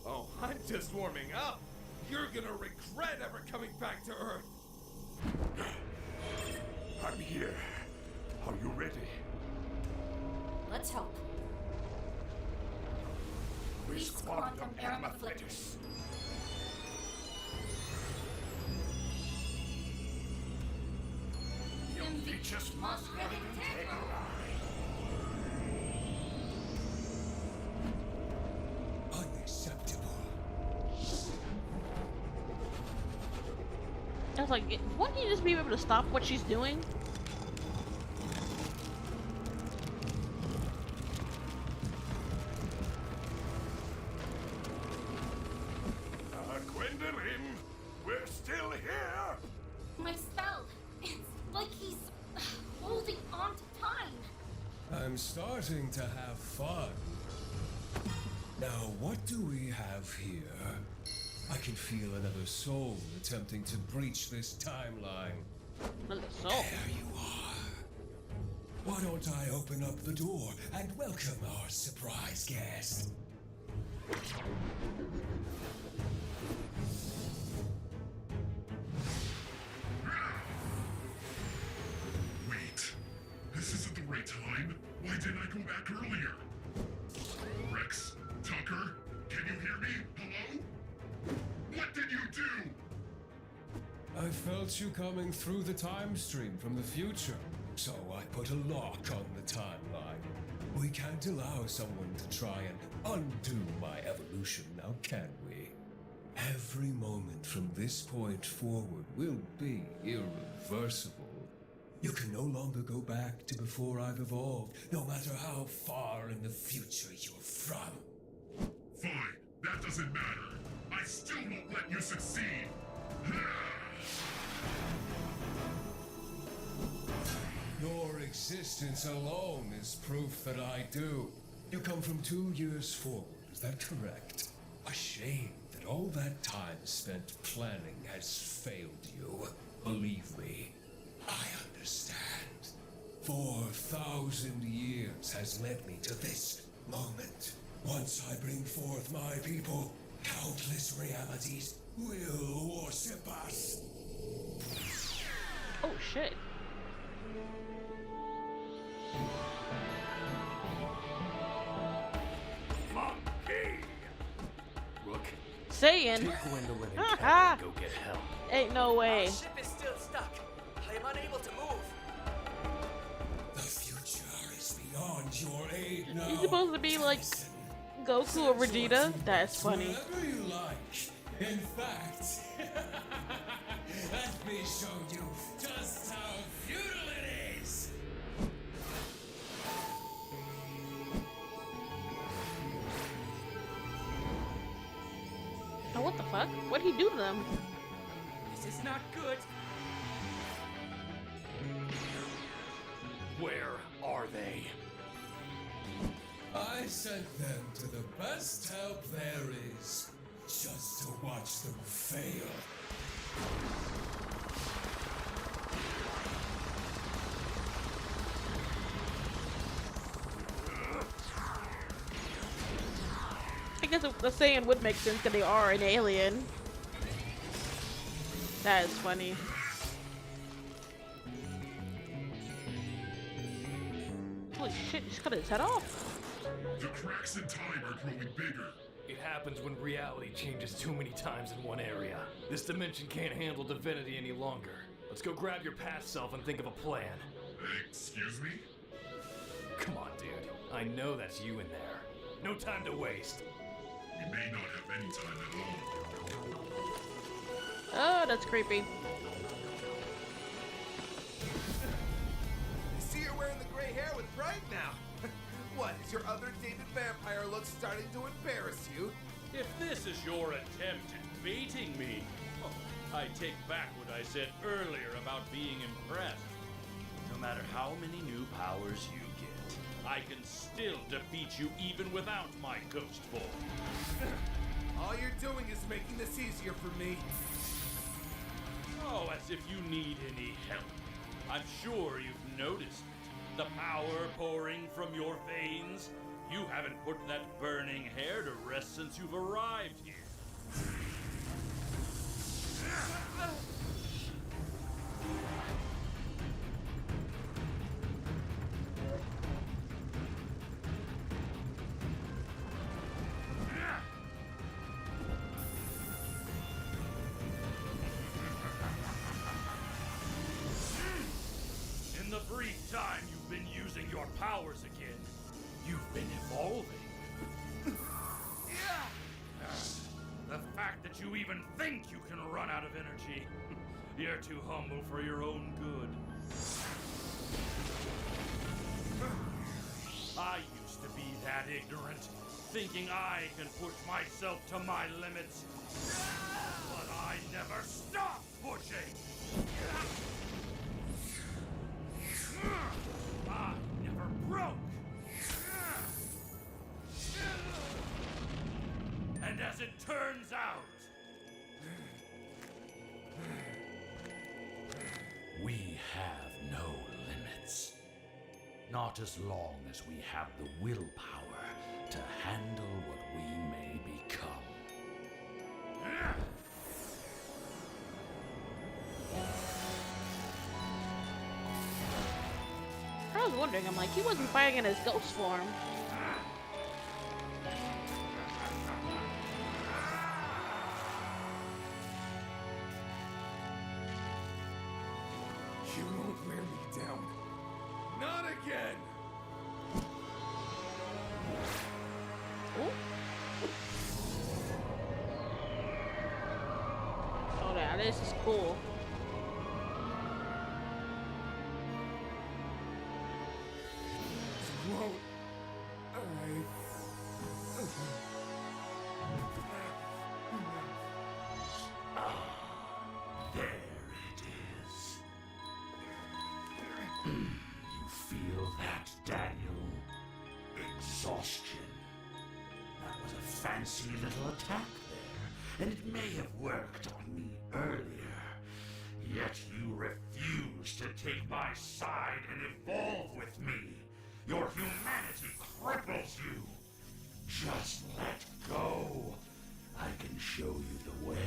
Oh, I'm just warming up. You're gonna regret ever coming back to Earth. I'm here. Are you ready? Let's hope. Vis quantum gamma fletus. Ium vicus must ready to take a ride. Unacceptable. I was like, wouldn't you just be able to stop what she's doing? Gwendolyn, we're still here. My spell. It's like he's holding on to time. I'm starting to have fun. Now, what do we have here? I can feel another soul attempting to breach this timeline. Another soul? There you are. Why don't I open up the door and welcome our surprise guest? Wait, this isn't the right time. Why didn't I go back earlier? Rex, Tucker, can you hear me? Hello? What did you do? I felt you coming through the time stream from the future, so I put a lock on the timeline. We can't allow someone to try and undo my evolution, now can we? Every moment from this point forward will be irreversible. You can no longer go back to before I've evolved, no matter how far in the future you're from. Fine, that doesn't matter. I still won't let you succeed. Your existence alone is proof that I do. You come from 2 years forward, is that correct? A shame that all that time spent planning has failed you. Believe me, I understand. 4,000 years has led me to this moment. Once I bring forth my people, countless realities will worship us. Oh shit. Monkey! Look, Saying. take Gwendolyn and Cat and go get help. Ain't no way. Our ship is still stuck. I am unable to move. The future is beyond your aid now. He's supposed to be like Goku or Vegeta? That's funny. Whatever you like. In fact, let me show you just how futile it is. Oh, what the fuck? What'd he do to them? This is not good. Where are they? I sent them to the best help there is, just to watch them fail. I guess the saying would make sense because they are an alien. That is funny. Holy shit, just cut his head off. The cracks in time are growing bigger. It happens when reality changes too many times in one area. This dimension can't handle divinity any longer. Let's go grab your past self and think of a plan. Excuse me? Come on, dude. I know that's you in there. No time to waste. We may not have any time at all. Oh, that's creepy. I see you're wearing the gray hair with pride now. What, is your other dated vampire look starting to embarrass you? If this is your attempt at baiting me, I take back what I said earlier about being impressed. No matter how many new powers you get, I can still defeat you even without my ghost form. All you're doing is making this easier for me. Oh, as if you need any help. I'm sure you've noticed it. The power pouring from your veins. You haven't put that burning hair to rest since you've arrived here. In the brief time you've been using your powers again, you've been evolving. The fact that you even think you can run out of energy, you're too humble for your own good. I used to be that ignorant, thinking I can push myself to my limits. But I never stop pushing! I never broke! And as it turns out, we have no limits. Not as long as we have the willpower to handle what we may become. I was wondering, I'm like, he wasn't fighting in his ghost form. You won't wear me down. Not again! Oh, now this is cool. Won't There it is. You feel that, Daniel? Exhaustion. That was a fancy little attack there, and it may have worked on me earlier. Yet you refuse to take my side and evolve with me. Your humanity cripples you. Just let go. I can show you the way.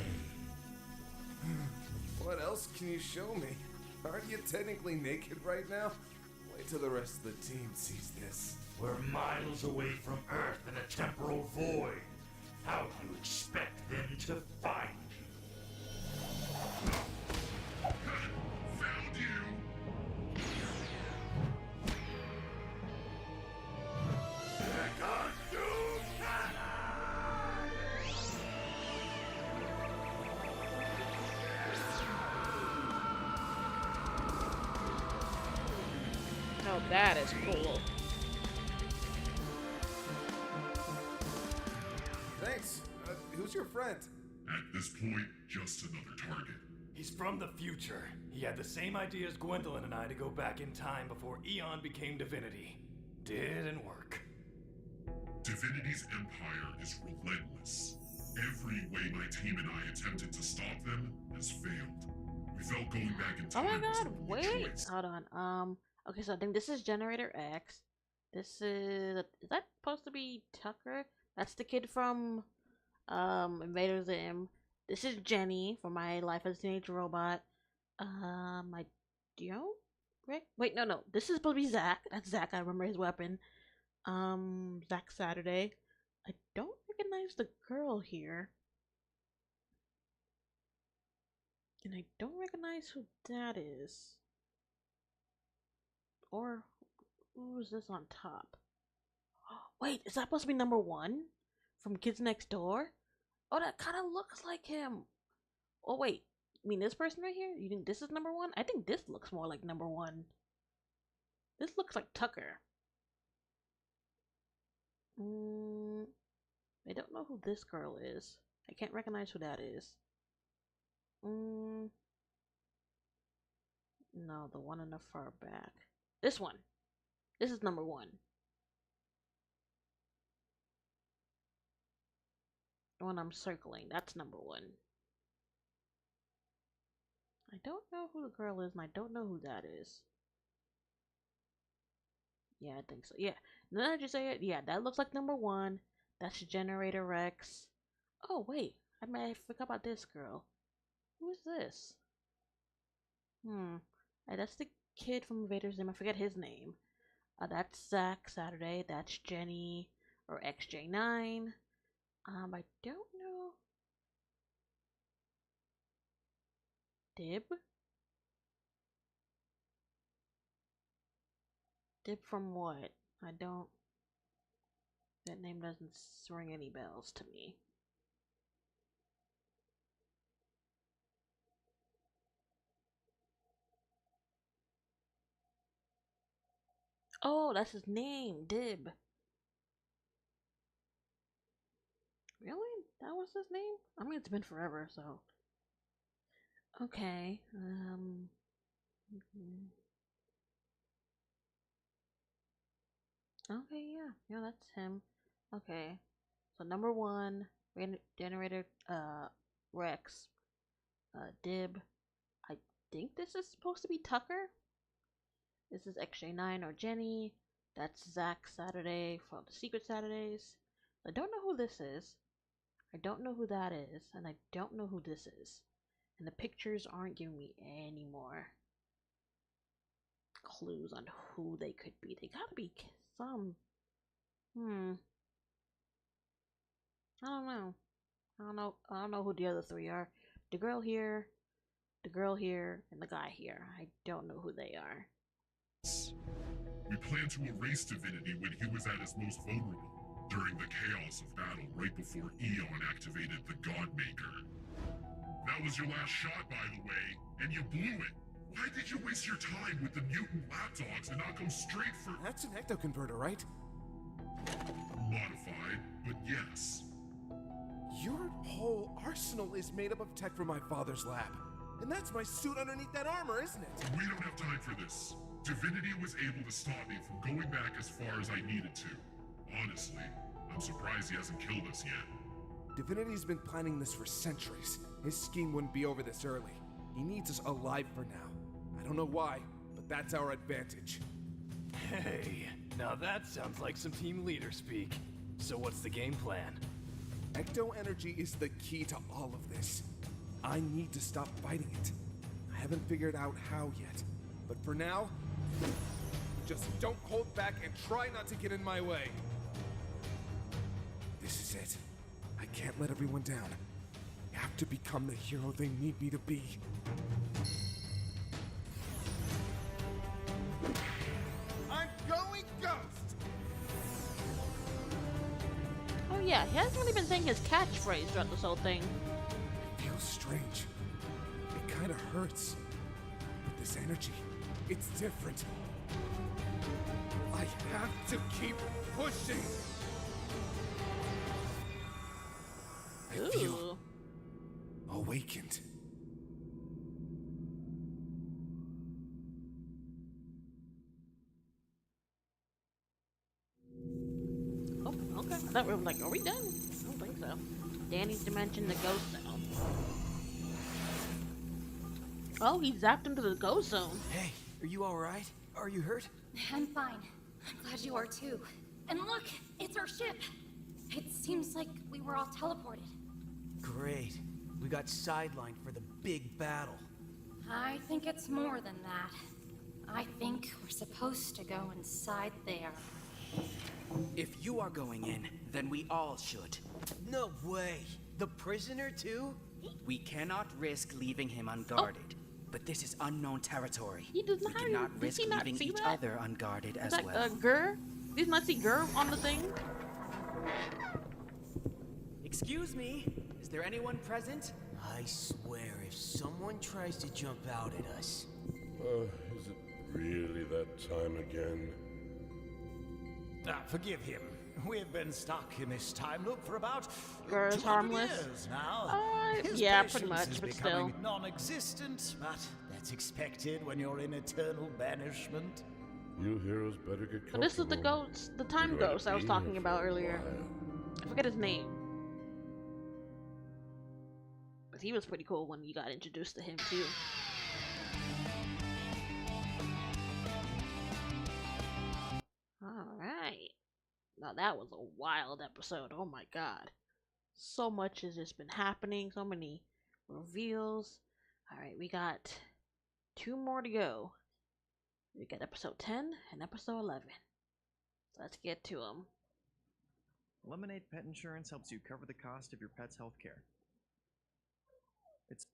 What else can you show me? Aren't you technically naked right now? Wait till the rest of the team sees this. We're miles away from Earth in a temporal void. How do you expect them to find you? Found you! Oh, that is cool. Thanks. Who's your friend? At this point, just another target. He's from the future. He had the same idea as Gwendolyn and I to go back in time before Eon became Divinity. Didn't work. Divinity's empire is relentless. Every way my team and I attempted to stop them has failed. We felt going back in Oh time my was god, the only wait. choice. Hold on. Okay, so I think this is Generator X. Is that supposed to be Tucker? That's the kid from Invader Zim. This is Jenny from My Life as a Teenage Robot. I don't wait, no. This is supposed to be Zach. That's Zach. I remember his weapon. Zach Saturday. I don't recognize the girl here. And I don't recognize who that is. Or who is this on top? Wait, is that supposed to be number 1 from Kids Next Door? Oh, that kind of looks like him. Oh wait, you mean this person right here? You think this is number 1? I think this looks more like number 1. This looks like Tucker. I don't know who this girl is. I can't recognize who that is. No, the one in the far back. This one. This is number 1. The one I'm circling. That's number 1. I don't know who the girl is, and I don't know who that is. Yeah, I think so. Yeah. Now that you say it, yeah, that looks like number 1. That's Generator Rex. Oh, wait. I forgot about this girl. Who is this? That's the kid from Invader's name. I forget his name. That's Zack Saturday. That's Jenny or XJ9. I don't know. Dib? Dib from what? I don't. That name doesn't ring any bells to me. Oh, that's his name, Dib. Really? That was his name? I mean, it's been forever, so. Okay. Okay, yeah. Yeah, that's him. Okay. So number 1, Generator Rex. Dib. I think this is supposed to be Tucker. This is XJ9 or Jenny. That's Zack Saturday from the Secret Saturdays. I don't know who this is. I don't know who that is. And I don't know who this is. And the pictures aren't giving me any more clues on who they could be. They gotta be some. I don't know. I don't know who the other 3 are. The girl here, and the guy here. I don't know who they are. We planned to erase Divinity when he was at his most vulnerable, during the chaos of battle right before Eon activated the Godmaker. That was your last shot, by the way, and you blew it. Why did you waste your time with the mutant lapdogs and not go straight for— That's an ecto-converter, right? Modified, but yes. Your whole arsenal is made up of tech from my father's lab. And that's my suit underneath that armor, isn't it? We don't have time for this. Divinity was able to stop me from going back as far as I needed to. Honestly, I'm surprised he hasn't killed us yet. Divinity's been planning this for centuries. His scheme wouldn't be over this early. He needs us alive for now. I don't know why, but that's our advantage. Hey, now that sounds like some team leader speak. So what's the game plan? Ecto energy is the key to all of this. I need to stop fighting it. I haven't figured out how yet, but for now, just don't hold back and try not to get in my way. This is it. I can't let everyone down. I have to become the hero they need me to be. I'm going Ghost! Oh yeah, he hasn't really been saying his catchphrase throughout this whole thing. It feels strange. It kind of hurts. But this energy, it's different. I have to keep pushing. I feel awakened. Oh, okay. I thought we were like, are we done? I don't think so. Danny's dimension, the ghost zone. Oh, he zapped him to the ghost zone. Hey, are you alright? Are you hurt? I'm fine. I'm glad you are too. And look, it's our ship. It seems like we were all teleported. Great. We got sidelined for the big battle. I think it's more than that. I think we're supposed to go inside there. If you are going in, then we all should. No way. The prisoner too? We cannot risk leaving him unguarded. But this is unknown territory. He does not. We cannot risk he not leaving see each that? other unguarded as Is that well. Gur? Did you not see Gur on the thing? Excuse me, is there anyone present? I swear, if someone tries to jump out at us... Is it really that time again? Forgive him. We've been stuck in this time loop for about Girl's 200 harmless. years now. His Yeah, pretty patience much, is but becoming still. non-existent, but that's expected when you're in eternal banishment. You heroes better get But this is the ghost, the time ghost I was talking about earlier. I forget his name. But he was pretty cool when you got introduced to him too. Alright. Now that was a wild episode. Oh my god. So much has just been happening. So many reveals. Alright, we got 2 more to go. We got episode 10 and episode 11. Let's get to them. Lemonade Pet Insurance helps you cover the cost of your pet's health care. It's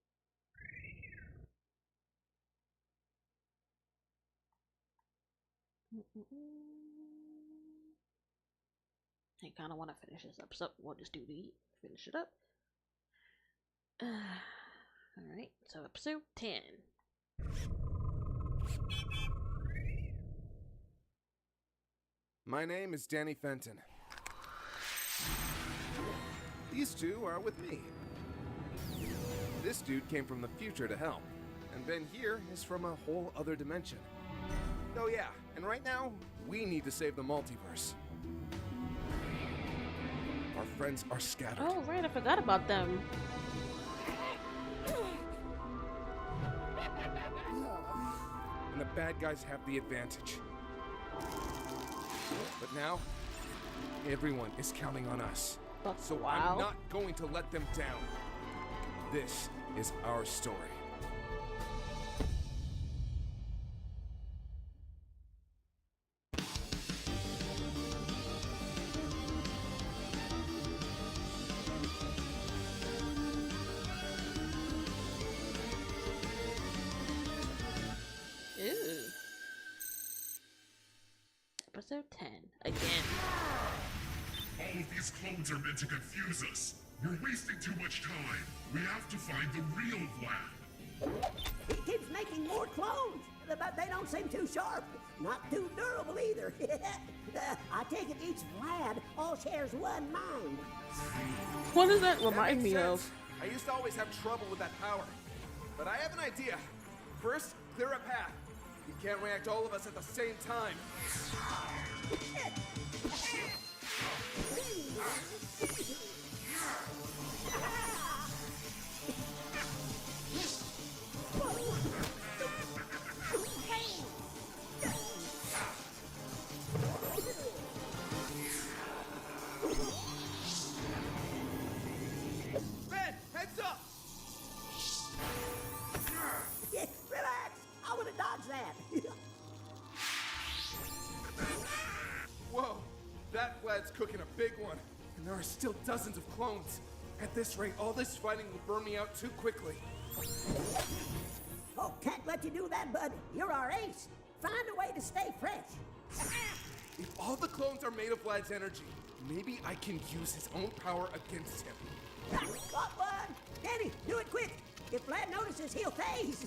I kind of want to finish this episode. We'll just do the finish it up. Alright, so episode 10. My name is Danny Fenton. These two are with me. This dude came from the future to help, and Ben here is from a whole other dimension. Oh yeah, and right now, we need to save the multiverse. Our friends are scattered. Oh right, I forgot about them. And the bad guys have the advantage. But now, everyone is counting on us. So I'm not going to let them down. This is our story. Ooh. Episode 10 again. All of these clones are meant to confuse us. We're wasting too much time. We have to find the real Vlad. He keeps making more clones, but they don't seem too sharp. Not too durable either. I take it each Vlad all shares one mind. What does that remind me of? I used to always have trouble with that power. But I have an idea. First, clear a path. You can't react all of us at the same time. Ben, heads up! Relax. I would have dodged that. Whoa, that Vlad's cooking a big one. And there are still dozens of clones. At this rate, all this fighting will burn me out too quickly. Oh, can't let you do that, bud. You're our ace. Find a way to stay fresh. If all the clones are made of Vlad's energy, maybe I can use his own power against him. Got one! Danny, do it quick! If Vlad notices, he'll phase!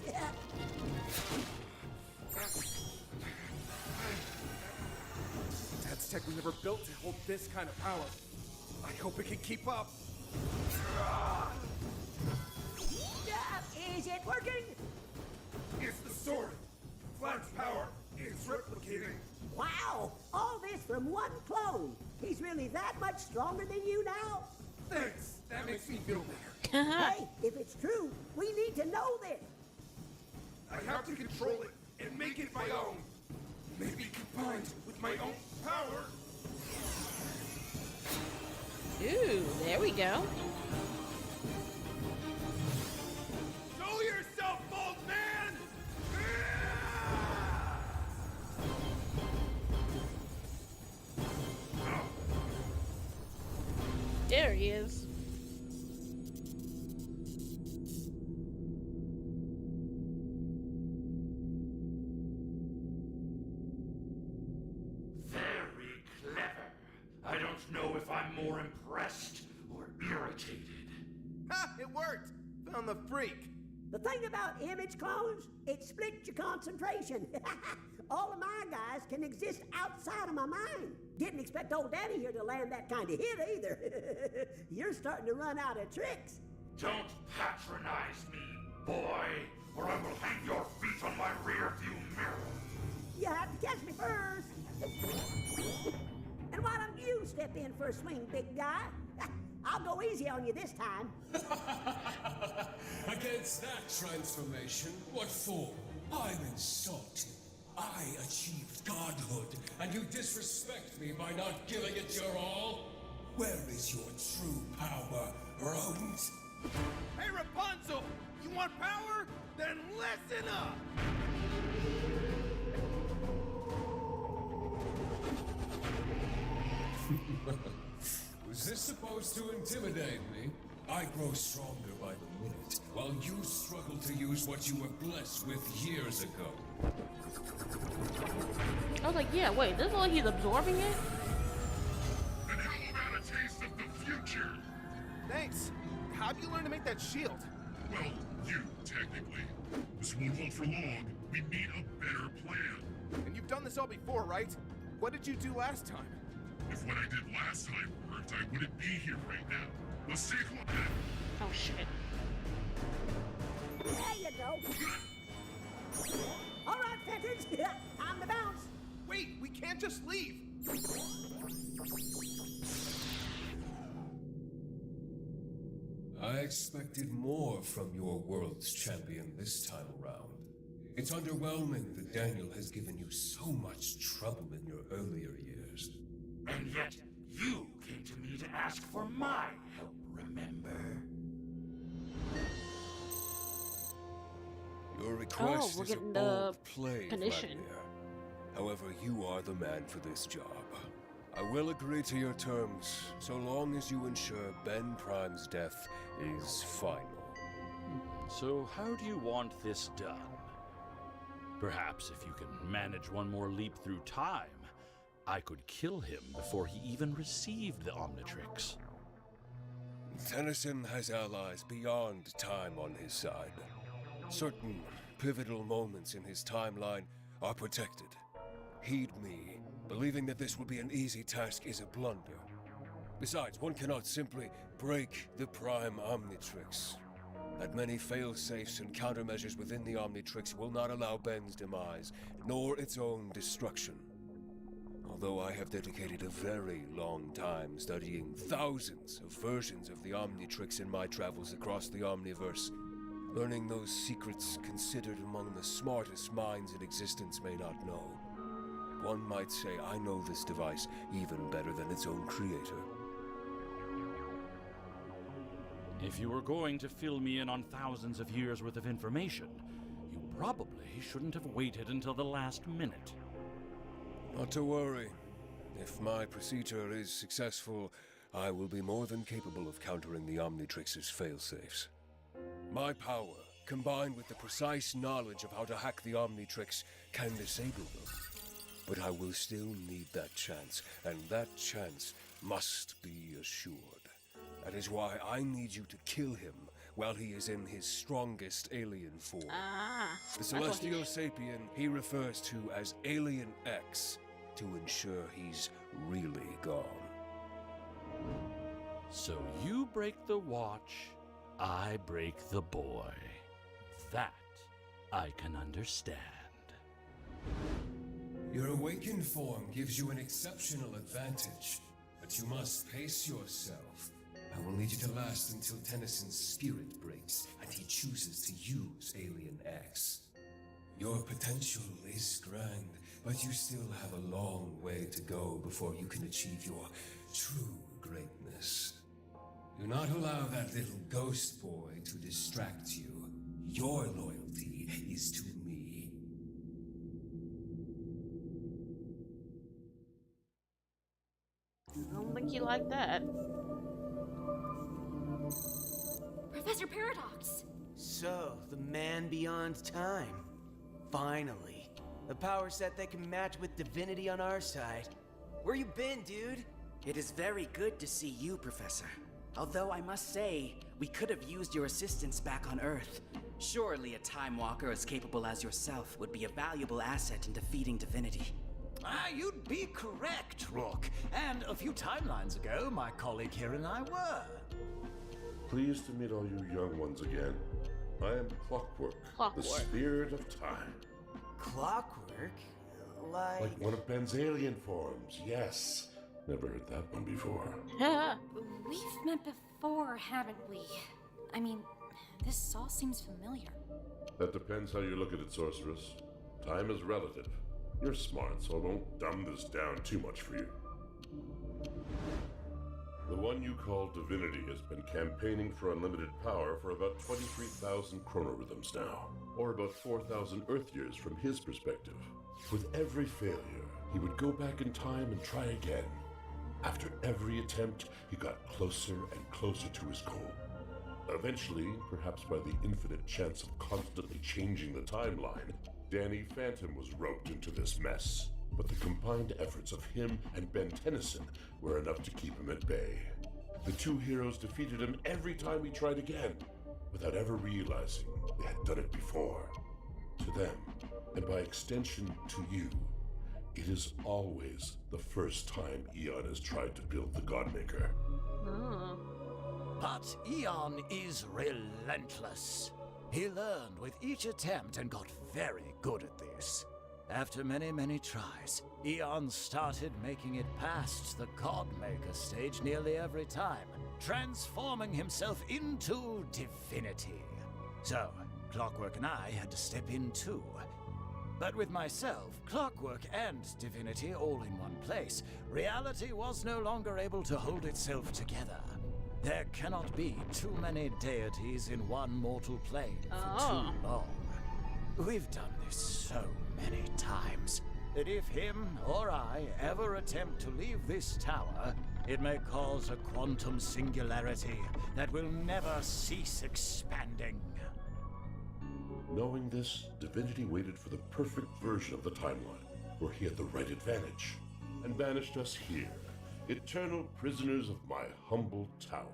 Dad's tech was never built to hold this kind of power. I hope it can keep up. Is it working? It's the sword! Vlad's power is replicating. Wow! All this from one clone! He's really that much stronger than you now? Thanks! That makes me feel better. Hey, if it's true, we need to know this! I have to control it and make it my own. Maybe combined with my own power. Ooh, there we go. Show yourself, old man! There he is. Very clever. I don't know if I'm more impressed or irritated. Ha! It worked! Found the freak. The thing about image clones, it splits your concentration. All of my guys can exist outside of my mind. Didn't expect old Daddy here to land that kind of hit either. You're starting to run out of tricks. Don't patronize me, boy, or I will hang your feet on my rearview mirror. You have to catch me first. And why don't you step in for a swing, big guy? I'll go easy on you this time. Against that transformation, what for? I'm insulted. I achieved godhood, and you disrespect me by not giving it your all? Where is your true power, rodent? Hey, Rapunzel! You want power? Then listen up! Was this supposed to intimidate me? I grow stronger by the minute, while you struggle to use what you were blessed with years ago. I was like, yeah, wait, this is like he's absorbing it? And how about a taste of the future? Thanks. How'd you learn to make that shield? Well, you, technically. This won't hold for long. We need a better plan. And you've done this all before, right? What did you do last time? If what I did last time worked, I wouldn't be here right now. Let's take a look at it. Oh, shit. There you go. All right, Fetters. Time to bounce. Wait, we can't just leave. I expected more from your world's champion this time around. It's underwhelming that Daniel has given you so much trouble in your earlier years. And yet, you came to me to ask for my help, remember? Your request we're is a getting the bold play, condition. Vladimir. However, you are the man for this job. I will agree to your terms, so long as you ensure Ben Prime's death is final. So how do you want this done? Perhaps if you can manage one more leap through time, I could kill him before he even received the Omnitrix. Tennyson has allies beyond time on his side. Certain pivotal moments in his timeline are protected. Heed me. Believing that this will be an easy task is a blunder. Besides, one cannot simply break the Prime Omnitrix. That many fail-safes and countermeasures within the Omnitrix will not allow Ben's demise, nor its own destruction. Although I have dedicated a very long time studying thousands of versions of the Omnitrix in my travels across the Omniverse, learning those secrets considered among the smartest minds in existence may not know. One might say I know this device even better than its own creator. If you were going to fill me in on thousands of years worth of information, you probably shouldn't have waited until the last minute. Not to worry. If my procedure is successful, I will be more than capable of countering the Omnitrix's failsafes. My power, combined with the precise knowledge of how to hack the Omnitrix, can disable them. But I will still need that chance, and that chance must be assured. That is why I need you to kill him while he is in his strongest alien form. The Celestial Sapien he refers to as Alien X, to ensure he's really gone. So you break the watch, I break the boy. That I can understand. Your awakened form gives you an exceptional advantage, but you must pace yourself. I will need you to last until Tennyson's spirit breaks and he chooses to use Alien X. Your potential is grand, but you still have a long way to go before you can achieve your true greatness. Do not allow that little ghost boy to distract you. Your loyalty is to me. I don't think he liked that. Professor Paradox! So, the man beyond time. Finally. A power set that can match with divinity on our side. Where you been, dude? It is very good to see you, Professor. Although I must say, we could have used your assistance back on Earth. Surely a Time Walker as capable as yourself would be a valuable asset in defeating Divinity. You'd be correct, Rook. And a few timelines ago, my colleague here and I were. Pleased to meet all you young ones again. I am Clockwork, the spirit of time. Clockwork? Like one of Ben's alien forms, yes. Never heard that one before. We've met before, haven't we? I mean, this all seems familiar. That depends how you look at it, Sorceress. Time is relative. You're smart, so I won't dumb this down too much for you. The one you call Divinity has been campaigning for unlimited power for about 23,000 chronorhythms now, or about 4,000 Earth years from his perspective. With every failure, he would go back in time and try again. After every attempt, he got closer and closer to his goal. Eventually, perhaps by the infinite chance of constantly changing the timeline, Danny Phantom was roped into this mess. But the combined efforts of him and Ben Tennyson were enough to keep him at bay. The two heroes defeated him every time he tried again, without ever realizing they had done it before. To them, and by extension to you, it is always the first time Eon has tried to build the Godmaker. But Eon is relentless. He learned with each attempt and got very good at this. After many, many tries, Eon started making it past the Godmaker stage nearly every time, transforming himself into Divinity. So, Clockwork and I had to step in too. But with myself, Clockwork, and Divinity all in one place, reality was no longer able to hold itself together. There cannot be too many deities in one mortal plane for too long. We've done this so many times that if him or I ever attempt to leave this tower, it may cause a quantum singularity that will never cease expanding. Knowing this, Divinity waited for the perfect version of the timeline, where he had the right advantage, and banished us here, eternal prisoners of my humble tower.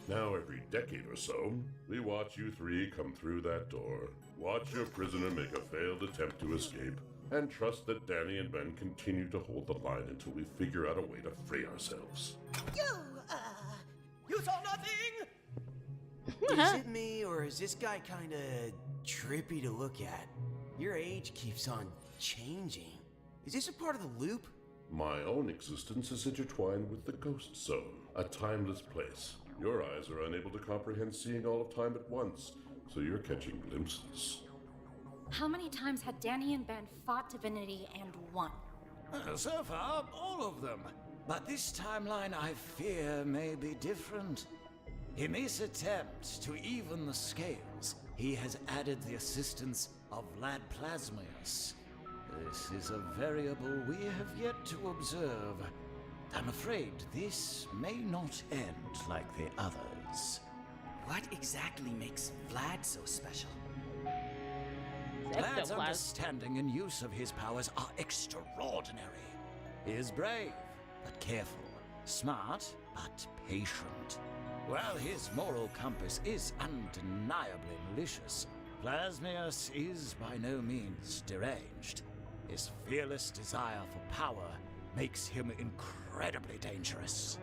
Now every decade or so, we watch you three come through that door, watch your prisoner make a failed attempt to escape, and trust that Danny and Ben continue to hold the line until we figure out a way to free ourselves. You saw nothing? Is it me, or is this guy kinda trippy to look at? Your age keeps on changing. Is this a part of the loop? My own existence is intertwined with the Ghost Zone, a timeless place. Your eyes are unable to comprehend seeing all of time at once, so you're catching glimpses. How many times had Danny and Ben fought Divinity and won? So far, all of them. But this timeline, I fear, may be different. In this attempt to even the scales, he has added the assistance of Vlad Plasmius. This is a variable we have yet to observe. I'm afraid this may not end like the others. What exactly makes Vlad so special? Vlad's understanding and use of his powers are extraordinary. He is brave, but careful. Smart, but patient. While his moral compass is undeniably malicious, Plasmius is by no means deranged. His fearless desire for power makes him incredibly dangerous.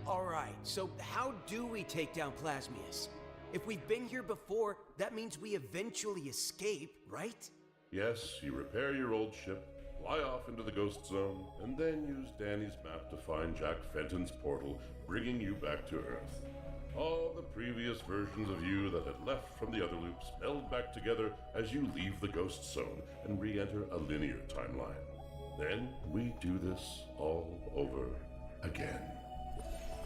Alright, so how do we take down Plasmius? If we've been here before, that means we eventually escape, right? Yes, you repair your old ship, fly off into the Ghost Zone, and then use Danny's map to find Jack Fenton's portal, bringing you back to Earth. All the previous versions of you that had left from the other loops meld back together as you leave the Ghost Zone and re-enter a linear timeline. Then we do this all over again.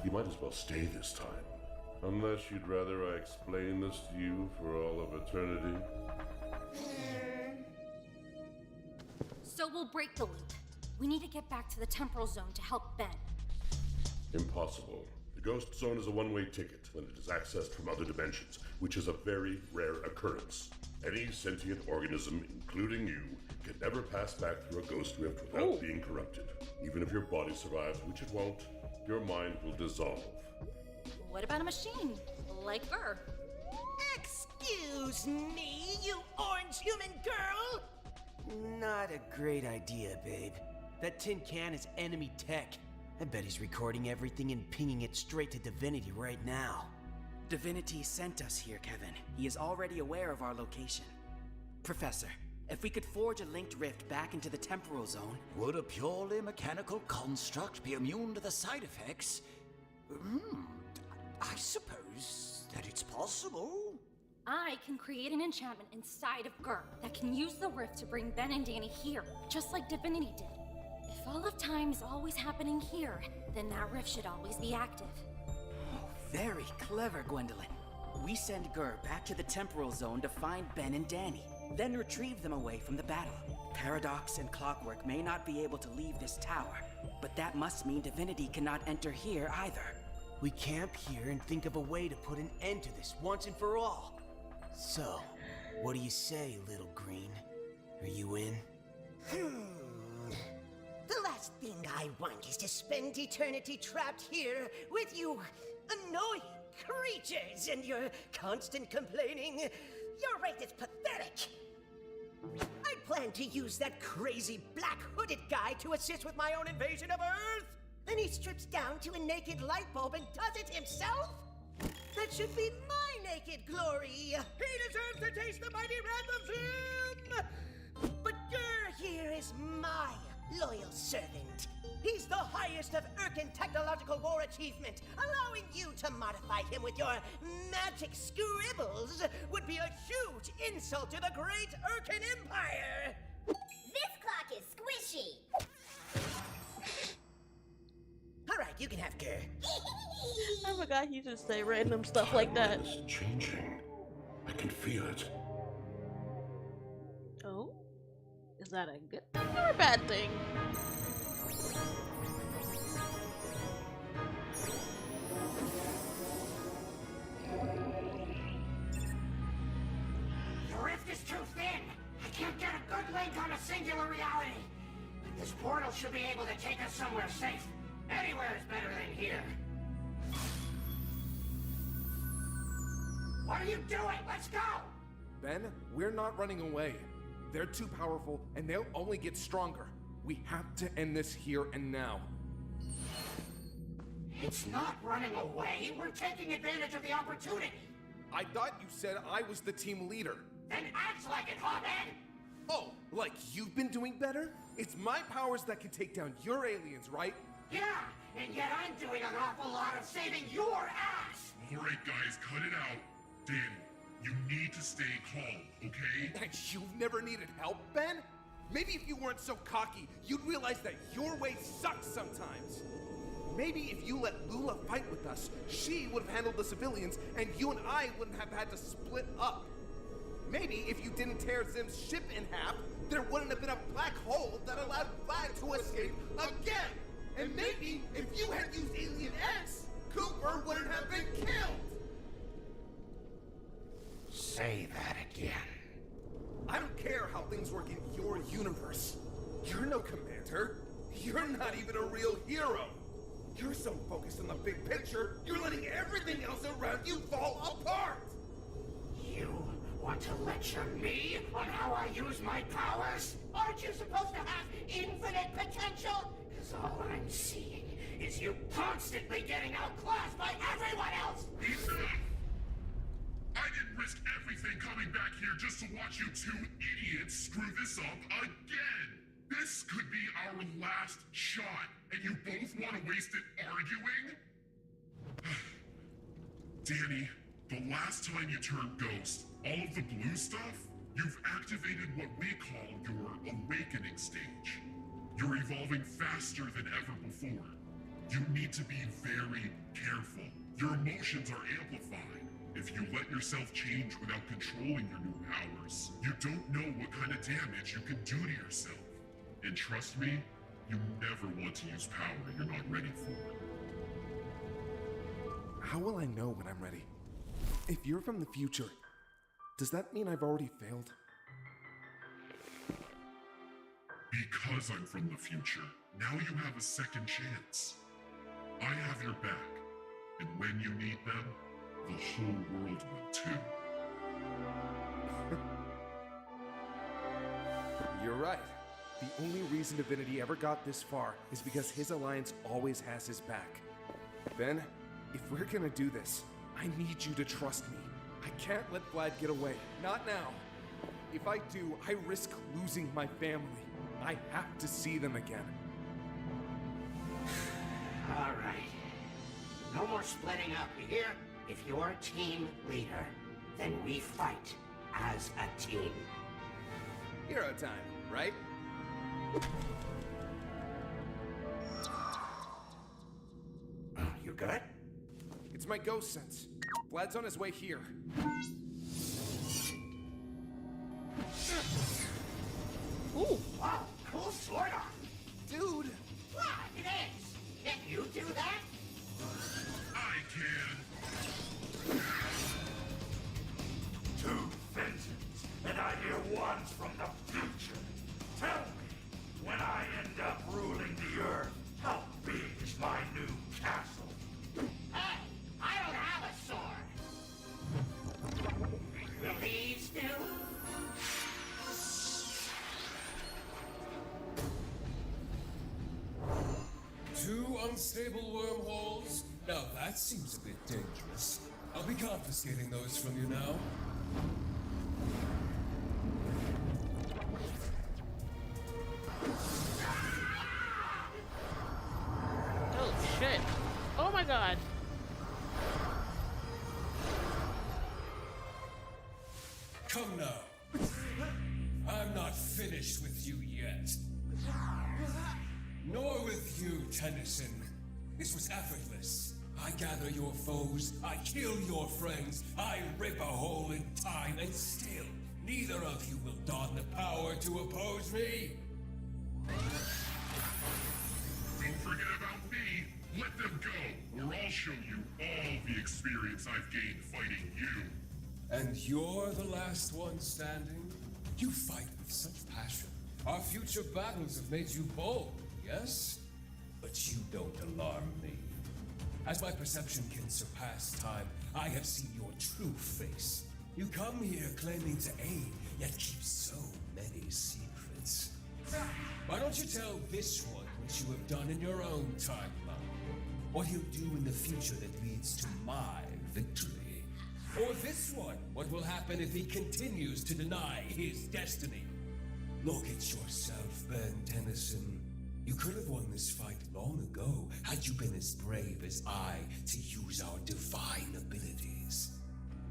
You might as well stay this time. Unless you'd rather I explain this to you for all of eternity. So we'll break the loop. We need to get back to the temporal zone to help Ben. Impossible. The Ghost Zone is a one-way ticket when it is accessed from other dimensions, which is a very rare occurrence. Any sentient organism, including you, can never pass back through a ghost rift without being corrupted. Even if your body survives, which it won't, your mind will dissolve. What about a machine? Like Burr? Excuse Excuse me, you orange human girl? Not a great idea, babe. That tin can is enemy tech. I bet he's recording everything and pinging it straight to Divinity right now. Divinity sent us here, Kevin. He is already aware of our location. Professor, if we could forge a linked rift back into the temporal zone... Would a purely mechanical construct be immune to the side effects? I suppose that it's possible. I can create an enchantment inside of Gur that can use the rift to bring Ben and Danny here, just like Divinity did. If all of time is always happening here, then that rift should always be active. Very clever, Gwendolyn. We send Gur back to the temporal zone to find Ben and Danny, then retrieve them away from the battle. Paradox and Clockwork may not be able to leave this tower, but that must mean Divinity cannot enter here either. We camp here and think of a way to put an end to this once and for all. So, what do you say, little green? Are you in? The last thing I want is to spend eternity trapped here with you annoying creatures and your constant complaining. Your rate is pathetic. I plan to use that crazy black-hooded guy to assist with my own invasion of Earth. Then he strips down to a naked light bulb and does it himself? That should be my naked glory. He deserves to taste the mighty wrath of him. But Gur here is my loyal servant. He's the highest of Urkin technological war achievement. Allowing you to modify him with your magic scribbles would be a huge insult to the great Urkin Empire. This clock is squishy. All right, you can have Gur. I forgot he just say random stuff like that. It's changing. I can feel it. Oh? Is that a good thing or a bad thing? The rift is too thin. I can't get a good link on a singular reality. But this portal should be able to take us somewhere safe. Anywhere is better than here. What are you doing? Let's go! Ben, we're not running away. They're too powerful, and they'll only get stronger. We have to end this here and now. It's not running away. We're taking advantage of the opportunity. I thought you said I was the team leader. Then act like it, hothead! Oh, like you've been doing better? It's my powers that can take down your aliens, right? Yeah, and yet I'm doing an awful lot of saving your ass! Alright guys, cut it out. Danny, you need to stay calm, okay? And you've never needed help, Ben? Maybe if you weren't so cocky, you'd realize that your way sucks sometimes. Maybe if you let Lula fight with us, she would have handled the civilians, and you and I wouldn't have had to split up. Maybe if you didn't tear Zim's ship in half, there wouldn't have been a black hole that allowed Vlad to escape again! And maybe if you had used Alien X, Cooper wouldn't have been killed! Say that again. I don't care how things work in your universe. You're no commander. You're not even a real hero. You're so focused on the big picture, you're letting everything else around you fall apart! You want to lecture me on how I use my powers? Aren't you supposed to have infinite potential? Because all I'm seeing is you constantly getting outclassed by everyone else! Enough! I didn't risk everything coming back here just to watch you two idiots screw this up again! This could be our last shot, and you both want to waste it arguing? Danny, the last time you turned ghost, all of the blue stuff, you've activated what we call your awakening stage. You're evolving faster than ever before. You need to be very careful. Your emotions are amplified. If you let yourself change without controlling your new powers, you don't know what kind of damage you can do to yourself. And trust me, you never want to use power you're not ready for. How will I know when I'm ready? If you're from the future, does that mean I've already failed? Because I'm from the future, now you have a second chance. I have your back, and when you need them, the whole world will too. You're right. The only reason Divinity ever got this far is because his alliance always has his back. Ben, if we're gonna do this, I need you to trust me. I can't let Vlad get away. Not now. If I do, I risk losing my family. I have to see them again. All right. No more splitting up, you hear? If you're a team leader, then we fight as a team. Hero time, right? You good? It's my ghost sense. Vlad's on his way here. Ooh! Wow, cool sword arm! Dude! Wow, it is! Can you do that? I can. Two phantoms, and I hear one's from the future. Tell me, when I end up ruling the Earth, how big is my new castle? Hey, I don't have a sword! Will these do? Two unstable wormholes? Now that seems a bit dangerous. I'll be confiscating those from you now. Oh shit. Oh my god. Come now. I'm not finished with you yet. Nor with you, Tennyson. This was effortless. I gather your foes, I kill your friends, I rip a hole in time, and still, neither of you will don the power to oppose me. Don't forget about me. Let them go, or I'll show you all the experience I've gained fighting you. And you're the last one standing? You fight with such passion. Our future battles have made you bold, yes? But you don't alarm me. As my perception can surpass time, I have seen your true face. You come here claiming to aid, yet keep so many secrets. Why don't you tell this one what you have done in your own timeline? What he'll do in the future that leads to my victory? Or this one, what will happen if he continues to deny his destiny? Look at yourself, Ben Tennyson. You could have won this fight long ago had you been as brave as I to use our divine abilities.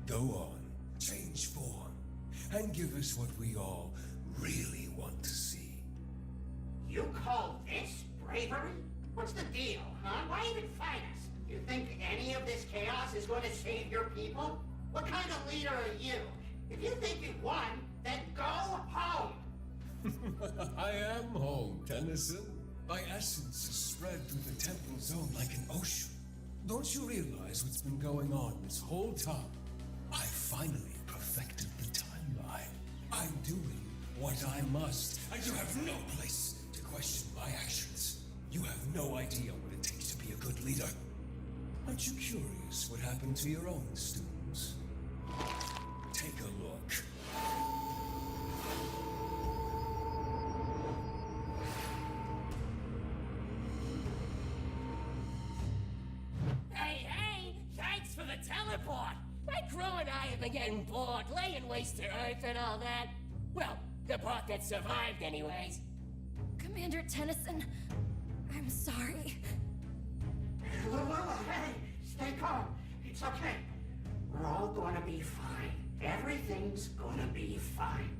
Go on, change form, and give us what we all really want to see. You call this bravery? What's the deal, huh? Why even fight us? You think any of this chaos is going to save your people? What kind of leader are you? If you think you won, then go home! I am home, Tennyson. My essence is spread through the temple zone like an ocean. Don't you realize what's been going on this whole time? I finally perfected the timeline. I'm doing what I must, and you have no place to question my actions. You have no idea what it takes to be a good leader. Aren't you curious what happened to your own students? Take a look. Hey, thanks for the teleport! My crew and I have been getting bored, laying waste to Earth and all that. Well, the part that survived anyways. Commander Tennyson, I'm sorry. Hey, stay calm. It's okay. We're all gonna be fine. Everything's gonna be fine.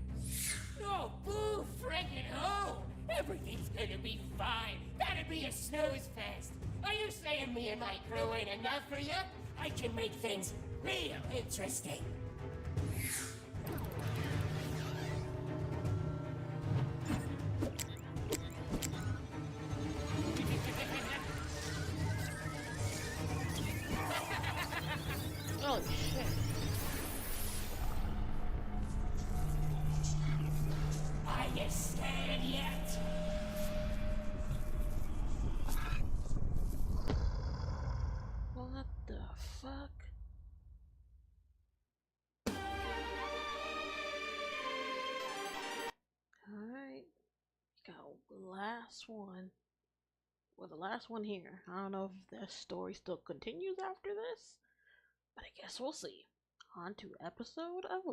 Oh, boo frickin' hoo! Everything's gonna be fine. That'd be a snooze fest. Are you saying me and my crew ain't enough for you? I can make things real interesting. Oh shit. Are you scared yet? What the fuck? Alright. last one. Well, the last one here. I don't know if the story still continues after this, but I guess we'll see. On to episode 11.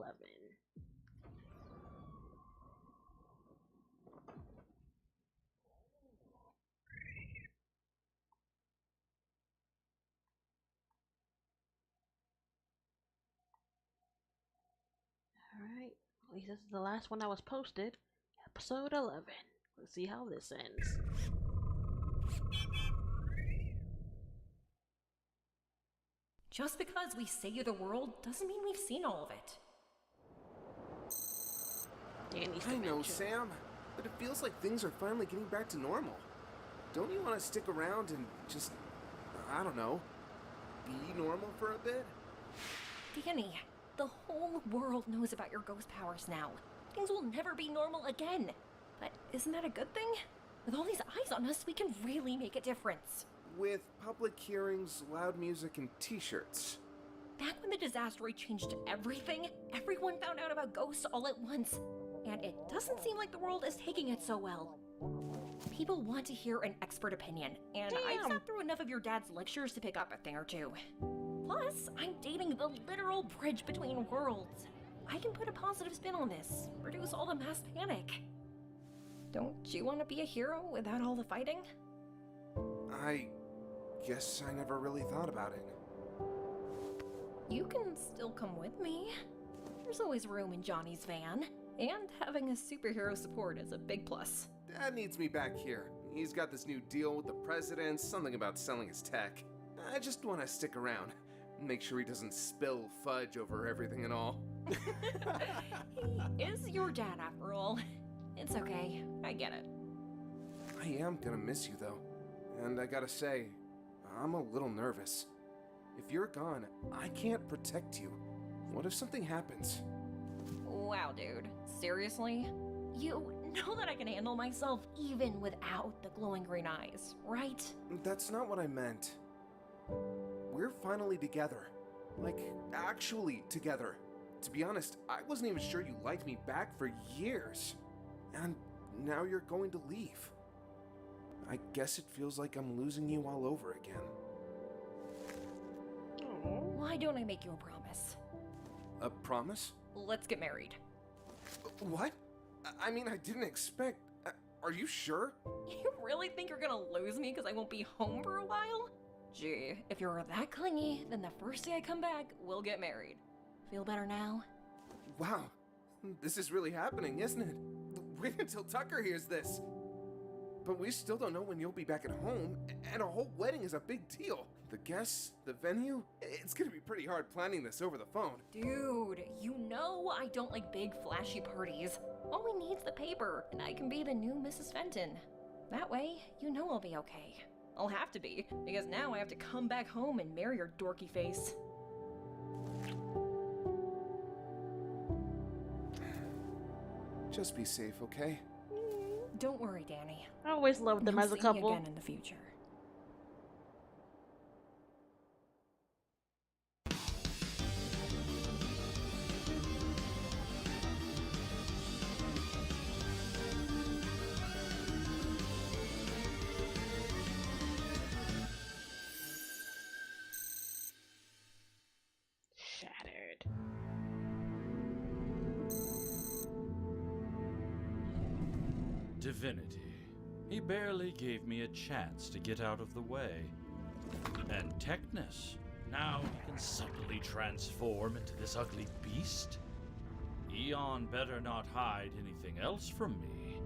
Alright, at least this is the last one that was posted. Episode 11. Let's see how this ends. Just because we save the world doesn't mean we've seen all of it. I know, Sam, but it feels like things are finally getting back to normal. Don't you want to stick around and just, I don't know, be normal for a bit? Danny, the whole world knows about your ghost powers now. Things will never be normal again. But isn't that a good thing? With all these eyes on us, we can really make a difference. With public hearings, loud music, and t-shirts. Back when the disasteroid changed everything, everyone found out about ghosts all at once. And it doesn't seem like the world is taking it so well. People want to hear an expert opinion, and I've sat through enough of your dad's lectures to pick up a thing or two. Plus, I'm dating the literal bridge between worlds. I can put a positive spin on this, reduce all the mass panic. Don't you want to be a hero without all the fighting? I guess I never really thought about it. You can still come with me. There's always room in Johnny's van, and having a superhero support is a big plus. Dad needs me back here. He's got this new deal with the president, something about selling his tech. I just want to stick around, make sure he doesn't spill fudge over everything and all. He is your dad after all. It's okay, I get it. I am gonna miss you though, and I gotta say, I'm a little nervous. If you're gone, I can't protect you. What if something happens? Wow, dude. Seriously? You know that I can handle myself even without the glowing green eyes, right? That's not what I meant. We're finally together. Like, actually together. To be honest, I wasn't even sure you liked me back for years. And now you're going to leave. I guess it feels like I'm losing you all over again. Why don't I make you a promise? A promise? Let's get married. What? I mean, I didn't expect... Are you sure? You really think you're gonna lose me because I won't be home for a while? Gee, if you're that clingy, then the first day I come back, we'll get married. Feel better now? Wow, this is really happening, isn't it? Wait until Tucker hears this. But we still don't know when you'll be back at home, and a whole wedding is a big deal. The guests, the venue, it's gonna be pretty hard planning this over the phone. Dude, you know I don't like big flashy parties. All we need's the paper, and I can be the new Mrs. Fenton. That way, you know I'll be okay. I'll have to be, because now I have to come back home and marry your dorky face. Just be safe, okay? Don't worry, Danny. I always loved them You'll as a see me couple. again in the future. Shattered. Divinity. He barely gave me a chance to get out of the way. And Technus. Now he can subtly transform into this ugly beast? Eon better not hide anything else from me.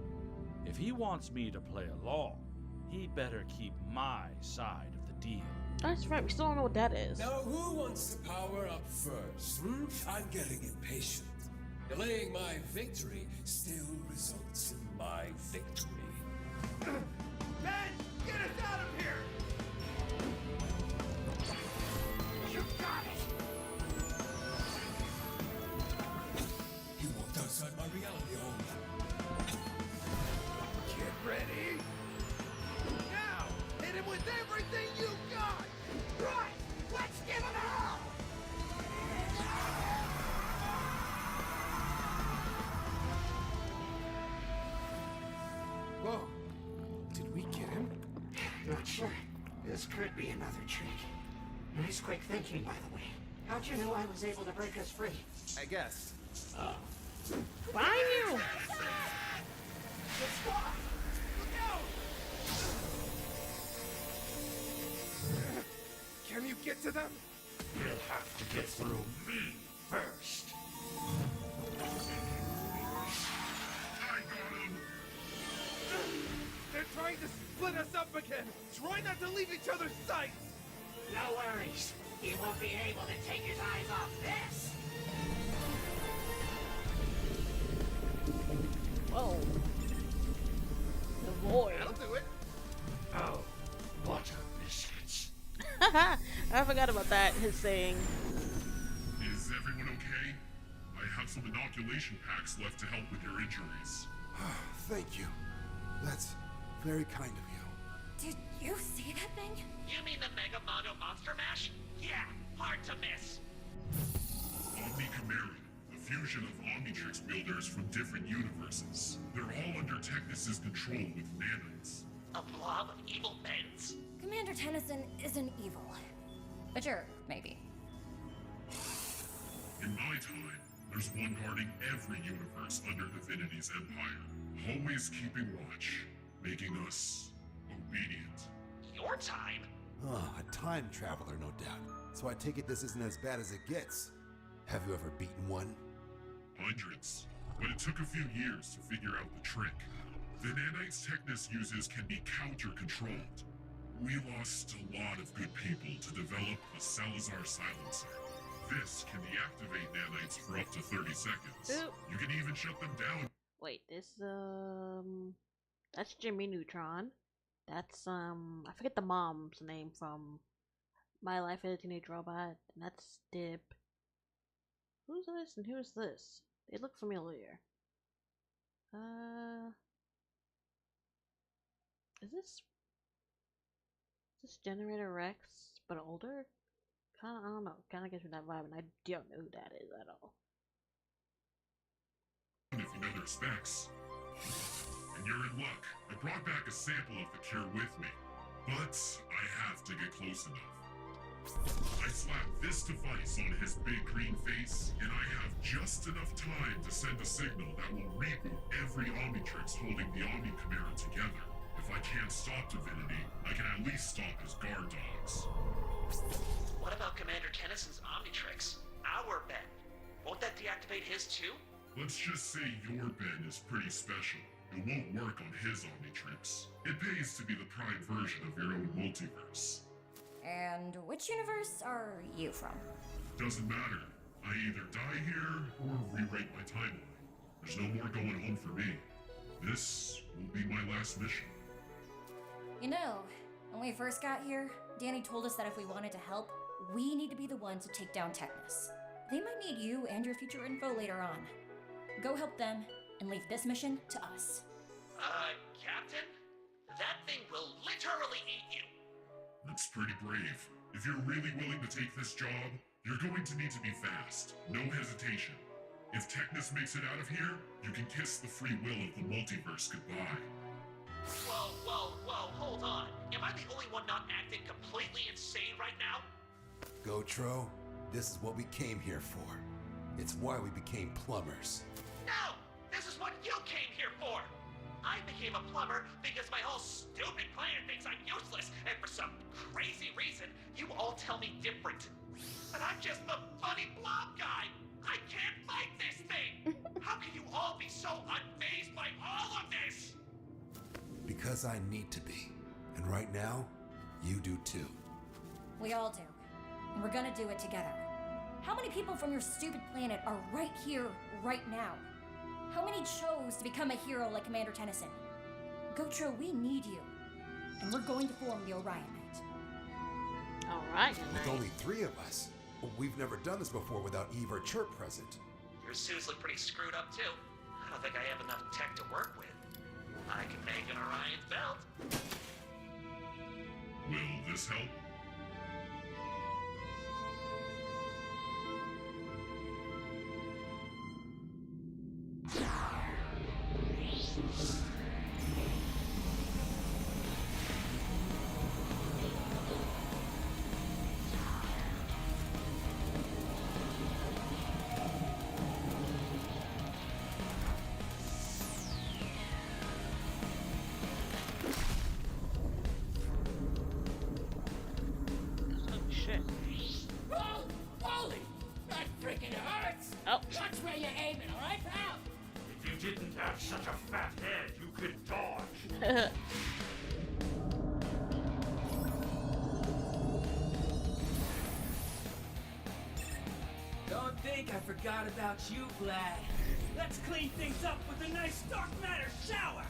If he wants me to play along, he better keep my side of the deal. That's right, we still don't know what that is. Now, who wants to power up first? I'm getting impatient. Delaying my victory still results in my victory. Ben, get us out of here! You got it! You walked outside my reality home. Get ready! Now! Hit him with everything you got! Right! Let's give it all! Whoa, Not sure. This could be another trick. Nice quick thinking, by the way. How'd you know I was able to break us free? I guess. Find you! Can you get to them? You'll have to get through me first. I got him! They're trying to split us up again. Try not to leave each other's sight. No worries. He won't be able to take his eyes off this. Whoa. The void. That'll do it. Oh, butter biscuits. I forgot about that, his saying. Is everyone okay? I have some inoculation packs left to help with your injuries. Thank you. That's very kind of you. Did you see that thing? You mean the Mega Mono Monster Mash? Yeah, hard to miss. Omni Chimera, the fusion of Omnitrix builders from different universes. They're all under Technus's control with nanites. A blob of evil bends? Commander Tennyson isn't evil. A jerk, maybe. In my time, there's one guarding every universe under Divinity's empire, always keeping watch, making us obedient. Your time? A time traveler, no doubt. So I take it this isn't as bad as it gets. Have you ever beaten one? Hundreds, but it took a few years to figure out the trick. The nanites Technus uses can be counter-controlled. We lost a lot of good people to develop the Salazar silencer. This can deactivate nanites for up to 30 seconds. Ooh. You can even shut them down. Wait, that's Jimmy Neutron. That's, I forget the mom's name from My Life as a Teenage Robot. And that's Dib. Who's this and who's this? They look familiar. Is this Generator Rex, but older? Kinda, I don't know. Kinda gives me that vibe, and I don't know who that is at all. If you know their specs. And you're in luck. I brought back a sample of the cure with me. But I have to get close enough. I slap this device on his big green face, and I have just enough time to send a signal that will reboot every Omnitrix holding the Omni Chimera together. If I can't stop Divinity, I can at least stop his guard dogs. What about Commander Tennyson's Omnitrix? Our Ben. Won't that deactivate his too? Let's just say your Ben is pretty special. It won't work on his Omnitrix. It pays to be the prime version of your own multiverse. And which universe are you from? Doesn't matter. I either die here or rewrite my timeline. There's no more going home for me. This will be my last mission. You know, when we first got here, Danny told us that if we wanted to help, we need to be the ones to take down Technus. They might need you and your future info later on. Go help them, and leave this mission to us. Captain? That thing will literally eat you. That's pretty brave. If you're really willing to take this job, you're going to need to be fast. No hesitation. If Technus makes it out of here, you can kiss the free will of the multiverse goodbye. Whoa, hold on. Am I the only one not acting completely insane right now? Gotro, this is what we came here for. It's why we became plumbers. No! This is what you came here for! I became a plumber because my whole stupid clan thinks I'm useless, and for some crazy reason, you all tell me different. But I'm just the funny blob guy! I can't fight this thing! How can you all be so unfazed by all of this? Because I need to be. And right now, you do too. We all do. And we're gonna do it together. How many people from your stupid planet are right here, right now? How many chose to become a hero like Commander Tennyson? Gotro, we need you. And we're going to form the Orion Knight. Alright. With only 3 of us. We've never done this before without Eve or Chirp present. Your suits look pretty screwed up too. I don't think I have enough tech to work with. I can make an Orion's belt. Will this help? bet you could dodge. Don't think I forgot about you, Vlad. Let's clean things up with a nice dark matter shower!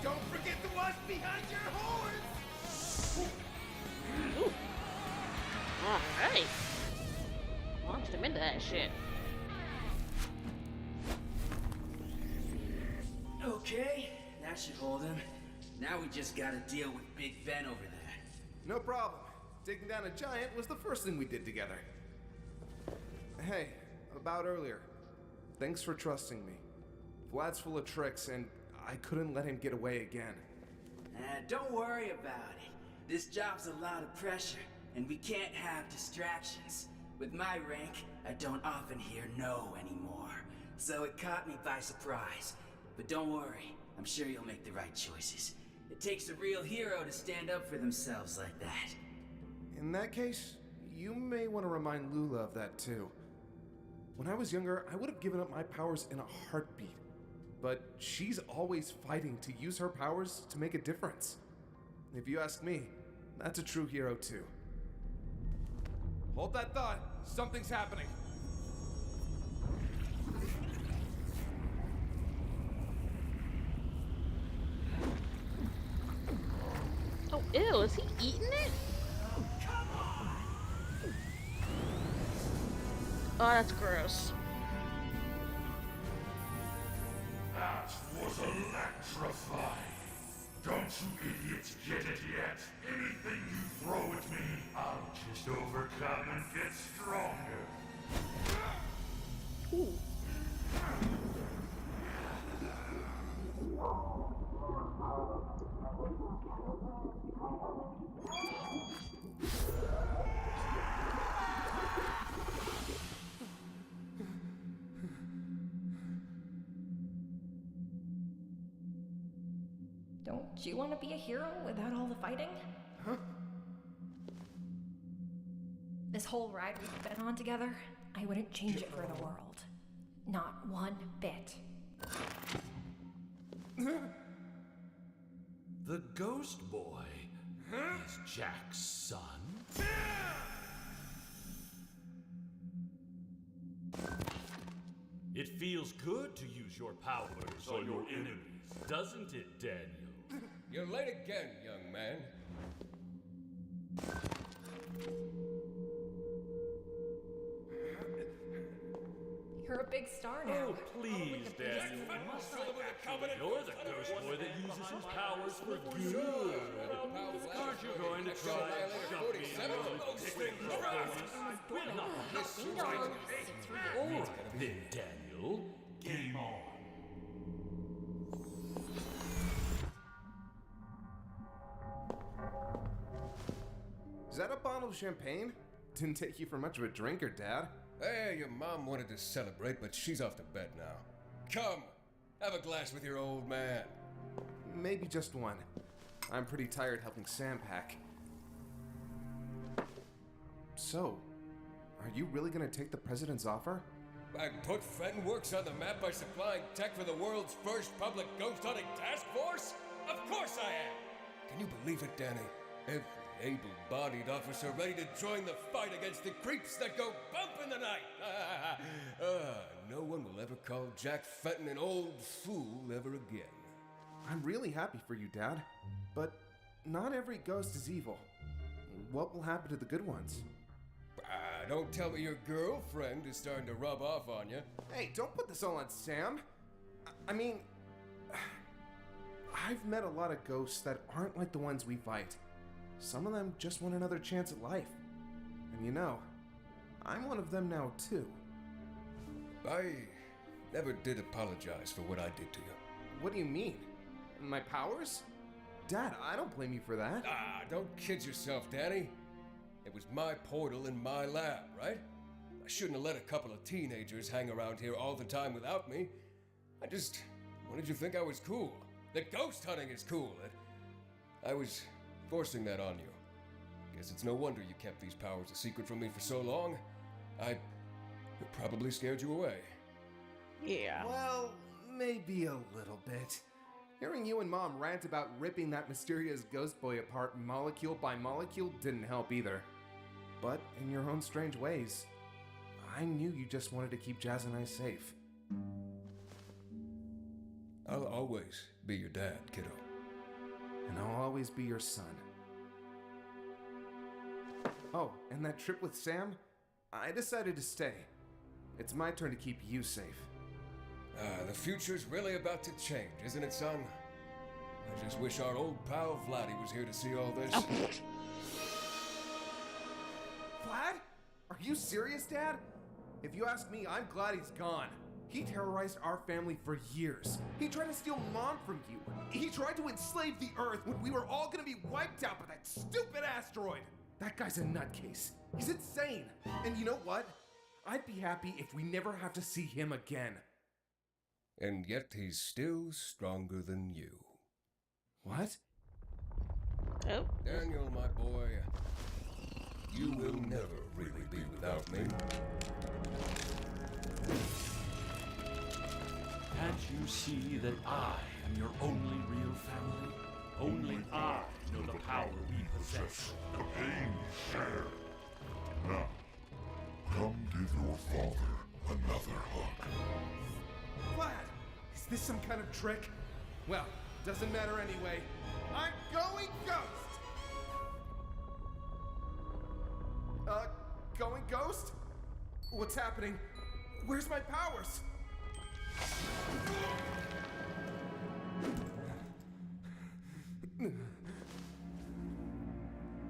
Don't forget the ones behind your horns! Alright. Launched him into that shit. Okay, that should hold him. Now we just gotta deal with Big Ben over there. No problem. Taking down a giant was the first thing we did together. Hey, about earlier. Thanks for trusting me. Vlad's full of tricks, and I couldn't let him get away again. Don't worry about it. This job's a lot of pressure, and we can't have distractions. With my rank, I don't often hear no anymore. So it caught me by surprise. But don't worry, I'm sure you'll make the right choices. It takes a real hero to stand up for themselves like that. In that case, you may want to remind Lula of that too. When I was younger, I would have given up my powers in a heartbeat. But she's always fighting to use her powers to make a difference. If you ask me, that's a true hero too. Hold that thought. Something's happening. Oh, ew, is he eating it? Oh, that's gross. That was electrifying. Don't you idiots get it yet? Anything you throw at me, I'll just overcome and get stronger. Ooh. Don't you want to be a hero without all the fighting? Huh? This whole ride we've been on together, I wouldn't change it for the world. Not one bit. The Ghost Boy is Jack's son? It feels good to use your powers on your enemies, doesn't it, Daniel? You're late again, young man. You're a big star now. Oh, please, Daniel. You're the Ghost Boy that uses his powers for good. Aren't you going to try and shove me in the We're not Or then, Daniel, game on. Is that a bottle of champagne? Didn't take you for much of a drinker, Dad. Hey, your mom wanted to celebrate, but she's off to bed now. Come, have a glass with your old man. Maybe just one. I'm pretty tired helping Sam pack. So, are you really gonna take the president's offer? I put Fenton Works on the map by supplying tech for the world's first public ghost hunting task force? Of course I am! Can you believe it, Danny? Every able-bodied officer ready to join the fight against the creeps that go bump in the night! No one will ever call Jack Fenton an old fool ever again. I'm really happy for you, Dad. But not every ghost is evil. What will happen to the good ones? Don't tell me your girlfriend is starting to rub off on you. Hey, don't put this all on Sam. I mean, I've met a lot of ghosts that aren't like the ones we fight. Some of them just want another chance at life. And you know, I'm one of them now too. I never did apologize for what I did to you. What do you mean? My powers? Dad, I don't blame you for that. Don't kid yourself, Danny. It was my portal in my lab, right? I shouldn't have let a couple of teenagers hang around here all the time without me. I just wanted you to think I was cool. That ghost hunting is cool. That I was forcing that on you. Guess it's no wonder you kept these powers a secret from me for so long. It probably scared you away. Yeah. Well, maybe a little bit. Hearing you and Mom rant about ripping that mysterious ghost boy apart molecule by molecule didn't help either. But in your own strange ways, I knew you just wanted to keep Jazz and I safe. I'll always be your dad, kiddo. And I'll always be your son. Oh, and that trip with Sam? I decided to stay. It's my turn to keep you safe. The future's really about to change, isn't it, son? I just wish our old pal Vladdy was here to see all this. Vlad? Are you serious, Dad? If you ask me, I'm glad he's gone. He terrorized our family for years. He tried to steal Mom from you. He tried to enslave the Earth when we were all gonna be wiped out by that stupid asteroid. That guy's a nutcase. He's insane. And you know what? I'd be happy if we never have to see him again. And yet he's still stronger than you. What? Oh. Daniel, my boy, you will never really be without me. Can't you see that I am your only real family? Only I know the power we possess. The pain we share. Now, come give your father another hug. Vlad! Is this some kind of trick? Well, doesn't matter anyway. I'm going ghost! Going ghost? What's happening? Where's my powers?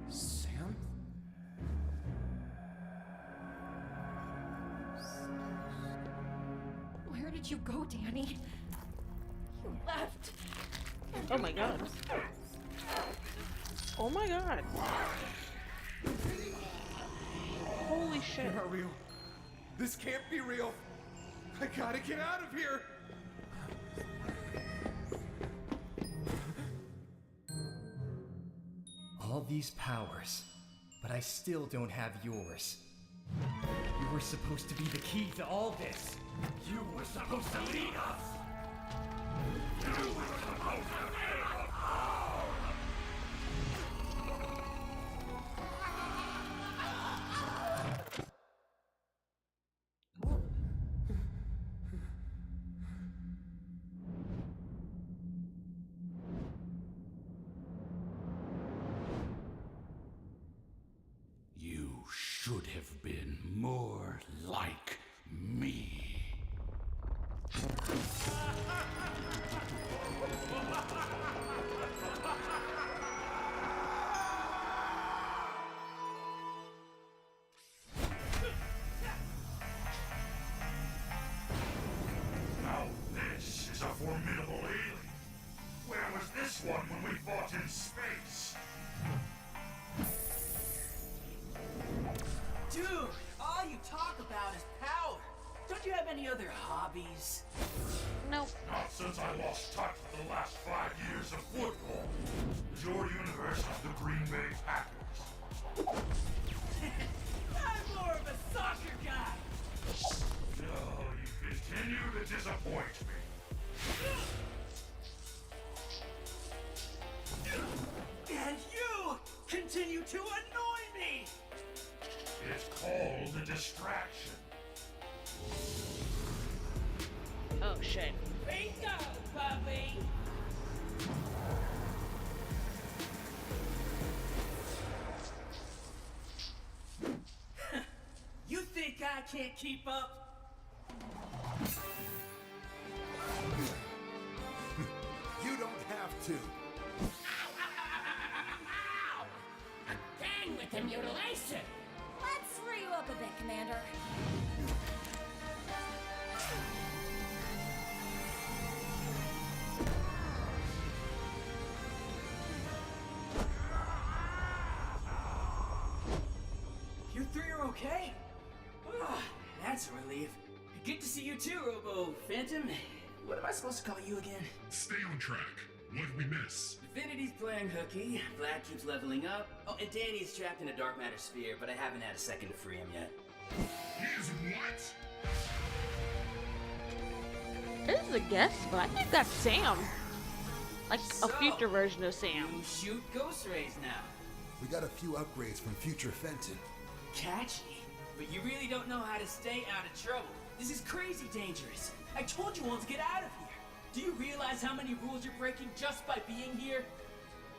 Sam? Where did you go, Danny? You left. Oh my god. Oh my god. Holy shit. You're not real. This can't be real. I gotta get out of here. All these powers, but I still don't have yours. You were supposed to be the key to all this. You were supposed to lead us! You were supposed to lead us! You should have been more like me. Now this is a formidable alien. Where was this one when we fought in space? Dude, all you talk about is power. Don't you have any other hobbies? No. Not since I lost touch with the last 5 years of football. Your universe is the Green Bay Packers. I'm more of a soccer guy. No, you continue to disappoint me. And you continue to annoy me. It's called a distraction. Oh shit. Bingo, puppy. You think I can't keep up? You don't have to. Dang with the mutilation! Let's free you up a bit, Commander. You three are okay? Ah, that's a relief. Good to see you too, Robo Phantom. What am I supposed to call you again? Stay on track. What'd we miss? Divinity's playing hooky, Vlad keeps leveling up. Oh, and Danny's trapped in a dark matter sphere, but I haven't had a second to free him yet. He is what? This is a guess, but I think that's Sam. Like a future version of Sam. You shoot ghost rays now. We got a few upgrades from future Fenton. Catchy. But you really don't know how to stay out of trouble. This is crazy dangerous. I told you all to get out of here. Do you realize how many rules you're breaking just by being here?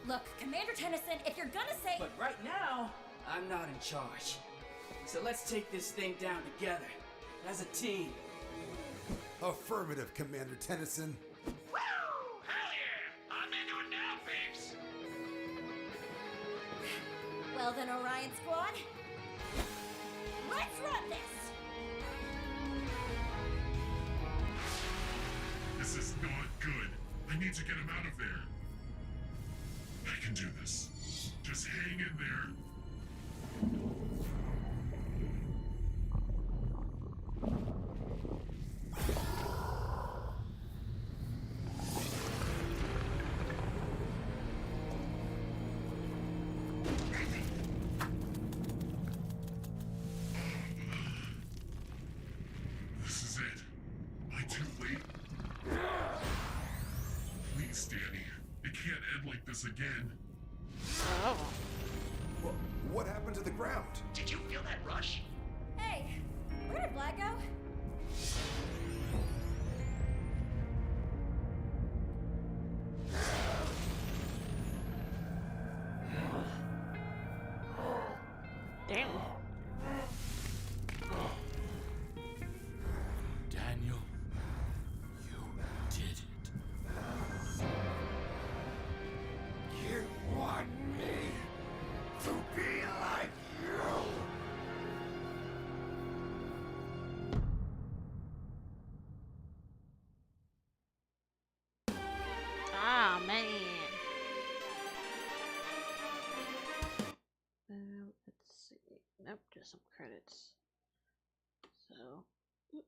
Look, Commander Tennyson, if you're gonna say— But right now, I'm not in charge. So let's take this thing down together, as a team. Affirmative, Commander Tennyson. Woo! Hell yeah! I'm into it now, peeps! Well then, Orion Squad, let's run this! This is not good. I need to get him out of there. I can do this. Just hang in there. This is it. Am I too late? Please, Danny. It can't end like this again. Oh. What happened to the ground? Did you feel that rush? Hey, where did Vlad go? Damn. Daniel, you did it. You want me to be like you? Ah, man. Let's see. Nope, just some credits. So, here.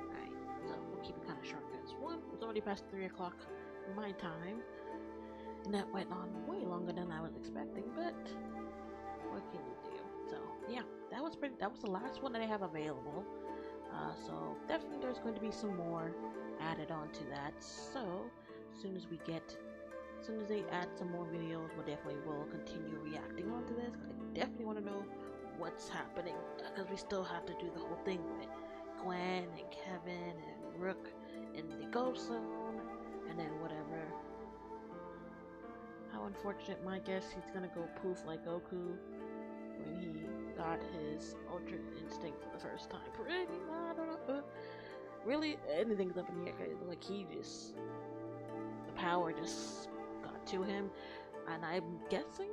Alright, so we'll keep it kind of short because one, it's already past 3 o'clock my time, and that went on way longer than I was expecting, but what can you do? So yeah, that was the last one that I have available. So definitely there's going to be some more added on to that. So as soon as they add some more videos, we'll definitely will continue reacting onto this. I definitely want to know what's happening because we still have to do the whole thing with Gwen and Kevin and Rook in the Ghost Zone, and then whatever. How unfortunate, my guess he's gonna go poof like Goku when he got his Ultra Instinct for the first time. Pretty, I don't know. Really, anything's up in the air. Like he just, the power just got to him, and I'm guessing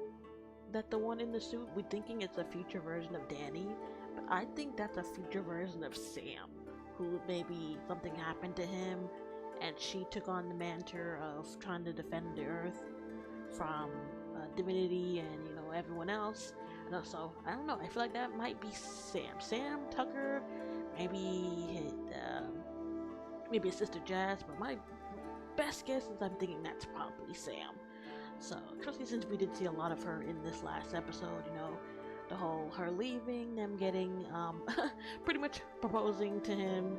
that the one in the suit, we're thinking it's a future version of Danny, but I think that's a future version of Sam, who maybe something happened to him, and she took on the mantle of trying to defend the Earth from Divinity and everyone else. And so I don't know. I feel like that might be Sam Tucker, maybe his sister Jazz. But my best guess is I'm thinking that's probably Sam. So especially since we did see a lot of her in this last episode, the whole her leaving, them getting pretty much proposing to him,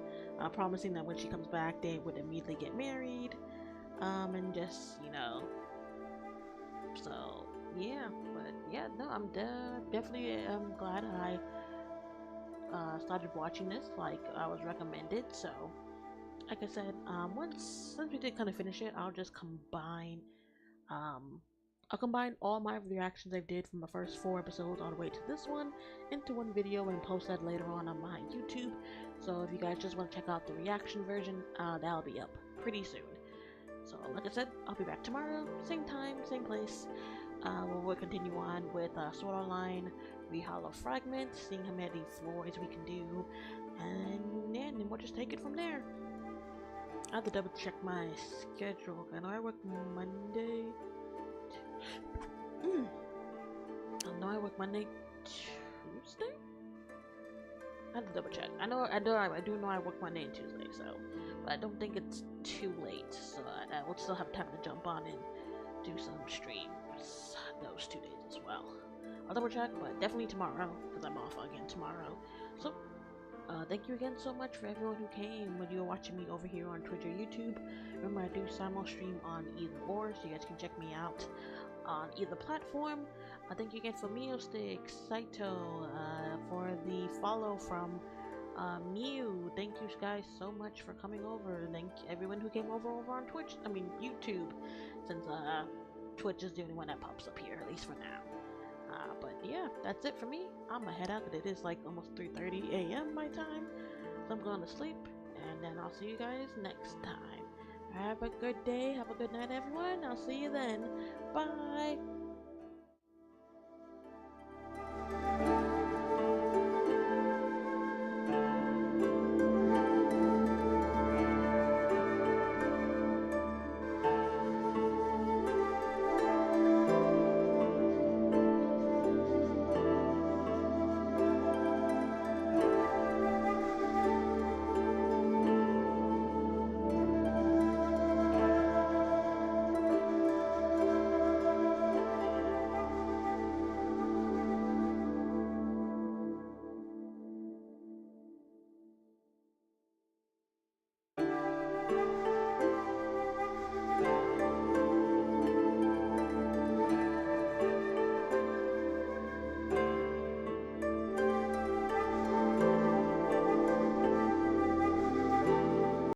promising that when she comes back they would immediately get married, and just so yeah. But yeah, no, I'm definitely glad I started watching this like I was recommended. So like I said, since we did kind of finish it, I'll just combine all my reactions I did from the first 4 episodes all the way to this one into one video and post that later on my YouTube. So if you guys just want to check out the reaction version, that'll be up pretty soon. So like I said, I'll be back tomorrow, same time, same place. We'll continue on with Sword Online, Rehollow Fragments, seeing how many floors we can do, and then we'll just take it from there. I have to double check my schedule. I know I work Monday. I know I work Monday, Tuesday. I have to double check. I do know I work Monday and Tuesday, so but I don't think it's too late. So I will still have time to jump on and do some streams those 2 days as well. I'll double check, but definitely tomorrow because I'm off again tomorrow. So. Thank you again so much for everyone who came when you were watching me over here on Twitch or YouTube. Remember, I do simul stream on either or, so you guys can check me out on either platform. Thank you again for Meowstick, Saito, for the follow from Mew. Thank you guys so much for coming over. Thank everyone who came over on Twitch. I mean YouTube, since Twitch is the only one that pops up here, at least for now. But yeah, that's it for me. I'm gonna head out because it is like almost 3:30 a.m. my time. So I'm going to sleep, and then I'll see you guys next time. Have a good day, have a good night, everyone. I'll see you then. Bye.